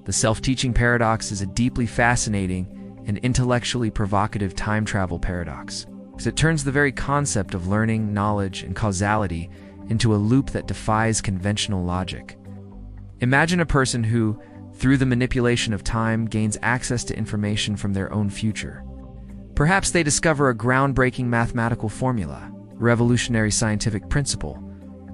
The self-teaching paradox is a deeply fascinating and intellectually provocative time travel paradox, because it turns the very concept of learning, knowledge, and causality into a loop that defies conventional logic. Imagine a person who, through the manipulation of time, gains access to information from their own future. Perhaps they discover a groundbreaking mathematical formula, a revolutionary scientific principle,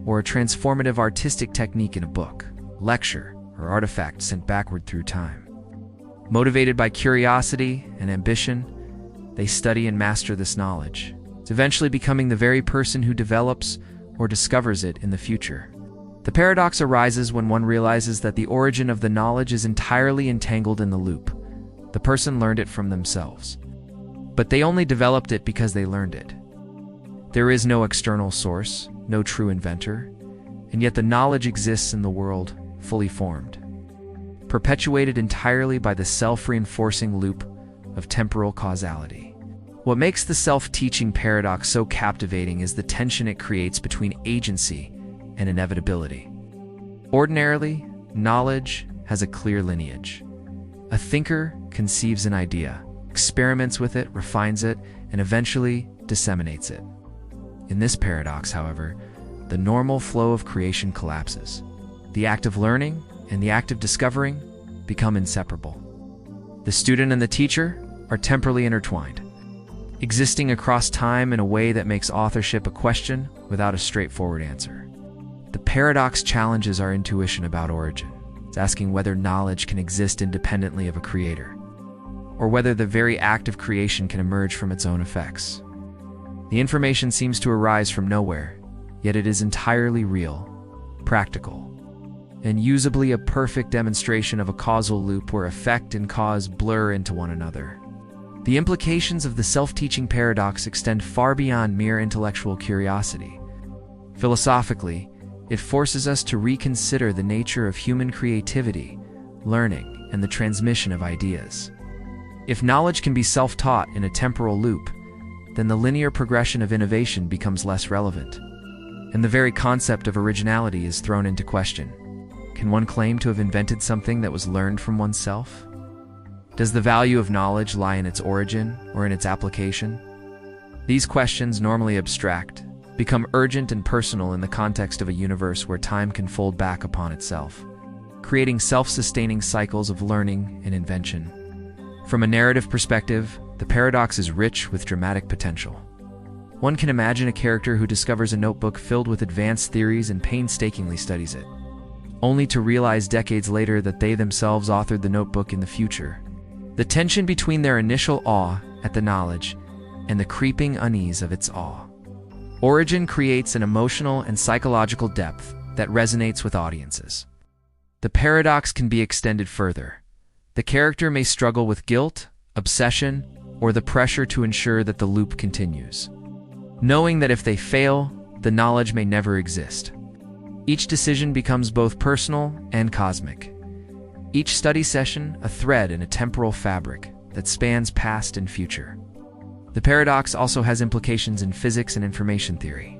or a transformative artistic technique in a book, lecture, or artifact sent backward through time. Motivated by curiosity and ambition, they study and master this knowledge, eventually becoming the very person who develops or discovers it in the future. The paradox arises when one realizes that the origin of the knowledge is entirely entangled in the loop. The person learned it from themselves, but they only developed it because they learned it. There is no external source, no true inventor, and yet the knowledge exists in the world, fully formed, perpetuated entirely by the self-reinforcing loop of temporal causality. What makes the self-teaching paradox so captivating is the tension it creates between agency and inevitability. Ordinarily, knowledge has a clear lineage. A thinker conceives an idea, experiments with it, refines it, and eventually disseminates it. In this paradox, however, the normal flow of creation collapses. The act of learning and the act of discovering become inseparable. The student and the teacher are temporally intertwined, existing across time in a way that makes authorship a question without a straightforward answer. The paradox challenges our intuition about origin. It's asking whether knowledge can exist independently of a creator, or whether the very act of creation can emerge from its own effects. The information seems to arise from nowhere, yet it is entirely real, practical, and usably a perfect demonstration of a causal loop where effect and cause blur into one another. The implications of the self-teaching paradox extend far beyond mere intellectual curiosity. Philosophically, it forces us to reconsider the nature of human creativity, learning, and the transmission of ideas. If knowledge can be self-taught in a temporal loop, then the linear progression of innovation becomes less relevant, and the very concept of originality is thrown into question. Can one claim to have invented something that was learned from oneself? Does the value of knowledge lie in its origin or in its application? These questions, normally abstract, become urgent and personal in the context of a universe where time can fold back upon itself, creating self-sustaining cycles of learning and invention. From a narrative perspective, the paradox is rich with dramatic potential. One can imagine a character who discovers a notebook filled with advanced theories and painstakingly studies it, only to realize decades later that they themselves authored the notebook in the future. The tension between their initial awe at the knowledge and the creeping unease of its awe. Origin creates an emotional and psychological depth that resonates with audiences. The paradox can be extended further. The character may struggle with guilt, obsession, or the pressure to ensure that the loop continues, knowing that if they fail, the knowledge may never exist. Each decision becomes both personal and cosmic. Each study session, a thread in a temporal fabric that spans past and future. The paradox also has implications in physics and information theory.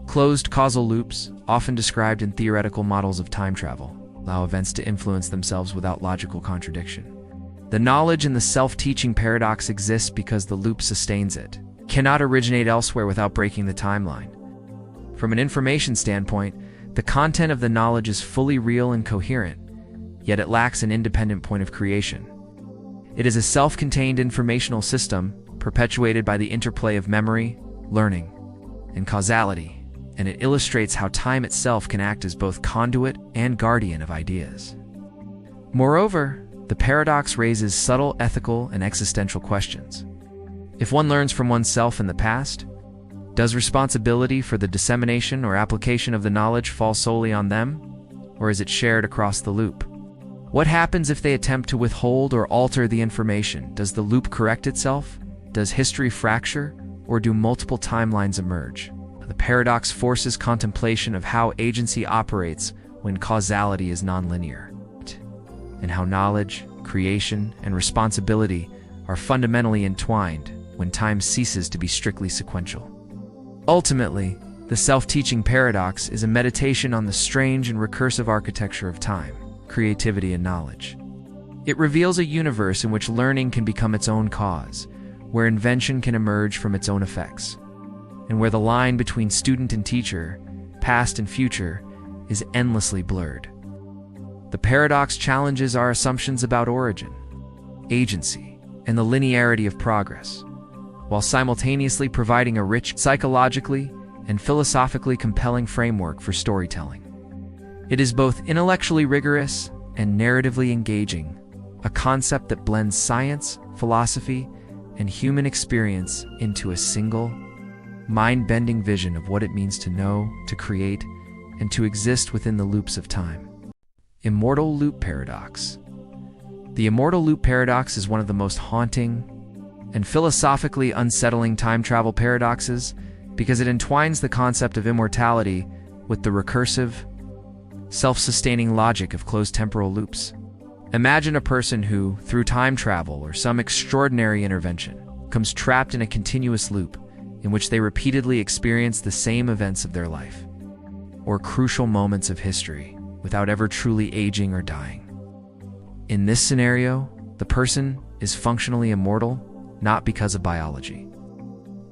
Closed causal loops, often described in theoretical models of time travel, allow events to influence themselves without logical contradiction. The knowledge in the self-teaching paradox exists because the loop sustains it, cannot originate elsewhere without breaking the timeline. From an information standpoint, the content of the knowledge is fully real and coherent, yet it lacks an independent point of creation. It is a self-contained informational system perpetuated by the interplay of memory, learning, and causality, and it illustrates how time itself can act as both conduit and guardian of ideas. Moreover, the paradox raises subtle ethical and existential questions. If one learns from oneself in the past, does responsibility for the dissemination or application of the knowledge fall solely on them, or is it shared across the loop? What happens if they attempt to withhold or alter the information? Does the loop correct itself? Does history fracture, or do multiple timelines emerge? The paradox forces contemplation of how agency operates when causality is nonlinear, and how knowledge, creation, and responsibility are fundamentally entwined when time ceases to be strictly sequential. Ultimately, the self-teaching paradox is a meditation on the strange and recursive architecture of time, creativity, and knowledge. It reveals a universe in which learning can become its own cause, where invention can emerge from its own effects, and where the line between student and teacher, past and future, is endlessly blurred. The paradox challenges our assumptions about origin, agency, and the linearity of progress, while simultaneously providing a rich, psychologically and philosophically compelling framework for storytelling. It is both intellectually rigorous and narratively engaging, a concept that blends science, philosophy, and human experience into a single, mind-bending vision of what it means to know, to create, and to exist within the loops of time. Immortal loop paradox. The immortal loop paradox is one of the most haunting and philosophically unsettling time travel paradoxes because it entwines the concept of immortality with the recursive, self-sustaining logic of closed temporal loops. Imagine a person who, through time travel or some extraordinary intervention, becomes trapped in a continuous loop in which they repeatedly experience the same events of their life, or crucial moments of history, without ever truly aging or dying. In this scenario, the person is functionally immortal, not because of biology,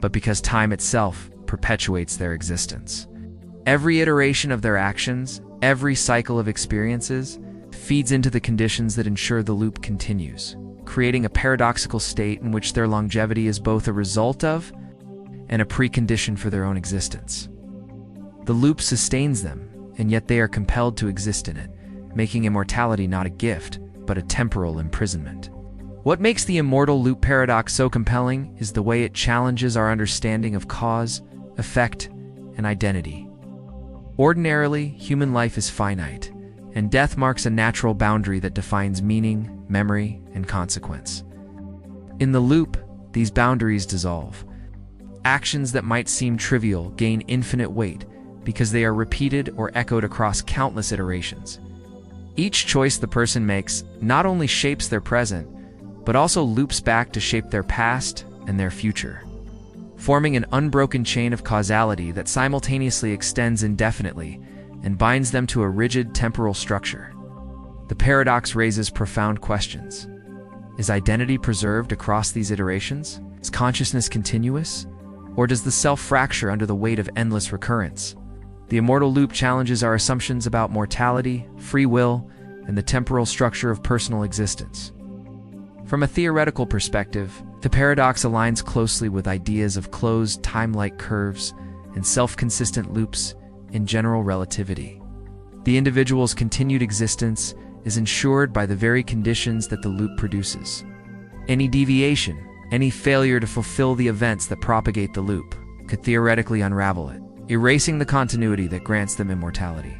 but because time itself perpetuates their existence. Every iteration of their actions, every cycle of experiences, feeds into the conditions that ensure the loop continues, creating a paradoxical state in which their longevity is both a result of and a precondition for their own existence. The loop sustains them, and yet they are compelled to exist in it, making immortality not a gift, but a temporal imprisonment. What makes the immortal loop paradox so compelling is the way it challenges our understanding of cause, effect, and identity. Ordinarily, human life is finite, and death marks a natural boundary that defines meaning, memory, and consequence. In the loop, these boundaries dissolve. Actions that might seem trivial gain infinite weight because they are repeated or echoed across countless iterations. Each choice the person makes not only shapes their present, but also loops back to shape their past and their future, forming an unbroken chain of causality that simultaneously extends indefinitely and binds them to a rigid temporal structure. The paradox raises profound questions. Is identity preserved across these iterations? Is consciousness continuous? Or does the self fracture under the weight of endless recurrence? The immortal loop challenges our assumptions about mortality, free will, and the temporal structure of personal existence. From a theoretical perspective, the paradox aligns closely with ideas of closed time-like curves and self-consistent loops in general relativity. The individual's continued existence is ensured by the very conditions that the loop produces. Any deviation, any failure to fulfill the events that propagate the loop, could theoretically unravel it, erasing the continuity that grants them immortality.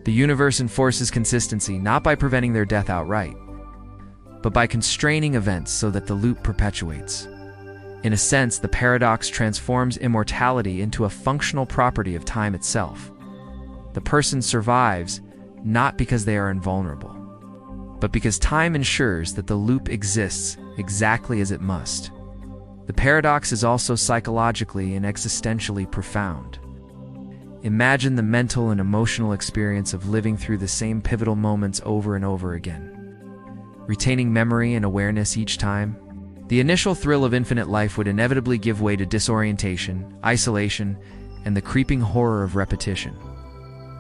The universe enforces consistency not by preventing their death outright, but by constraining events so that the loop perpetuates. In a sense, the paradox transforms immortality into a functional property of time itself. The person survives not because they are invulnerable, but because time ensures that the loop exists exactly as it must. The paradox is also psychologically and existentially profound. Imagine the mental and emotional experience of living through the same pivotal moments over and over again, retaining memory and awareness each time. The initial thrill of infinite life would inevitably give way to disorientation, isolation, and the creeping horror of repetition.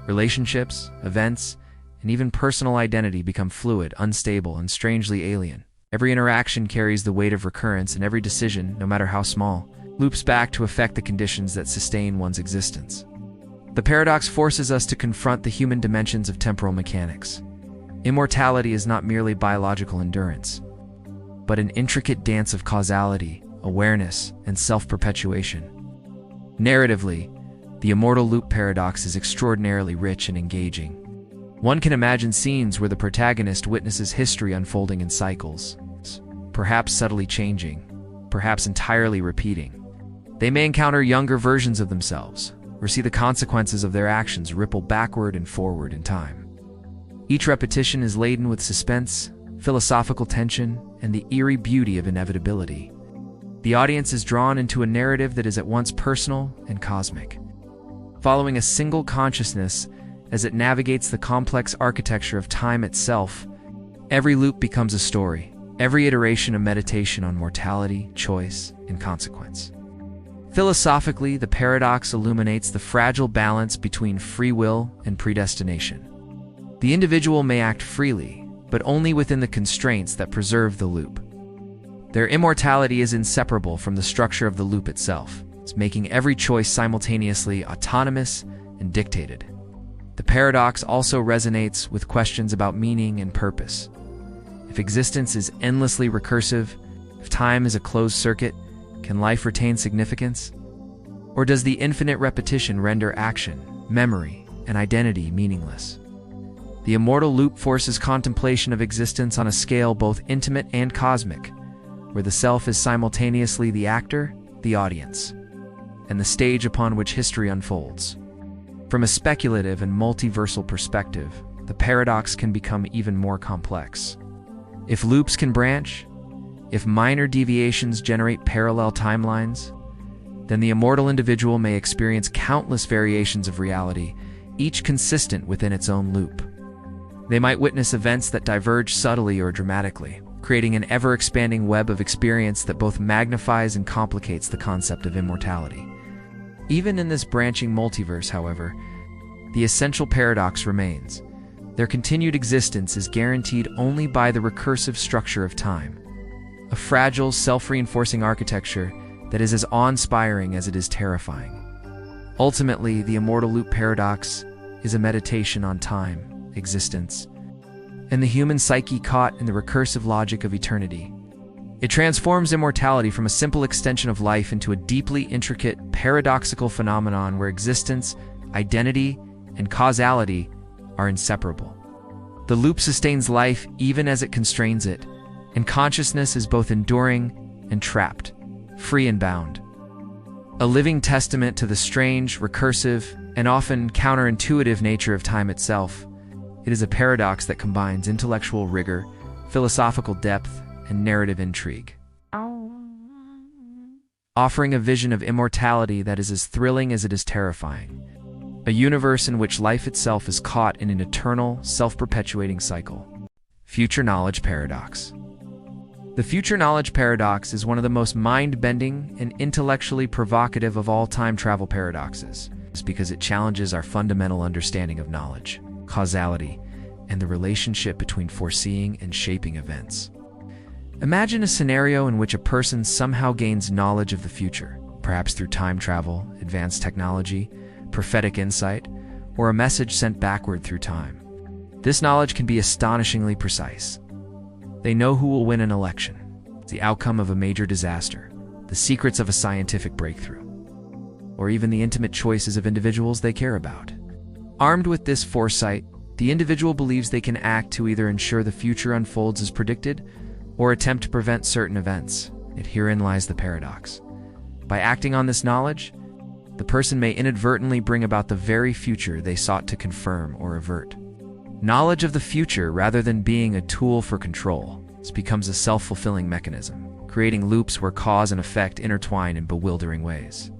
Relationships, events, and even personal identity become fluid, unstable, and strangely alien. Every interaction carries the weight of recurrence, and every decision, no matter how small, loops back to affect the conditions that sustain one's existence. The paradox forces us to confront the human dimensions of temporal mechanics. Immortality is not merely biological endurance, but an intricate dance of causality, awareness, and self-perpetuation. Narratively, the immortal loop paradox is extraordinarily rich and engaging. One can imagine scenes where the protagonist witnesses history unfolding in cycles, perhaps subtly changing, perhaps entirely repeating. They may encounter younger versions of themselves, or see the consequences of their actions ripple backward and forward in time. Each repetition is laden with suspense, philosophical tension, and the eerie beauty of inevitability. The audience is drawn into a narrative that is at once personal and cosmic, following a single consciousness as it navigates the complex architecture of time itself. Every loop becomes a story, every iteration a meditation on mortality, choice, and consequence. Philosophically, the paradox illuminates the fragile balance between free will and predestination. The individual may act freely, but only within the constraints that preserve the loop. Their immortality is inseparable from the structure of the loop itself. It's making every choice simultaneously autonomous and dictated. The paradox also resonates with questions about meaning and purpose. If existence is endlessly recursive, if time is a closed circuit, can life retain significance? Or does the infinite repetition render action, memory, and identity meaningless? The immortal loop forces contemplation of existence on a scale both intimate and cosmic, where the self is simultaneously the actor, the audience, and the stage upon which history unfolds. From a speculative and multiversal perspective, the paradox can become even more complex. If loops can branch, if minor deviations generate parallel timelines, then the immortal individual may experience countless variations of reality, each consistent within its own loop. They might witness events that diverge subtly or dramatically, creating an ever-expanding web of experience that both magnifies and complicates the concept of immortality. Even in this branching multiverse, however, the essential paradox remains. Their continued existence is guaranteed only by the recursive structure of time, a fragile, self-reinforcing architecture that is as awe-inspiring as it is terrifying. Ultimately, the immortal loop paradox is a meditation on time, existence, and the human psyche caught in the recursive logic of eternity. It transforms immortality from a simple extension of life into a deeply intricate, paradoxical phenomenon where existence, identity, and causality are inseparable. The loop sustains life even as it constrains it, and consciousness is both enduring and trapped, free and bound. A living testament to the strange, recursive, and often counterintuitive nature of time itself, it is a paradox that combines intellectual rigor, philosophical depth, and narrative intrigue, offering a vision of immortality that is as thrilling as it is terrifying, a universe in which life itself is caught in an eternal, self-perpetuating cycle. Future knowledge paradox. The future knowledge paradox is one of the most mind-bending and intellectually provocative of all time travel paradoxes. It's because it challenges our fundamental understanding of knowledge, causality, and the relationship between foreseeing and shaping events. Imagine a scenario in which a person somehow gains knowledge of the future, perhaps through time travel, advanced technology, prophetic insight, or a message sent backward through time. This knowledge can be astonishingly precise. They know who will win an election, the outcome of a major disaster, the secrets of a scientific breakthrough, or even the intimate choices of individuals they care about. Armed with this foresight, the individual believes they can act to either ensure the future unfolds as predicted or attempt to prevent certain events. Yet herein lies the paradox. By acting on this knowledge, the person may inadvertently bring about the very future they sought to confirm or avert. Knowledge of the future, rather than being a tool for control, becomes a self-fulfilling mechanism, creating loops where cause and effect intertwine in bewildering ways.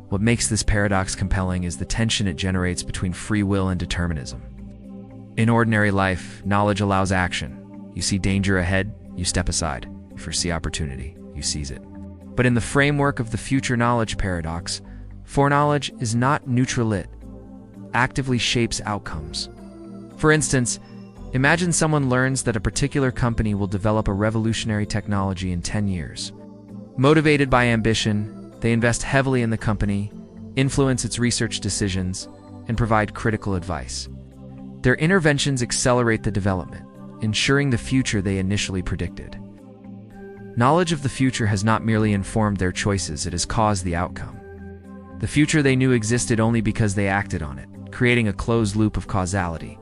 What makes this paradox compelling is the tension it generates between free will and determinism. In ordinary life, knowledge allows action. You see danger ahead, you step aside. You foresee opportunity, you seize it. But in the framework of the future knowledge paradox, foreknowledge is not neutral, it actively shapes outcomes. For instance, imagine someone learns that a particular company will develop a revolutionary technology in 10 years. Motivated by ambition, they invest heavily in the company, influence its research decisions, and provide critical advice. Their interventions accelerate the development, ensuring the future they initially predicted. Knowledge of the future has not merely informed their choices, it has caused the outcome. The future they knew existed only because they acted on it, creating a closed loop of causality.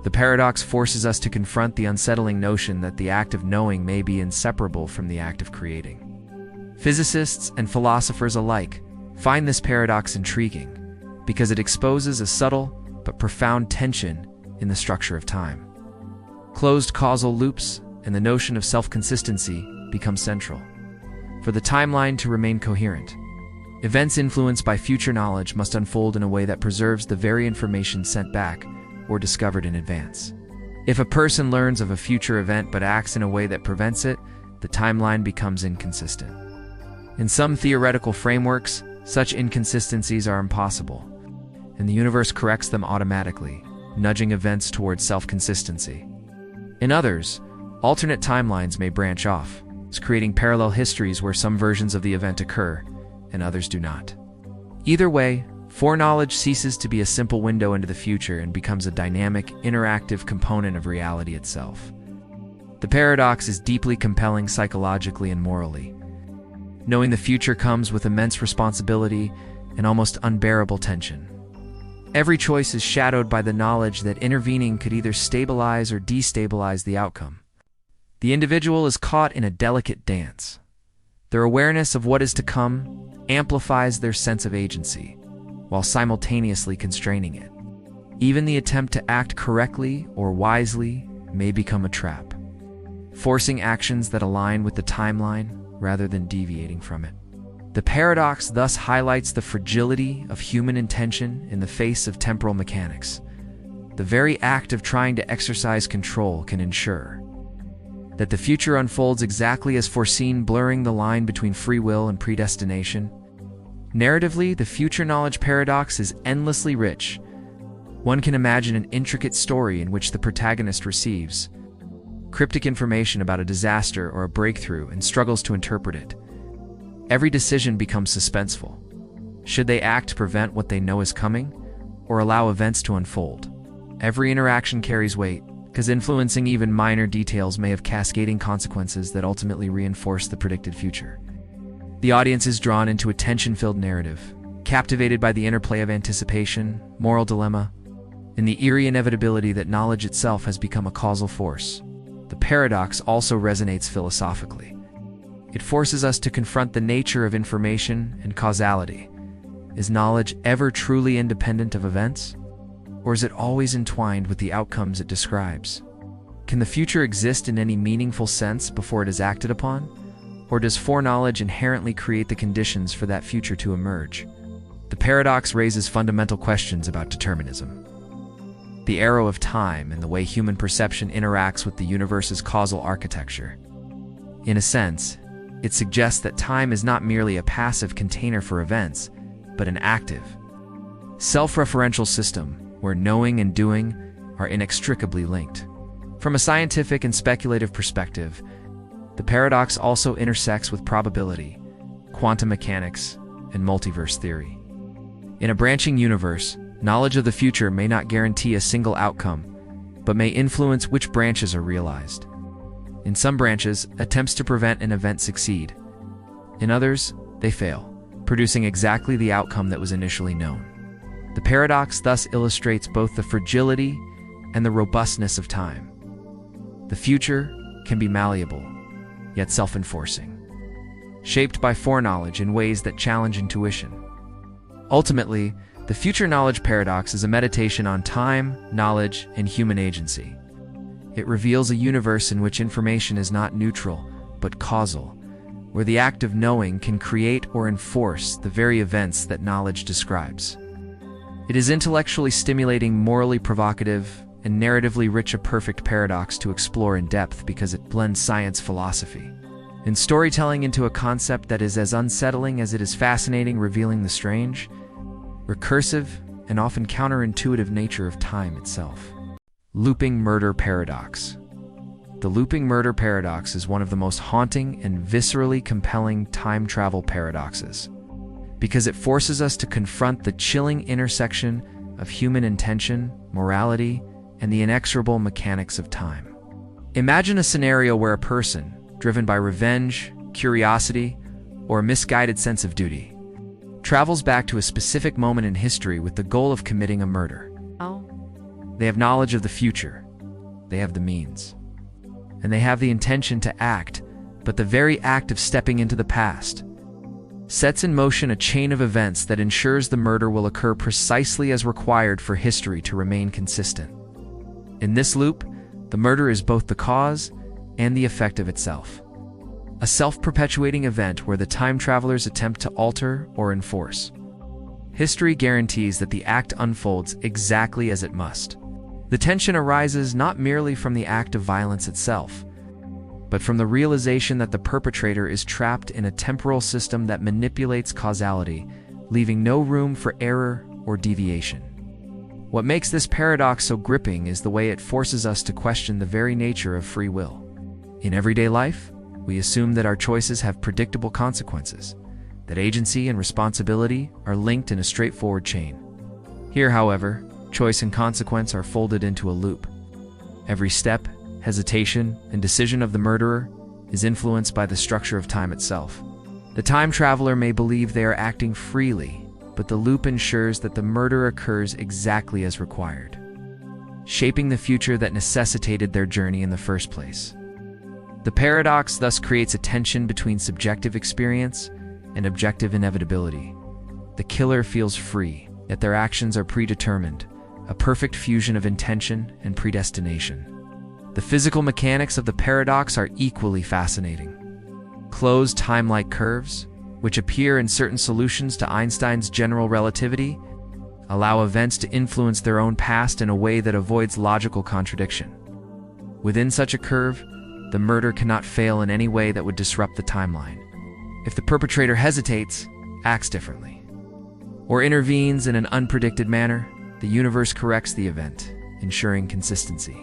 The paradox forces us to confront the unsettling notion that the act of knowing may be inseparable from the act of creating. Physicists and philosophers alike find this paradox intriguing because it exposes a subtle but profound tension in the structure of time. Closed causal loops and the notion of self-consistency become central. For the timeline to remain coherent, events influenced by future knowledge must unfold in a way that preserves the very information sent back or discovered in advance. If a person learns of a future event but acts in a way that prevents it, the timeline becomes inconsistent. In some theoretical frameworks, such inconsistencies are impossible, and the universe corrects them automatically, nudging events towards self-consistency. In others, alternate timelines may branch off, creating parallel histories where some versions of the event occur and others do not. Either way, foreknowledge ceases to be a simple window into the future and becomes a dynamic, interactive component of reality itself. The paradox is deeply compelling psychologically and morally. Knowing the future comes with immense responsibility and almost unbearable tension. Every choice is shadowed by the knowledge that intervening could either stabilize or destabilize the outcome. The individual is caught in a delicate dance. Their awareness of what is to come amplifies their sense of agency, while simultaneously constraining it. Even the attempt to act correctly or wisely may become a trap, forcing actions that align with the timeline rather than deviating from it. The paradox thus highlights the fragility of human intention in the face of temporal mechanics. The very act of trying to exercise control can ensure that the future unfolds exactly as foreseen, blurring the line between free will and predestination. Narratively, the future knowledge paradox is endlessly rich. One can imagine an intricate story in which the protagonist receives cryptic information about a disaster or a breakthrough and struggles to interpret it. Every decision becomes suspenseful. Should they act to prevent what they know is coming, or allow events to unfold? Every interaction carries weight, because influencing even minor details may have cascading consequences that ultimately reinforce the predicted future. The audience is drawn into a tension-filled narrative, captivated by the interplay of anticipation, moral dilemma, and the eerie inevitability that knowledge itself has become a causal force. The paradox also resonates philosophically. It forces us to confront the nature of information and causality. Is knowledge ever truly independent of events? Or is it always entwined with the outcomes it describes? Can the future exist in any meaningful sense before it is acted upon? Or does foreknowledge inherently create the conditions for that future to emerge? The paradox raises fundamental questions about determinism, the arrow of time, and the way human perception interacts with the universe's causal architecture. In a sense, it suggests that time is not merely a passive container for events, but an active, self-referential system where knowing and doing are inextricably linked. From a scientific and speculative perspective, the paradox also intersects with probability, quantum mechanics, and multiverse theory. In a branching universe, knowledge of the future may not guarantee a single outcome, but may influence which branches are realized. In some branches, attempts to prevent an event succeed. In others, they fail, producing exactly the outcome that was initially known. The paradox thus illustrates both the fragility and the robustness of time. The future can be malleable, yet self-enforcing, shaped by foreknowledge in ways that challenge intuition. Ultimately, the future knowledge paradox is a meditation on time, knowledge, and human agency. It reveals a universe in which information is not neutral, but causal, where the act of knowing can create or enforce the very events that knowledge describes. It is intellectually stimulating, morally provocative, and narratively rich, a perfect paradox to explore in depth because it blends science, philosophy, and storytelling into a concept that is as unsettling as it is fascinating, revealing the strange, recursive, and often counterintuitive nature of time itself. Looping murder paradox. The looping murder paradox is one of the most haunting and viscerally compelling time travel paradoxes, because it forces us to confront the chilling intersection of human intention, morality, and the inexorable mechanics of time. Imagine a scenario where a person, driven by revenge, curiosity, or a misguided sense of duty, travels back to a specific moment in history with the goal of committing a murder. They have knowledge of the future, they have the means, and they have the intention to act, but the very act of stepping into the past sets in motion a chain of events that ensures the murder will occur precisely as required for history to remain consistent. In this loop, the murder is both the cause and the effect of itself, a self-perpetuating event where the time travelers attempt to alter or enforce. History guarantees that the act unfolds exactly as it must. The tension arises not merely from the act of violence itself, but from the realization that the perpetrator is trapped in a temporal system that manipulates causality, leaving no room for error or deviation. What makes this paradox so gripping is the way it forces us to question the very nature of free will. In everyday life, we assume that our choices have predictable consequences, that agency and responsibility are linked in a straightforward chain. Here, however, choice and consequence are folded into a loop. Every step, hesitation, and decision of the murderer is influenced by the structure of time itself. The time traveler may believe they are acting freely, but the loop ensures that the murder occurs exactly as required, shaping the future that necessitated their journey in the first place. The paradox thus creates a tension between subjective experience and objective inevitability. The killer feels free, yet their actions are predetermined, a perfect fusion of intention and predestination. The physical mechanics of the paradox are equally fascinating. Closed time-like curves, which appear in certain solutions to Einstein's general relativity, allow events to influence their own past in a way that avoids logical contradiction. Within such a curve, the murder cannot fail in any way that would disrupt the timeline. If the perpetrator hesitates, acts differently, or intervenes in an unpredicted manner, the universe corrects the event, ensuring consistency.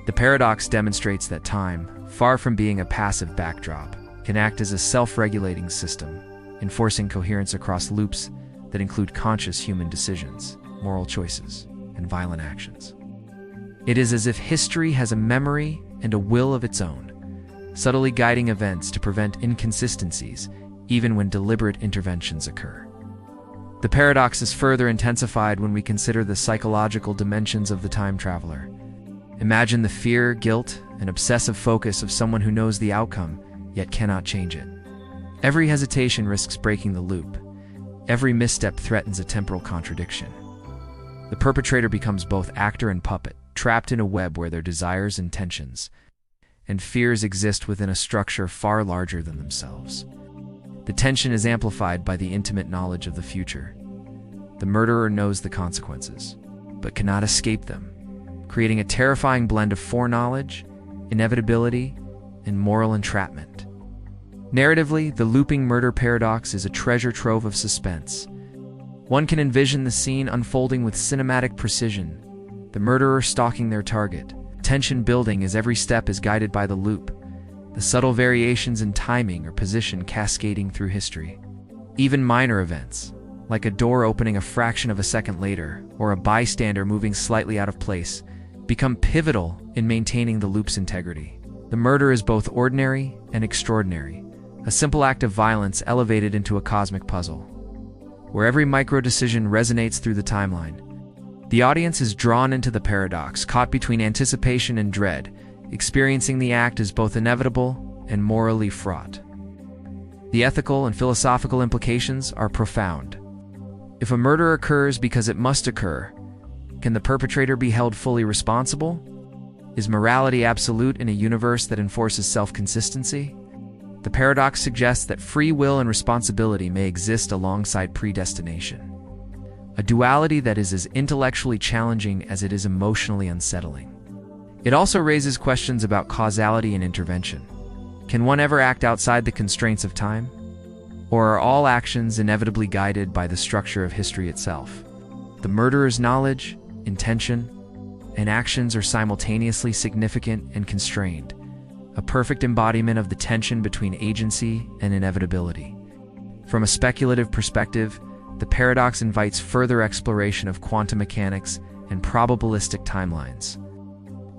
The paradox demonstrates that time, far from being a passive backdrop, can act as a self-regulating system, enforcing coherence across loops that include conscious human decisions, moral choices, and violent actions. It is as if history has a memory and a will of its own, subtly guiding events to prevent inconsistencies even when deliberate interventions occur. The paradox is further intensified when we consider the psychological dimensions of the time traveler. Imagine the fear, guilt, and obsessive focus of someone who knows the outcome, yet cannot change it. Every hesitation risks breaking the loop. Every misstep threatens a temporal contradiction. The perpetrator becomes both actor and puppet, trapped in a web where their desires, intentions, and fears exist within a structure far larger than themselves. The tension is amplified by the intimate knowledge of the future. The murderer knows the consequences, but cannot escape them, creating a terrifying blend of foreknowledge, inevitability, and moral entrapment. Narratively, the looping murder paradox is a treasure trove of suspense. One can envision the scene unfolding with cinematic precision, the murderer stalking their target, tension building as every step is guided by the loop, the subtle variations in timing or position cascading through history. Even minor events, like a door opening a fraction of a second later or a bystander moving slightly out of place, become pivotal in maintaining the loop's integrity. The murder is both ordinary and extraordinary, a simple act of violence elevated into a cosmic puzzle, where every micro-decision resonates through the timeline. The audience is drawn into the paradox, caught between anticipation and dread, experiencing the act as both inevitable and morally fraught. The ethical and philosophical implications are profound. If a murder occurs because it must occur, can the perpetrator be held fully responsible? Is morality absolute in a universe that enforces self-consistency? The paradox suggests that free will and responsibility may exist alongside predestination, a duality that is as intellectually challenging as it is emotionally unsettling. It also raises questions about causality and intervention. Can one ever act outside the constraints of time? Or are all actions inevitably guided by the structure of history itself? The murderer's knowledge, intention, and actions are simultaneously significant and constrained, a perfect embodiment of the tension between agency and inevitability. From a speculative perspective, the paradox invites further exploration of quantum mechanics and probabilistic timelines.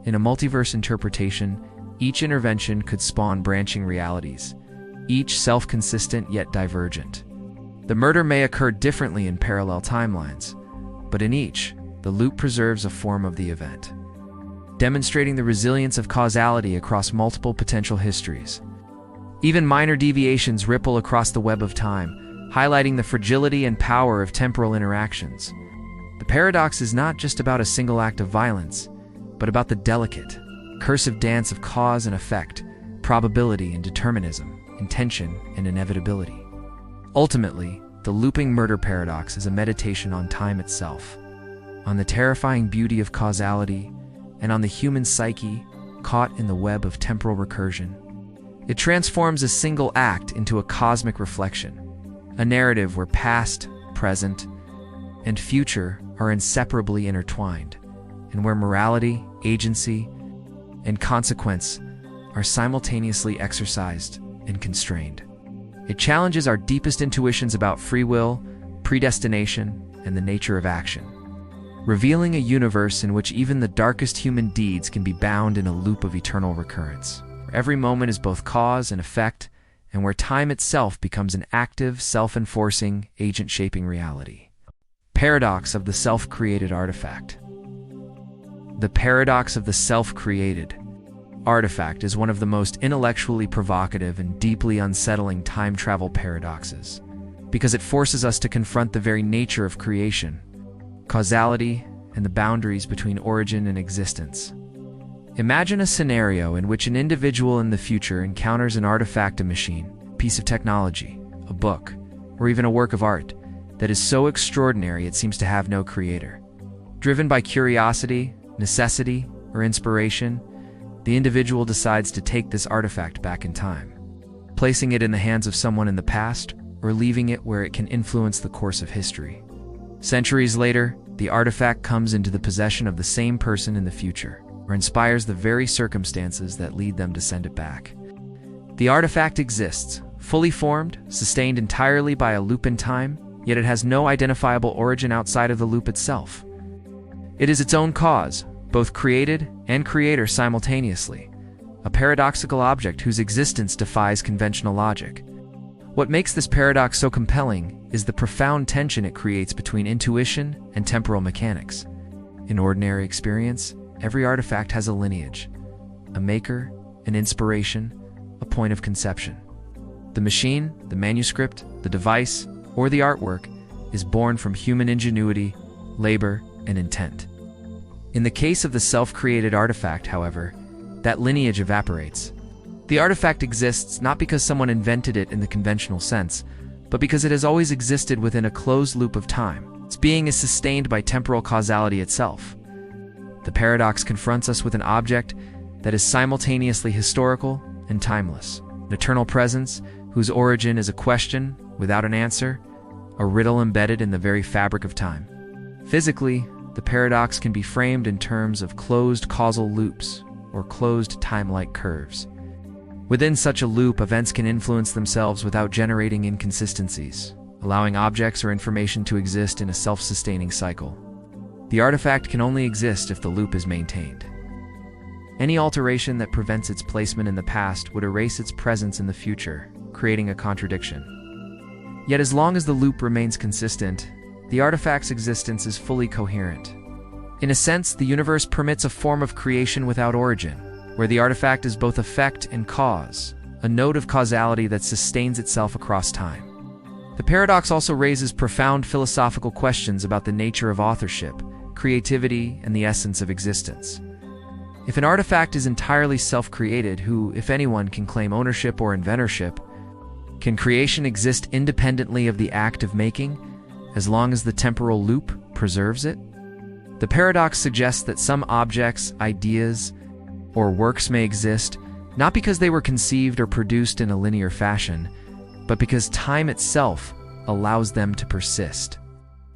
In a multiverse interpretation, each intervention could spawn branching realities, each self-consistent yet divergent. The murder may occur differently in parallel timelines, but in each, the loop preserves a form of the event, demonstrating the resilience of causality across multiple potential histories. Even minor deviations ripple across the web of time, highlighting the fragility and power of temporal interactions. The paradox is not just about a single act of violence, but about the delicate, cursive dance of cause and effect, probability and determinism, intention and inevitability. Ultimately, the looping murder paradox is a meditation on time itself, on the terrifying beauty of causality, and on the human psyche caught in the web of temporal recursion. It transforms a single act into a cosmic reflection, a narrative where past, present, and future are inseparably intertwined, and where morality, agency, and consequence are simultaneously exercised and constrained. It challenges our deepest intuitions about free will, predestination, and the nature of action, revealing a universe in which even the darkest human deeds can be bound in a loop of eternal recurrence, where every moment is both cause and effect, and where time itself becomes an active, self-enforcing, agent-shaping reality. Paradox of the self-created artifact. The paradox of the self-created artifact is one of the most intellectually provocative and deeply unsettling time travel paradoxes, because it forces us to confront the very nature of creation, causality, and the boundaries between origin and existence. Imagine a scenario in which an individual in the future encounters an artifact, a machine, a piece of technology, a book, or even a work of art that is so extraordinary it seems to have no creator. Driven by curiosity, necessity, or inspiration, the individual decides to take this artifact back in time, placing it in the hands of someone in the past or leaving it where it can influence the course of history. Centuries later, the artifact comes into the possession of the same person in the future, or inspires the very circumstances that lead them to send it back. The artifact exists, fully formed, sustained entirely by a loop in time, yet it has no identifiable origin outside of the loop itself. It is its own cause, both created and creator simultaneously, a paradoxical object whose existence defies conventional logic. What makes this paradox so compelling is the profound tension it creates between intuition and temporal mechanics. In ordinary experience, every artifact has a lineage, a maker, an inspiration, a point of conception. The machine, the manuscript, the device, or the artwork is born from human ingenuity, labor, and intent. In the case of the self-created artifact, however, that lineage evaporates. The artifact exists not because someone invented it in the conventional sense, but because it has always existed within a closed loop of time. Its being is sustained by temporal causality itself. The paradox confronts us with an object that is simultaneously historical and timeless, an eternal presence whose origin is a question without an answer, a riddle embedded in the very fabric of time. Physically, the paradox can be framed in terms of closed causal loops or closed time-like curves. Within such a loop, events can influence themselves without generating inconsistencies, allowing objects or information to exist in a self-sustaining cycle. The artifact can only exist if the loop is maintained. Any alteration that prevents its placement in the past would erase its presence in the future, creating a contradiction. Yet as long as the loop remains consistent, the artifact's existence is fully coherent. In a sense, the universe permits a form of creation without origin, where the artifact is both effect and cause, a node of causality that sustains itself across time. The paradox also raises profound philosophical questions about the nature of authorship, creativity, and the essence of existence. If an artifact is entirely self-created, who, if anyone, can claim ownership or inventorship? Can creation exist independently of the act of making, as long as the temporal loop preserves it? The paradox suggests that some objects, ideas, or works may exist, not because they were conceived or produced in a linear fashion, but because time itself allows them to persist.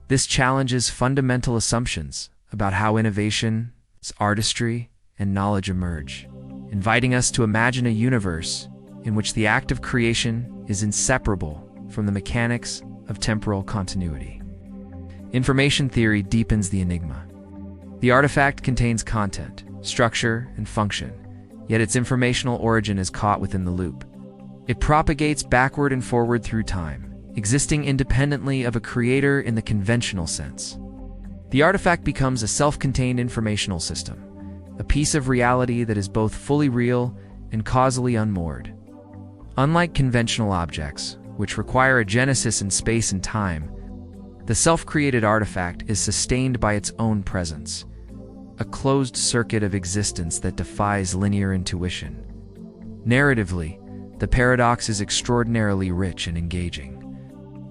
This challenges fundamental assumptions about how innovation, artistry, and knowledge emerge, inviting us to imagine a universe in which the act of creation is inseparable from the mechanics of temporal continuity. Information theory deepens the enigma. The artifact contains content, structure, and function, yet its informational origin is caught within the loop. It propagates backward and forward through time, existing independently of a creator in the conventional sense. The artifact becomes a self-contained informational system, a piece of reality that is both fully real and causally unmoored. Unlike conventional objects, which require a genesis in space and time, the self-created artifact is sustained by its own presence, a closed circuit of existence that defies linear intuition. Narratively, the paradox is extraordinarily rich and engaging.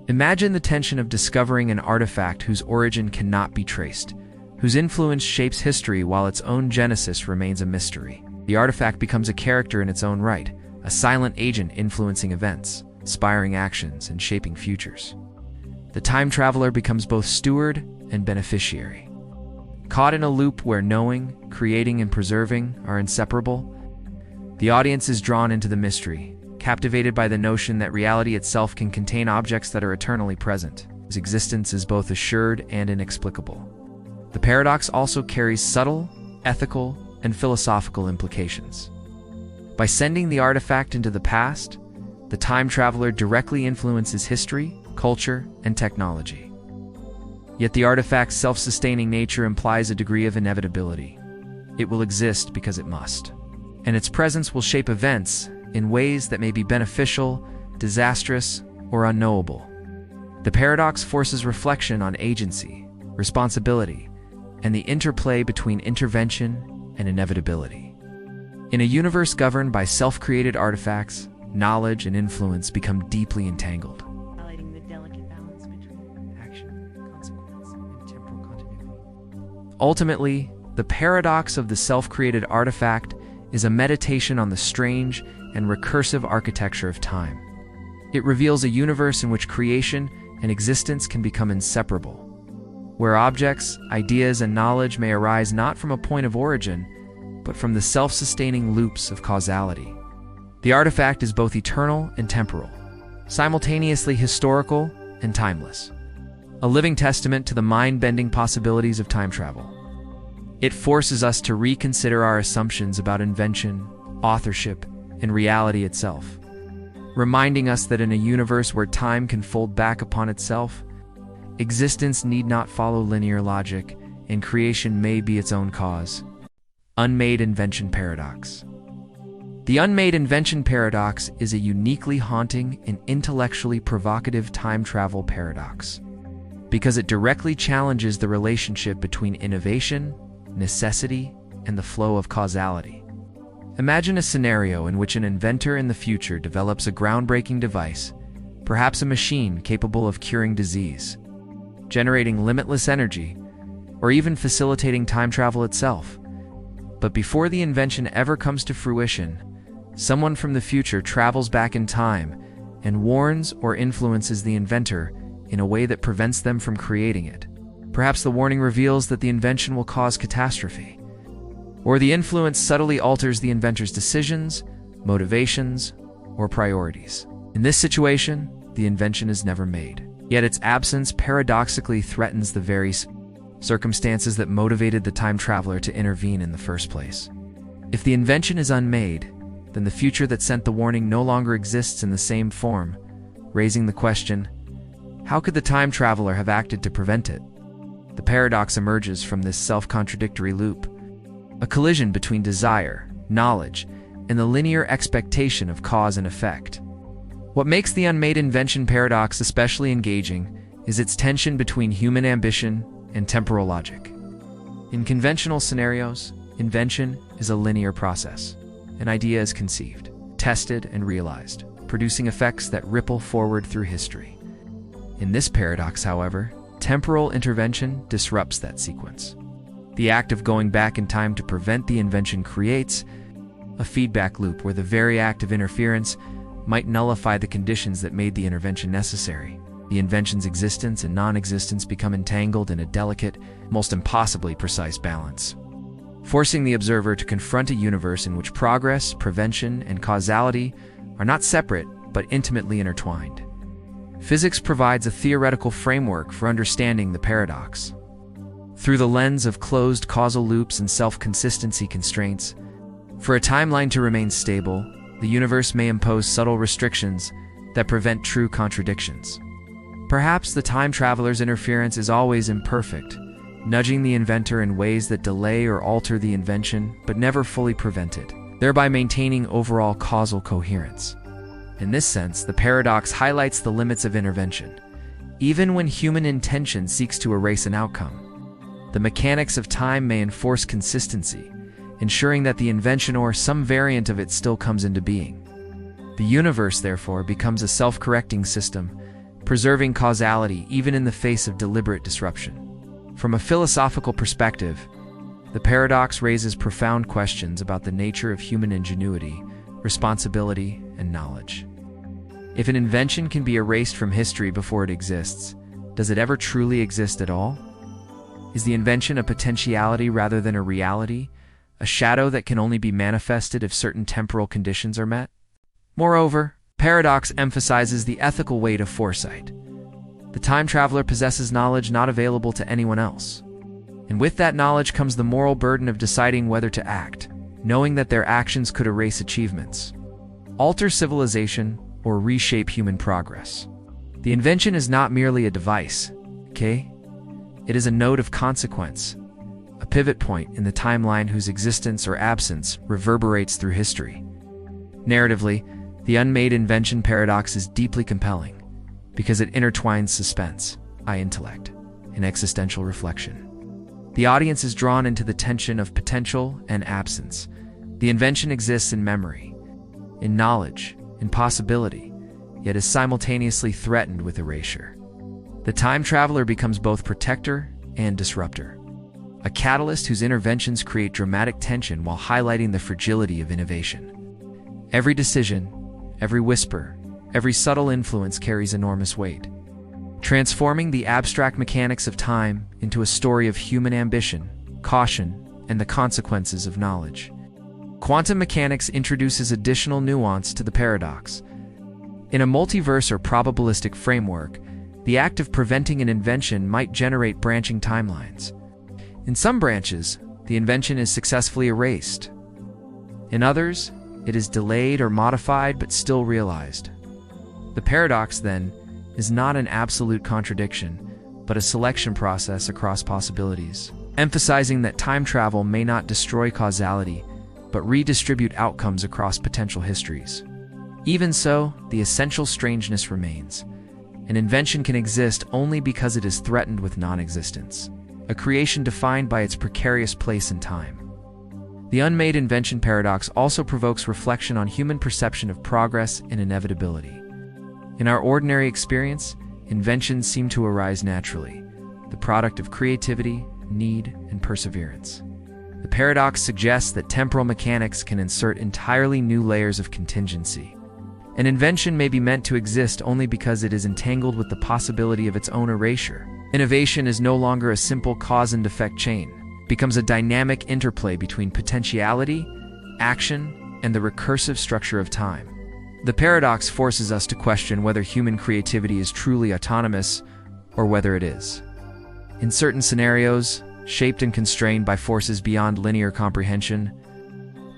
Imagine the tension of discovering an artifact whose origin cannot be traced, whose influence shapes history while its own genesis remains a mystery. The artifact becomes a character in its own right, a silent agent influencing events, inspiring actions, and shaping futures. The time traveler becomes both steward and beneficiary. Caught in a loop where knowing, creating, and preserving are inseparable, the audience is drawn into the mystery, captivated by the notion that reality itself can contain objects that are eternally present, whose existence is both assured and inexplicable. The paradox also carries subtle, ethical, and philosophical implications. By sending the artifact into the past, the time traveler directly influences history, culture, and technology. Yet the artifact's self-sustaining nature implies a degree of inevitability. It will exist because it must, and its presence will shape events in ways that may be beneficial, disastrous, or unknowable. The paradox forces reflection on agency, responsibility, and the interplay between intervention and inevitability. In a universe governed by self-created artifacts, knowledge and influence become deeply entangled. Highlighting the delicate balance between Action, consequence, and temporal continuity. Ultimately, the paradox of the self-created artifact is a meditation on the strange and recursive architecture of time. It reveals a universe in which creation and existence can become inseparable, where objects, ideas, and knowledge may arise not from a point of origin, but from the self-sustaining loops of causality. The artifact is both eternal and temporal, simultaneously historical and timeless, a living testament to the mind-bending possibilities of time travel. It forces us to reconsider our assumptions about invention, authorship, and reality itself, reminding us that in a universe where time can fold back upon itself, existence need not follow linear logic, and creation may be its own cause. Unmade invention paradox. The unmade invention paradox is a uniquely haunting and intellectually provocative time travel paradox, because it directly challenges the relationship between innovation, necessity, and the flow of causality. Imagine a scenario in which an inventor in the future develops a groundbreaking device, perhaps a machine capable of curing disease, generating limitless energy, or even facilitating time travel itself. But before the invention ever comes to fruition, someone from the future travels back in time and warns or influences the inventor in a way that prevents them from creating it. Perhaps the warning reveals that the invention will cause catastrophe, or the influence subtly alters the inventor's decisions, motivations, or priorities. In this situation, the invention is never made. Yet its absence paradoxically threatens the very circumstances that motivated the time traveler to intervene in the first place. If the invention is unmade, then the future that sent the warning no longer exists in the same form, raising the question, how could the time traveler have acted to prevent it? The paradox emerges from this self-contradictory loop, a collision between desire, knowledge, and the linear expectation of cause and effect. What makes the unmade invention paradox especially engaging is its tension between human ambition and temporal logic. In conventional scenarios, Invention is a linear process. An idea is conceived, tested, and realized, producing effects that ripple forward through history. In this paradox, however, temporal intervention disrupts that sequence. The act of going back in time to prevent the invention creates a feedback loop where the very act of interference might nullify the conditions that made the intervention necessary. The invention's existence and non-existence become entangled in a delicate, almost impossibly precise balance, forcing the observer to confront a universe in which progress, prevention, and causality are not separate but intimately intertwined. Physics provides a theoretical framework for understanding the paradox. Through the lens of closed causal loops and self-consistency constraints, for a timeline to remain stable, the universe may impose subtle restrictions that prevent true contradictions. Perhaps the time traveler's interference is always imperfect, nudging the inventor in ways that delay or alter the invention but never fully prevent it, thereby maintaining overall causal coherence. In this sense, the paradox highlights the limits of intervention. Even when human intention seeks to erase an outcome, the mechanics of time may enforce consistency, ensuring that the invention or some variant of it still comes into being. The universe, therefore, becomes a self-correcting system, preserving causality even in the face of deliberate disruption. From a philosophical perspective, the paradox raises profound questions about the nature of human ingenuity, responsibility, and knowledge. If an invention can be erased from history before it exists, does it ever truly exist at all? Is the invention a potentiality rather than a reality, a shadow that can only be manifested if certain temporal conditions are met? Moreover, paradox emphasizes the ethical weight of foresight. The time traveler possesses knowledge not available to anyone else. And with that knowledge comes the moral burden of deciding whether to act, knowing that their actions could erase achievements, alter civilization, or reshape human progress. The invention is not merely a device, okay? It is a node of consequence, a pivot point in the timeline whose existence or absence reverberates through history. Narratively, the unmade invention paradox is deeply compelling because it intertwines suspense, intellect, and existential reflection. The audience is drawn into the tension of potential and absence. The invention exists in memory, in knowledge, in possibility, yet is simultaneously threatened with erasure. The time traveler becomes both protector and disruptor, a catalyst whose interventions create dramatic tension while highlighting the fragility of innovation. Every decision, every whisper, every subtle influence carries enormous weight, transforming the abstract mechanics of time into a story of human ambition, caution, and the consequences of knowledge. Quantum mechanics introduces additional nuance to the paradox. In a multiverse or probabilistic framework, the act of preventing an invention might generate branching timelines. In some branches, the invention is successfully erased. In others, it is delayed or modified but still realized. The paradox, then, is not an absolute contradiction, but a selection process across possibilities, emphasizing that time travel may not destroy causality, but redistribute outcomes across potential histories. Even so, the essential strangeness remains. An invention can exist only because it is threatened with non-existence, a creation defined by its precarious place in time. The unmade invention paradox also provokes reflection on human perception of progress and inevitability. In our ordinary experience, inventions seem to arise naturally, the product of creativity, need, and perseverance. The paradox suggests that temporal mechanics can insert entirely new layers of contingency. An invention may be meant to exist only because it is entangled with the possibility of its own erasure. Innovation is no longer a simple cause and effect chain. It becomes a dynamic interplay between potentiality, action, and the recursive structure of time. The paradox forces us to question whether human creativity is truly autonomous or whether it is, in certain scenarios, shaped and constrained by forces beyond linear comprehension.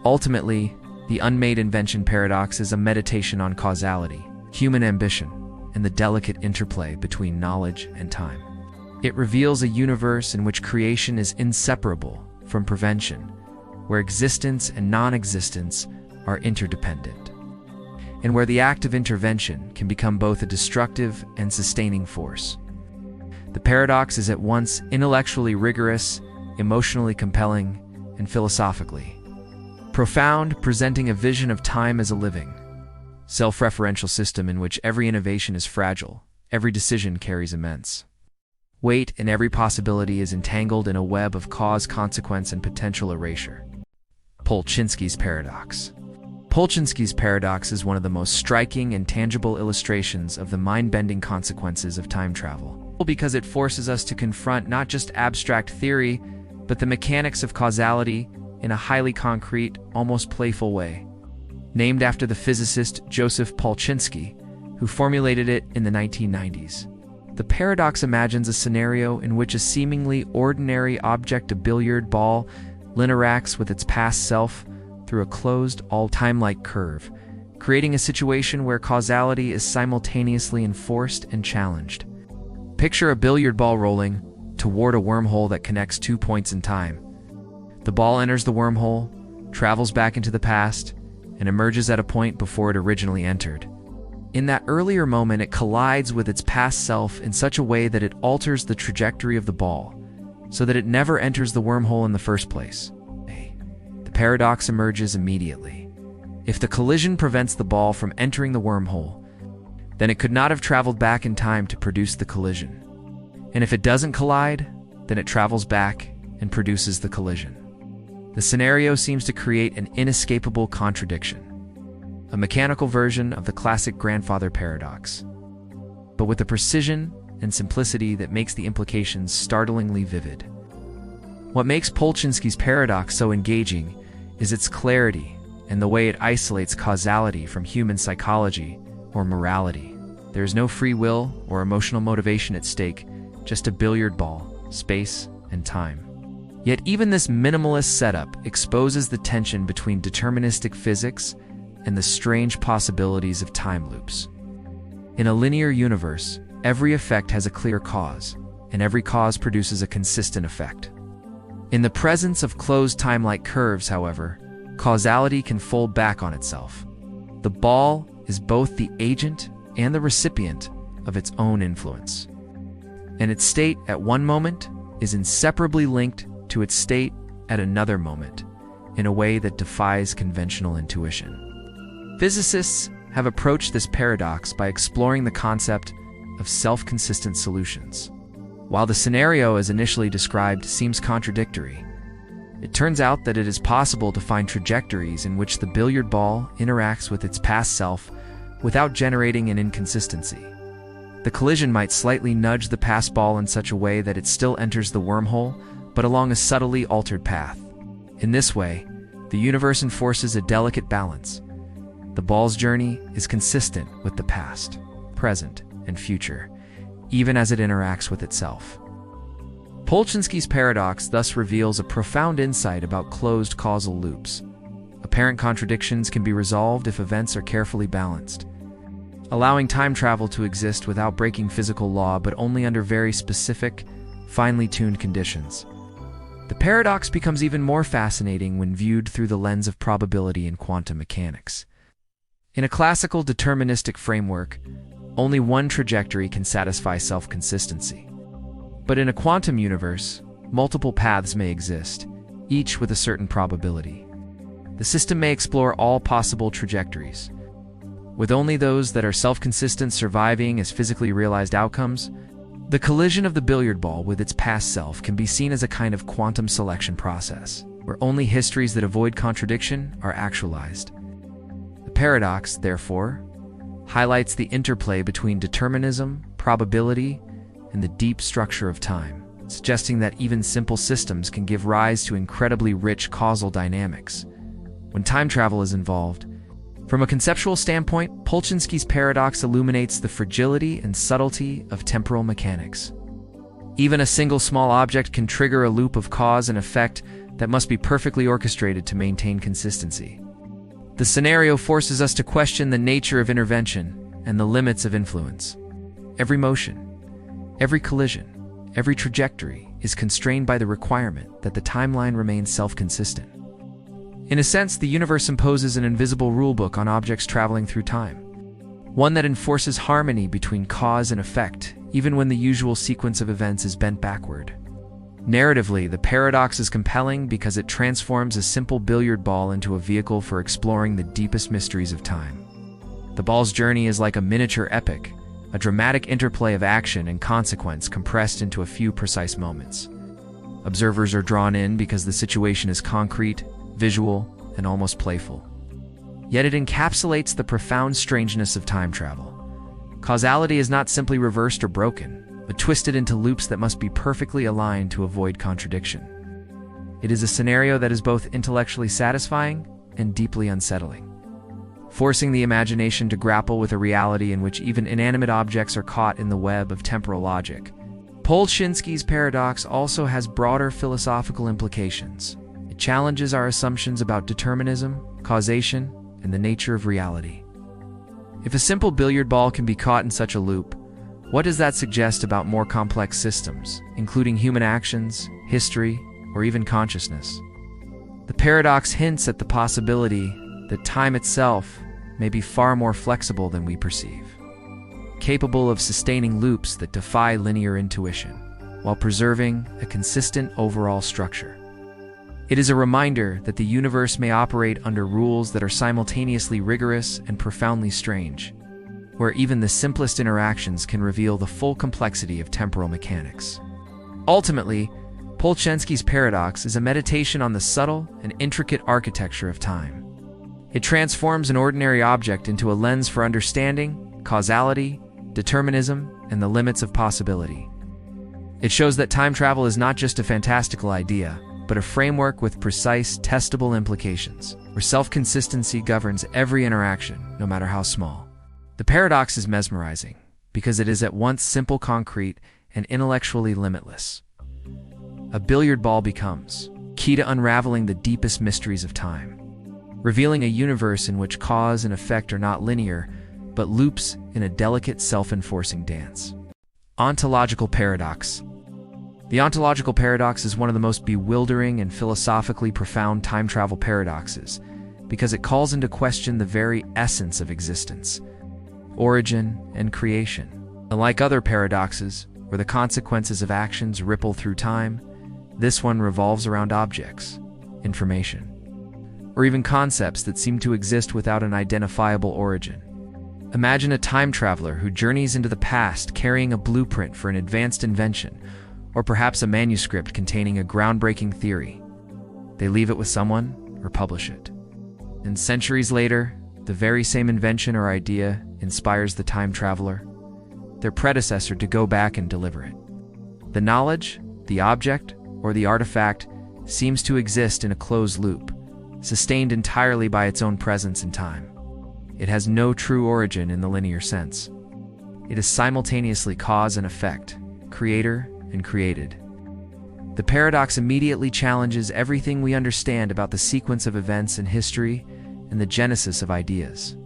Ultimately, the unmade invention paradox is a meditation on causality, human ambition, and the delicate interplay between knowledge and time. It reveals a universe in which creation is inseparable from prevention, where existence and non-existence are interdependent, and where the act of intervention can become both a destructive and sustaining force. The paradox is at once intellectually rigorous, emotionally compelling, and philosophically. Profound, presenting a vision of time as a living, self-referential system in which every innovation is fragile, every decision carries immense weight, and every possibility is entangled in a web of cause, consequence, and potential erasure. Polchinski's Paradox. Polchinski's Paradox is one of the most striking and tangible illustrations of the mind-bending consequences of time travel, because it forces us to confront not just abstract theory, but the mechanics of causality in a highly concrete, almost playful way. Named after the physicist Joseph Polchinski, who formulated it in the 1990s. The paradox imagines a scenario in which a seemingly ordinary object, a billiard ball, interacts with its past self through a closed, all-time-like curve, creating a situation where causality is simultaneously enforced and challenged. Picture a billiard ball rolling toward a wormhole that connects 2 points in time. The ball enters the wormhole, travels back into the past, and emerges at a point before it originally entered. In that earlier moment, it collides with its past self in such a way that it alters the trajectory of the ball, so that it never enters the wormhole in the first place. The paradox emerges immediately. If the collision prevents the ball from entering the wormhole, then it could not have traveled back in time to produce the collision. And if it doesn't collide, then it travels back and produces the collision. The scenario seems to create an inescapable contradiction, a mechanical version of the classic grandfather paradox, but with a precision and simplicity that makes the implications startlingly vivid. What makes Polchinski's paradox so engaging is its clarity and the way it isolates causality from human psychology or morality. There is no free will or emotional motivation at stake, just a billiard ball, space, and time. Yet even this minimalist setup exposes the tension between deterministic physics and the strange possibilities of time loops. In a linear universe, every effect has a clear cause, and every cause produces a consistent effect. In the presence of closed time-like curves, however, causality can fold back on itself. The ball is both the agent and the recipient of its own influence, and its state at one moment is inseparably linked to its state at another moment in a way that defies conventional intuition. Physicists have approached this paradox by exploring the concept of self-consistent solutions. While the scenario as initially described seems contradictory, it turns out that it is possible to find trajectories in which the billiard ball interacts with its past self without generating an inconsistency. The collision might slightly nudge the past ball in such a way that it still enters the wormhole, but along a subtly altered path. In this way, the universe enforces a delicate balance. The ball's journey is consistent with the past, present, and future, even as it interacts with itself. Polchinski's paradox thus reveals a profound insight about closed causal loops. Apparent contradictions can be resolved if events are carefully balanced, allowing time travel to exist without breaking physical law, but only under very specific, finely tuned conditions. The paradox becomes even more fascinating when viewed through the lens of probability and quantum mechanics. In a classical deterministic framework, only one trajectory can satisfy self-consistency. But in a quantum universe, multiple paths may exist, each with a certain probability. The system may explore all possible trajectories, with only those that are self-consistent surviving as physically realized outcomes. The collision of the billiard ball with its past self can be seen as a kind of quantum selection process, where only histories that avoid contradiction are actualized. The paradox, therefore, highlights the interplay between determinism, probability, and the deep structure of time, suggesting that even simple systems can give rise to incredibly rich causal dynamics when time travel is involved. From a conceptual standpoint, Polchinski's paradox illuminates the fragility and subtlety of temporal mechanics. Even a single small object can trigger a loop of cause and effect that must be perfectly orchestrated to maintain consistency. The scenario forces us to question the nature of intervention and the limits of influence. Every motion, every collision, every trajectory is constrained by the requirement that the timeline remains self-consistent. In a sense, the universe imposes an invisible rulebook on objects traveling through time, one that enforces harmony between cause and effect, even when the usual sequence of events is bent backward. Narratively, the paradox is compelling because it transforms a simple billiard ball into a vehicle for exploring the deepest mysteries of time. The ball's journey is like a miniature epic, a dramatic interplay of action and consequence compressed into a few precise moments. Observers are drawn in because the situation is concrete, visual, and almost playful. Yet it encapsulates the profound strangeness of time travel. Causality is not simply reversed or broken, but twisted into loops that must be perfectly aligned to avoid contradiction. It is a scenario that is both intellectually satisfying and deeply unsettling, forcing the imagination to grapple with a reality in which even inanimate objects are caught in the web of temporal logic. Polchinski's paradox also has broader philosophical implications. It challenges our assumptions about determinism, causation, and the nature of reality. If a simple billiard ball can be caught in such a loop, what does that suggest about more complex systems, including human actions, history, or even consciousness? The paradox hints at the possibility that time itself may be far more flexible than we perceive, capable of sustaining loops that defy linear intuition, while preserving a consistent overall structure. It is a reminder that the universe may operate under rules that are simultaneously rigorous and profoundly strange, where even the simplest interactions can reveal the full complexity of temporal mechanics. Ultimately, Polchinski's paradox is a meditation on the subtle and intricate architecture of time. It transforms an ordinary object into a lens for understanding, causality, determinism, and the limits of possibility. It shows that time travel is not just a fantastical idea, but a framework with precise, testable implications, where self-consistency governs every interaction, no matter how small. The paradox is mesmerizing, because it is at once simple, concrete, and intellectually limitless. A billiard ball becomes key to unraveling the deepest mysteries of time, revealing a universe in which cause and effect are not linear, but loops in a delicate, self-enforcing dance. Ontological paradox. The ontological paradox is one of the most bewildering and philosophically profound time travel paradoxes, because it calls into question the very essence of existence, origin, and creation. Unlike other paradoxes, where the consequences of actions ripple through time, this one revolves around objects, information, or even concepts that seem to exist without an identifiable origin. Imagine a time traveler who journeys into the past carrying a blueprint for an advanced invention, or perhaps a manuscript containing a groundbreaking theory. They leave it with someone or publish it. And centuries later, the very same invention or idea inspires the time traveler, their predecessor, to go back and deliver it. The knowledge, the object, or the artifact seems to exist in a closed loop, sustained entirely by its own presence in time. It has no true origin in the linear sense. It is simultaneously cause and effect, creator and created. The paradox immediately challenges everything we understand about the sequence of events in history and the genesis of ideas.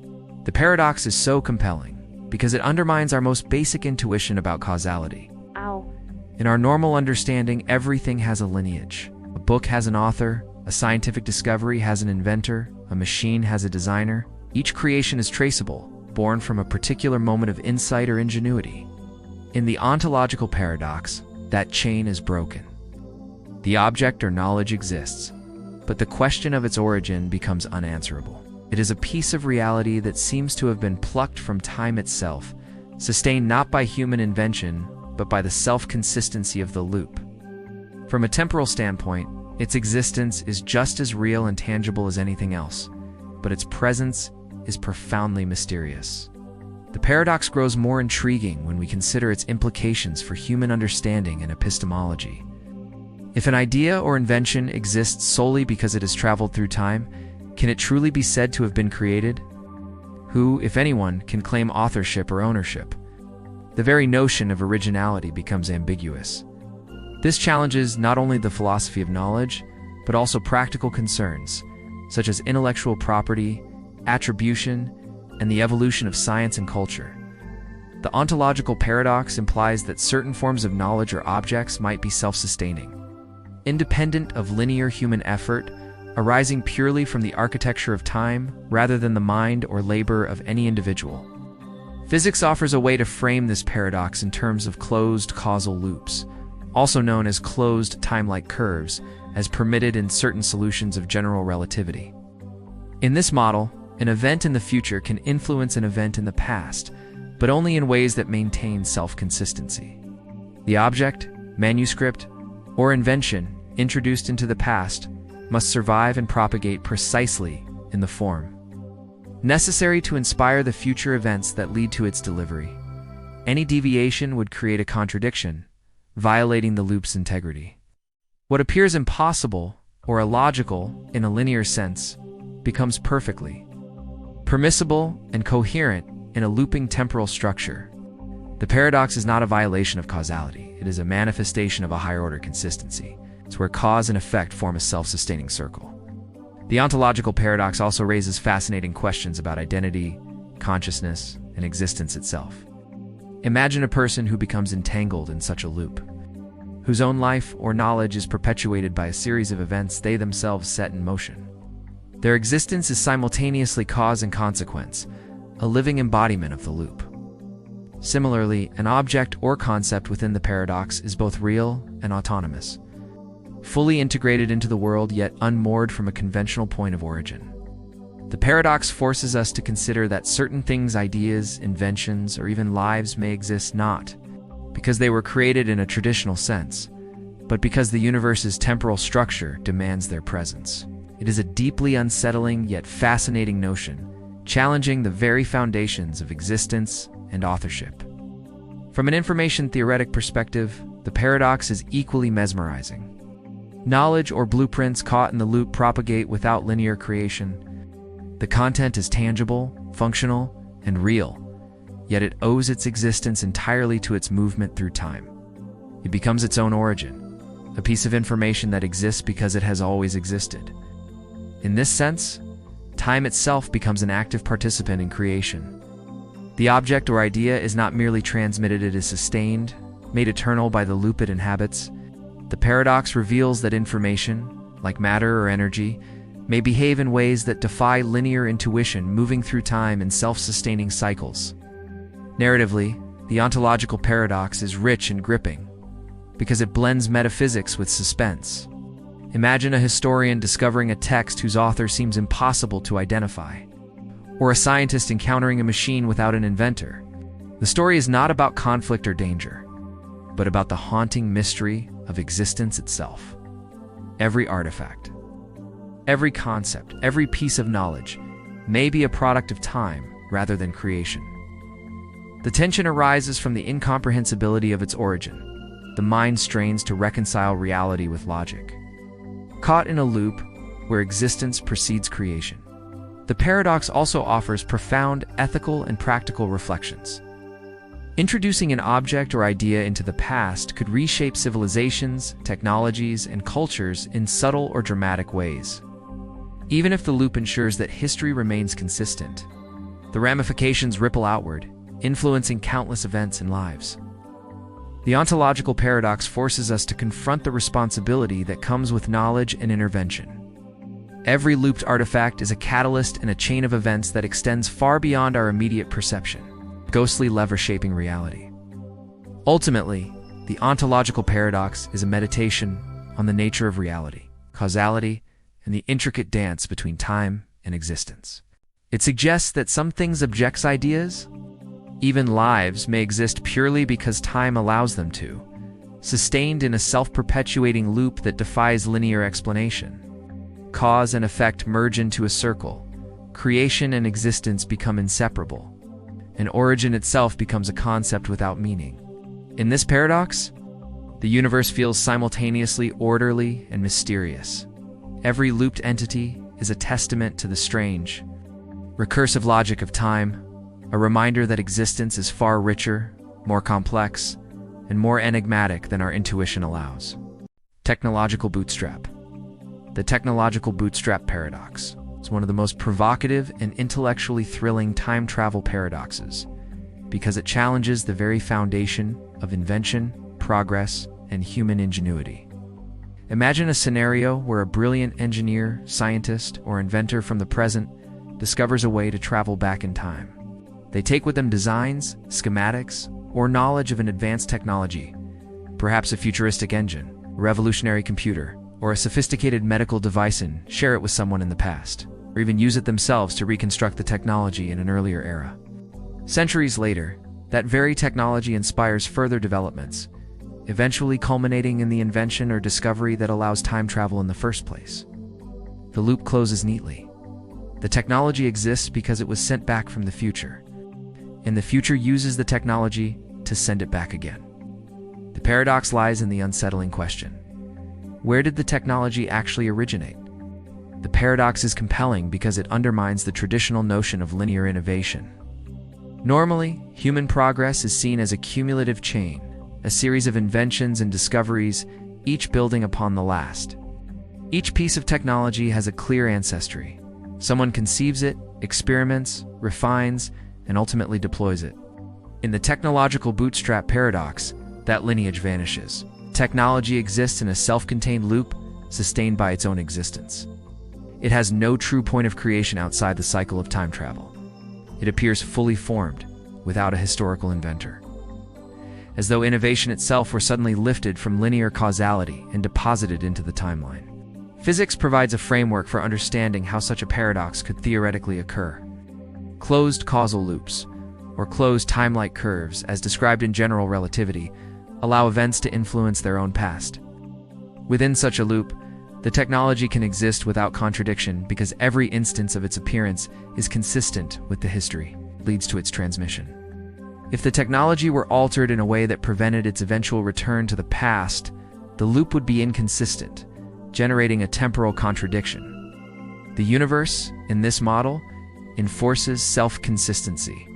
The paradox is so compelling because it undermines our most basic intuition about causality. Ow. In our normal understanding, everything has a lineage. A book has an author, a scientific discovery has an inventor, a machine has a designer. Each creation is traceable, born from a particular moment of insight or ingenuity. In the ontological paradox, that chain is broken. The object or knowledge exists, but the question of its origin becomes unanswerable. It is a piece of reality that seems to have been plucked from time itself, sustained not by human invention, but by the self-consistency of the loop. From a temporal standpoint, its existence is just as real and tangible as anything else, but its presence is profoundly mysterious. The paradox grows more intriguing when we consider its implications for human understanding and epistemology. If an idea or invention exists solely because it has traveled through time, can it truly be said to have been created? Who, if anyone, can claim authorship or ownership? The very notion of originality becomes ambiguous. This challenges not only the philosophy of knowledge, but also practical concerns, such as intellectual property, attribution, and the evolution of science and culture. The ontological paradox implies that certain forms of knowledge or objects might be self-sustaining, independent of linear human effort, arising purely from the architecture of time rather than the mind or labor of any individual. Physics offers a way to frame this paradox in terms of closed causal loops, also known as closed time-like curves, as permitted in certain solutions of general relativity. In this model, an event in the future can influence an event in the past, but only in ways that maintain self-consistency. The object, manuscript, or invention introduced into the past must survive and propagate precisely in the form necessary to inspire the future events that lead to its delivery. Any deviation would create a contradiction, violating the loop's integrity. What appears impossible or illogical in a linear sense becomes perfectly permissible and coherent in a looping temporal structure. The paradox is not a violation of causality. It is a manifestation of a higher-order consistency. It's where cause and effect form a self-sustaining circle. The ontological paradox also raises fascinating questions about identity, consciousness, and existence itself. Imagine a person who becomes entangled in such a loop, whose own life or knowledge is perpetuated by a series of events they themselves set in motion. Their existence is simultaneously cause and consequence, a living embodiment of the loop. Similarly, an object or concept within the paradox is both real and autonomous, fully integrated into the world yet unmoored from a conventional point of origin. The paradox forces us to consider that certain things, ideas, inventions, or even lives may exist not because they were created in a traditional sense, but because the universe's temporal structure demands their presence. It is a deeply unsettling yet fascinating notion, challenging the very foundations of existence and authorship. From an information theoretic perspective, the paradox is equally mesmerizing. Knowledge or blueprints caught in the loop propagate without linear creation. The content is tangible, functional, and real, yet it owes its existence entirely to its movement through time. It becomes its own origin, a piece of information that exists because it has always existed. In this sense, time itself becomes an active participant in creation. The object or idea is not merely transmitted, it is sustained, made eternal by the loop it inhabits. The paradox reveals that information, like matter or energy, may behave in ways that defy linear intuition, moving through time in self-sustaining cycles. Narratively, the ontological paradox is rich and gripping because it blends metaphysics with suspense. Imagine a historian discovering a text whose author seems impossible to identify, or a scientist encountering a machine without an inventor. The story is not about conflict or danger, but about the haunting mystery of existence itself. Every artifact, every concept, every piece of knowledge may be a product of time rather than creation. The tension arises from the incomprehensibility of its origin. The mind strains to reconcile reality with logic. Caught in a loop where existence precedes creation, the paradox also offers profound ethical and practical reflections. Introducing an object or idea into the past could reshape civilizations, technologies, and cultures in subtle or dramatic ways. Even if the loop ensures that history remains consistent, the ramifications ripple outward, influencing countless events and lives. The ontological paradox forces us to confront the responsibility that comes with knowledge and intervention. Every looped artifact is a catalyst in a chain of events that extends far beyond our immediate perception, ghostly lever shaping reality. Ultimately, the ontological paradox is a meditation on the nature of reality, causality, and the intricate dance between time and existence. It suggests that some things, objects, ideas, even lives, may exist purely because time allows them to, sustained in a self-perpetuating loop that defies linear explanation. Cause and effect merge into a circle. Creation and existence become inseparable, and origin itself becomes a concept without meaning. In this paradox, the universe feels simultaneously orderly and mysterious. Every looped entity is a testament to the strange, recursive logic of time, a reminder that existence is far richer, more complex, and more enigmatic than our intuition allows. Technological bootstrap. The technological bootstrap paradox is one of the most provocative and intellectually thrilling time travel paradoxes because it challenges the very foundation of invention, progress, and human ingenuity. Imagine a scenario where a brilliant engineer, scientist, or inventor from the present discovers a way to travel back in time. They take with them designs, schematics, or knowledge of an advanced technology, perhaps a futuristic engine, a revolutionary computer, or a sophisticated medical device and share it with someone in the past, or even use it themselves to reconstruct the technology in an earlier era. Centuries later, that very technology inspires further developments, eventually culminating in the invention or discovery that allows time travel in the first place. The loop closes neatly. The technology exists because it was sent back from the future, and the future uses the technology to send it back again. The paradox lies in the unsettling question: where did the technology actually originate? The paradox is compelling because it undermines the traditional notion of linear innovation. Normally, human progress is seen as a cumulative chain, a series of inventions and discoveries, each building upon the last. Each piece of technology has a clear ancestry. Someone conceives it, experiments, refines, and ultimately deploys it. In the technological bootstrap paradox, that lineage vanishes. Technology exists in a self-contained loop, sustained by its own existence. It has no true point of creation outside the cycle of time travel. It appears fully formed, without a historical inventor. As though innovation itself were suddenly lifted from linear causality and deposited into the timeline. Physics provides a framework for understanding how such a paradox could theoretically occur. Closed causal loops, or closed time-like curves, as described in general relativity, allow events to influence their own past. Within such a loop, the technology can exist without contradiction because every instance of its appearance is consistent with the history, leads to its transmission. If the technology were altered in a way that prevented its eventual return to the past, the loop would be inconsistent, generating a temporal contradiction. The universe, in this model, enforces self-consistency.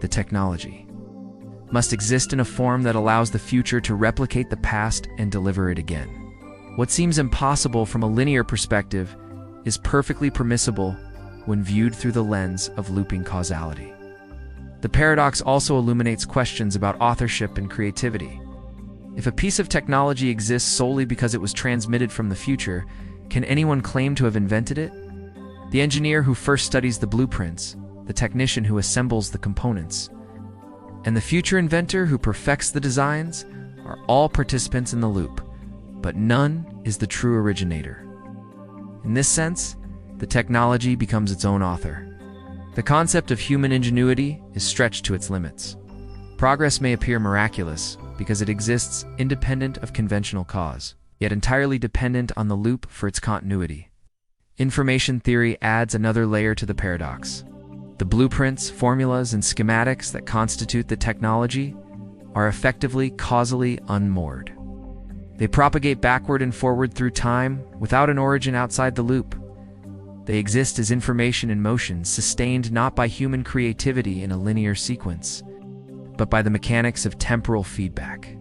The technology must exist in a form that allows the future to replicate the past and deliver it again. What seems impossible from a linear perspective is perfectly permissible when viewed through the lens of looping causality. The paradox also illuminates questions about authorship and creativity. If a piece of technology exists solely because it was transmitted from the future, can anyone claim to have invented it? The engineer who first studies the blueprints, the technician who assembles the components, and the future inventor who perfects the designs are all participants in the loop, but none is the true originator. In this sense, the technology becomes its own author. The concept of human ingenuity is stretched to its limits. Progress may appear miraculous because it exists independent of conventional cause, yet entirely dependent on the loop for its continuity. Information theory adds another layer to the paradox. The blueprints, formulas, and schematics that constitute the technology are effectively causally unmoored. They propagate backward and forward through time without an origin outside the loop. They exist as information in motion, sustained not by human creativity in a linear sequence, but by the mechanics of temporal feedback.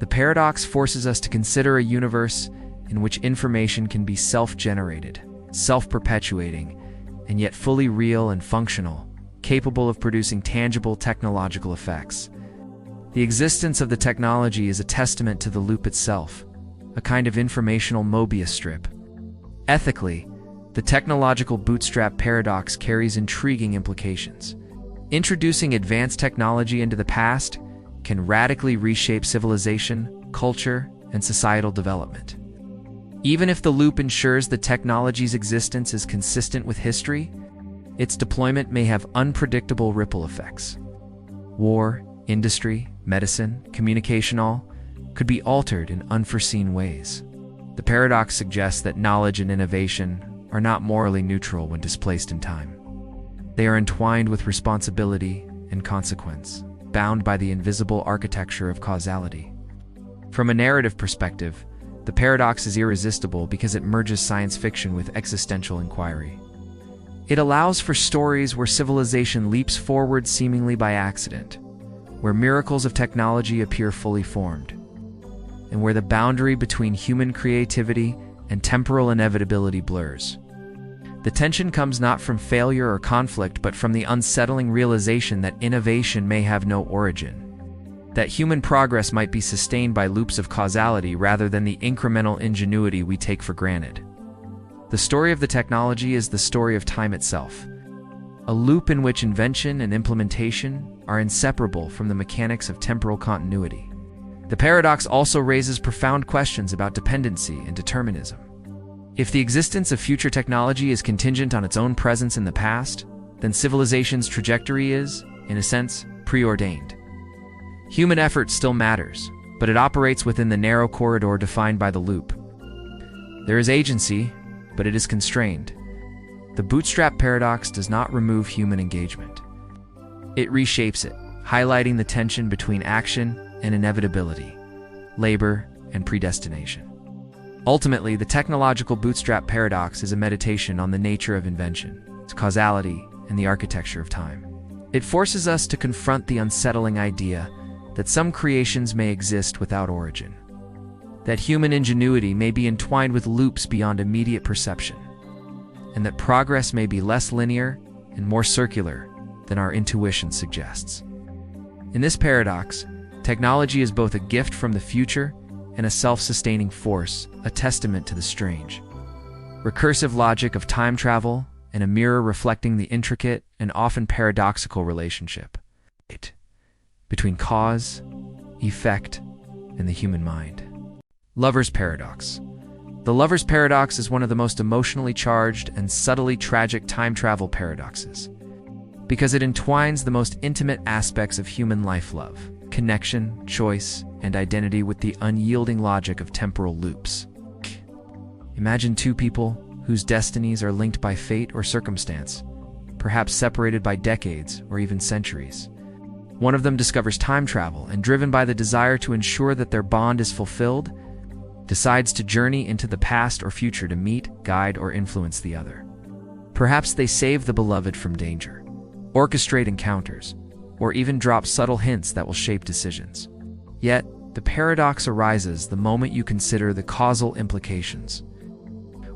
The paradox forces us to consider a universe in which information can be self-generated, self-perpetuating, and yet fully real and functional, capable of producing tangible technological effects. The existence of the technology is a testament to the loop itself, a kind of informational Mobius strip. Ethically, the technological bootstrap paradox carries intriguing implications. Introducing advanced technology into the past can radically reshape civilization, culture, and societal development. Even if the loop ensures the technology's existence is consistent with history, its deployment may have unpredictable ripple effects. War, industry, medicine, communication, all could be altered in unforeseen ways. The paradox suggests that knowledge and innovation are not morally neutral when displaced in time. They are entwined with responsibility and consequence, bound by the invisible architecture of causality. From a narrative perspective, the paradox is irresistible because it merges science fiction with existential inquiry. It allows for stories where civilization leaps forward seemingly by accident, where miracles of technology appear fully formed, and where the boundary between human creativity and temporal inevitability blurs. The tension comes not from failure or conflict, but from the unsettling realization that innovation may have no origin, that human progress might be sustained by loops of causality rather than the incremental ingenuity we take for granted. The story of the technology is the story of time itself, a loop in which invention and implementation are inseparable from the mechanics of temporal continuity. The paradox also raises profound questions about dependency and determinism. If the existence of future technology is contingent on its own presence in the past, then civilization's trajectory is, in a sense, preordained. Human effort still matters, but it operates within the narrow corridor defined by the loop. There is agency, but it is constrained. The Bootstrap Paradox does not remove human engagement. It reshapes it, highlighting the tension between action and inevitability, labor and predestination. Ultimately, the technological Bootstrap Paradox is a meditation on the nature of invention, its causality, and the architecture of time. It forces us to confront the unsettling idea that some creations may exist without origin, that human ingenuity may be entwined with loops beyond immediate perception, and that progress may be less linear and more circular than our intuition suggests. In this paradox, technology is both a gift from the future and a self-sustaining force, a testament to the strange, recursive logic of time travel and a mirror reflecting the intricate and often paradoxical relationship between cause, effect, and the human mind. Lover's Paradox. The Lover's Paradox is one of the most emotionally charged and subtly tragic time travel paradoxes, because it entwines the most intimate aspects of human life: love, connection, choice, and identity with the unyielding logic of temporal loops. Imagine two people whose destinies are linked by fate or circumstance, perhaps separated by decades or even centuries. One of them discovers time travel and, driven by the desire to ensure that their bond is fulfilled, decides to journey into the past or future to meet, guide, or influence the other. Perhaps they save the beloved from danger, orchestrate encounters, or even drop subtle hints that will shape decisions. Yet, the paradox arises the moment you consider the causal implications.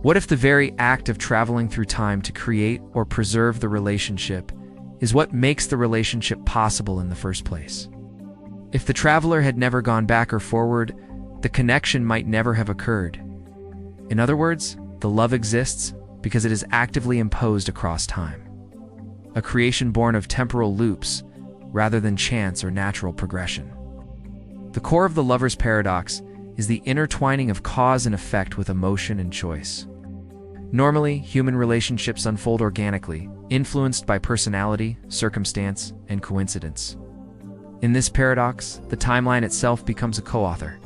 What if the very act of traveling through time to create or preserve the relationship is what makes the relationship possible in the first place? If the traveler had never gone back or forward, the connection might never have occurred. In other words, the love exists because it is actively imposed across time, a creation born of temporal loops rather than chance or natural progression. The core of the Lover's Paradox is the intertwining of cause and effect with emotion and choice. Normally, human relationships unfold organically, influenced by personality, circumstance, and coincidence. In this paradox, the timeline itself becomes a co-author.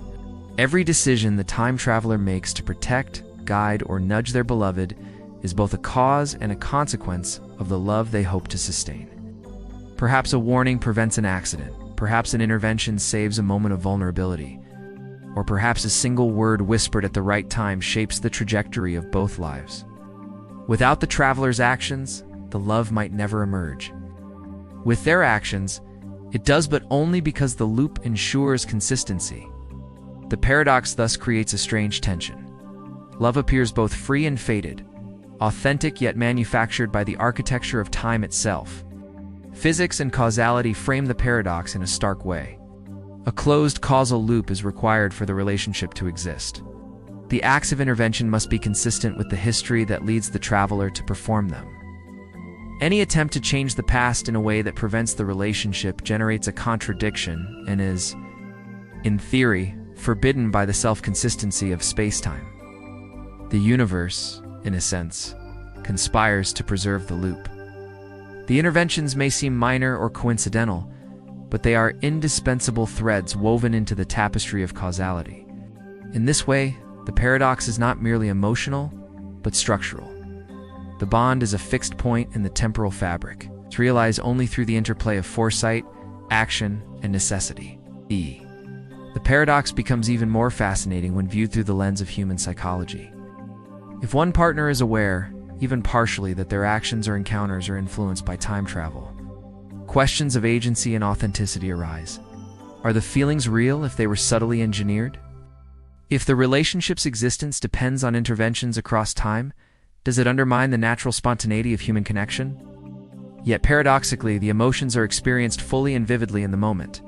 Every decision the time traveler makes to protect, guide, or nudge their beloved is both a cause and a consequence of the love they hope to sustain. Perhaps a warning prevents an accident, perhaps an intervention saves a moment of vulnerability, or perhaps a single word whispered at the right time shapes the trajectory of both lives. Without the traveler's actions, the love might never emerge. With their actions, it does, but only because the loop ensures consistency. The paradox thus creates a strange tension. Love appears both free and fated, authentic yet manufactured by the architecture of time itself. Physics and causality frame the paradox in a stark way. A closed causal loop is required for the relationship to exist. The acts of intervention must be consistent with the history that leads the traveler to perform them. Any attempt to change the past in a way that prevents the relationship generates a contradiction and is, in theory, forbidden by the self-consistency of space-time. The universe, in a sense, conspires to preserve the loop. The interventions may seem minor or coincidental, but they are indispensable threads woven into the tapestry of causality. In this way, the paradox is not merely emotional, but structural. The bond is a fixed point in the temporal fabric. It's realized only through the interplay of foresight, action, and necessity. The paradox becomes even more fascinating when viewed through the lens of human psychology. If one partner is aware, even partially, that their actions or encounters are influenced by time travel, questions of agency and authenticity arise. Are the feelings real if they were subtly engineered? If the relationship's existence depends on interventions across time, does it undermine the natural spontaneity of human connection? Yet paradoxically, the emotions are experienced fully and vividly in the moment.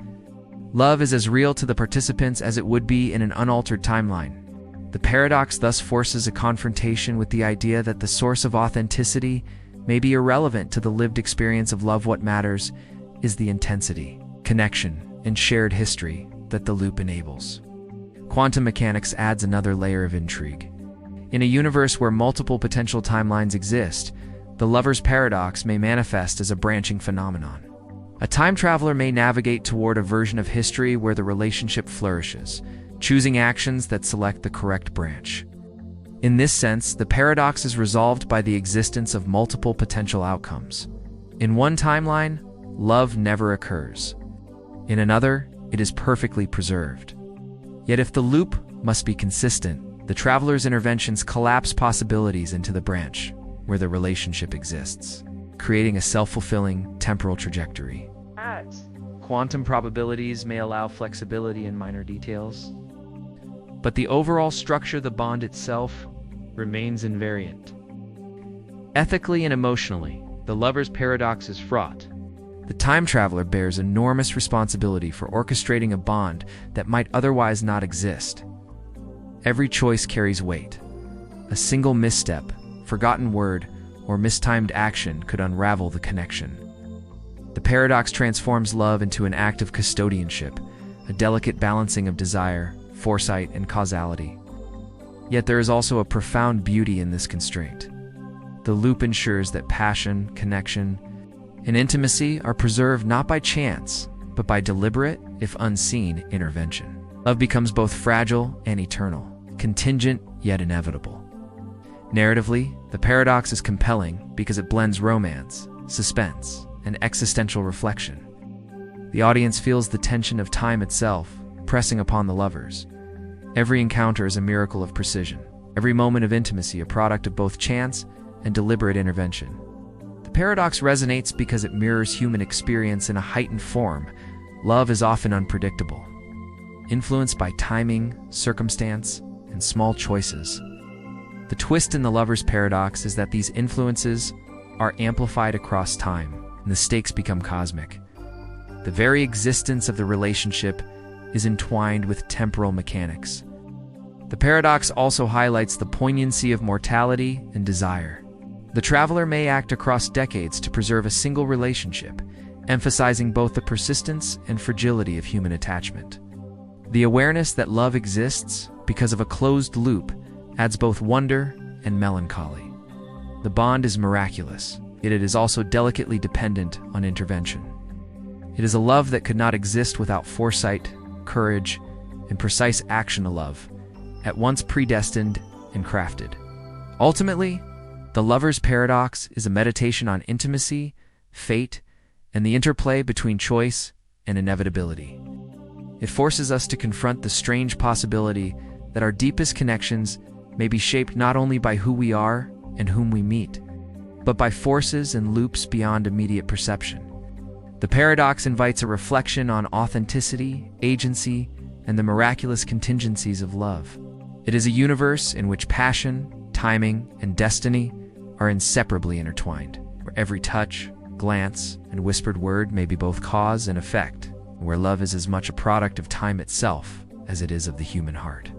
Love is as real to the participants as it would be in an unaltered timeline. The paradox thus forces a confrontation with the idea that the source of authenticity may be irrelevant to the lived experience of love. What matters is the intensity, connection, and shared history that the loop enables. Quantum mechanics adds another layer of intrigue. In a universe where multiple potential timelines exist, the lover's paradox may manifest as a branching phenomenon. A time traveler may navigate toward a version of history where the relationship flourishes, choosing actions that select the correct branch. In this sense, the paradox is resolved by the existence of multiple potential outcomes. In one timeline, love never occurs. In another, it is perfectly preserved. Yet if the loop must be consistent, the traveler's interventions collapse possibilities into the branch where the relationship exists, creating a self-fulfilling temporal trajectory. Quantum probabilities may allow flexibility in minor details, but the overall structure, the bond itself, remains invariant. Ethically and emotionally, the lover's paradox is fraught. The time traveler bears enormous responsibility for orchestrating a bond that might otherwise not exist. Every choice carries weight. A single misstep, forgotten word, or mistimed action could unravel the connection. The paradox transforms love into an act of custodianship, a delicate balancing of desire, foresight, and causality. Yet there is also a profound beauty in this constraint. The loop ensures that passion, connection, and intimacy are preserved not by chance, but by deliberate, if unseen, intervention. Love becomes both fragile and eternal, contingent yet inevitable. Narratively, the paradox is compelling because it blends romance, suspense, and existential reflection. The audience feels the tension of time itself, pressing upon the lovers. Every encounter is a miracle of precision, every moment of intimacy a product of both chance and deliberate intervention. The paradox resonates because it mirrors human experience in a heightened form. Love is often unpredictable, influenced by timing, circumstance, and small choices. The twist in the lover's paradox is that these influences are amplified across time, and the stakes become cosmic. The very existence of the relationship is entwined with temporal mechanics. The paradox also highlights the poignancy of mortality and desire. The traveler may act across decades to preserve a single relationship, emphasizing both the persistence and fragility of human attachment. The awareness that love exists because of a closed loop adds both wonder and melancholy. The bond is miraculous, yet it is also delicately dependent on intervention. It is a love that could not exist without foresight, courage, and precise action. A love, at once predestined and crafted. Ultimately, the lover's paradox is a meditation on intimacy, fate, and the interplay between choice and inevitability. It forces us to confront the strange possibility that our deepest connections may be shaped not only by who we are and whom we meet, but by forces and loops beyond immediate perception. The paradox invites a reflection on authenticity, agency, and the miraculous contingencies of love. It is a universe in which passion, timing, and destiny are inseparably intertwined, where every touch, glance, and whispered word may be both cause and effect, and where love is as much a product of time itself as it is of the human heart.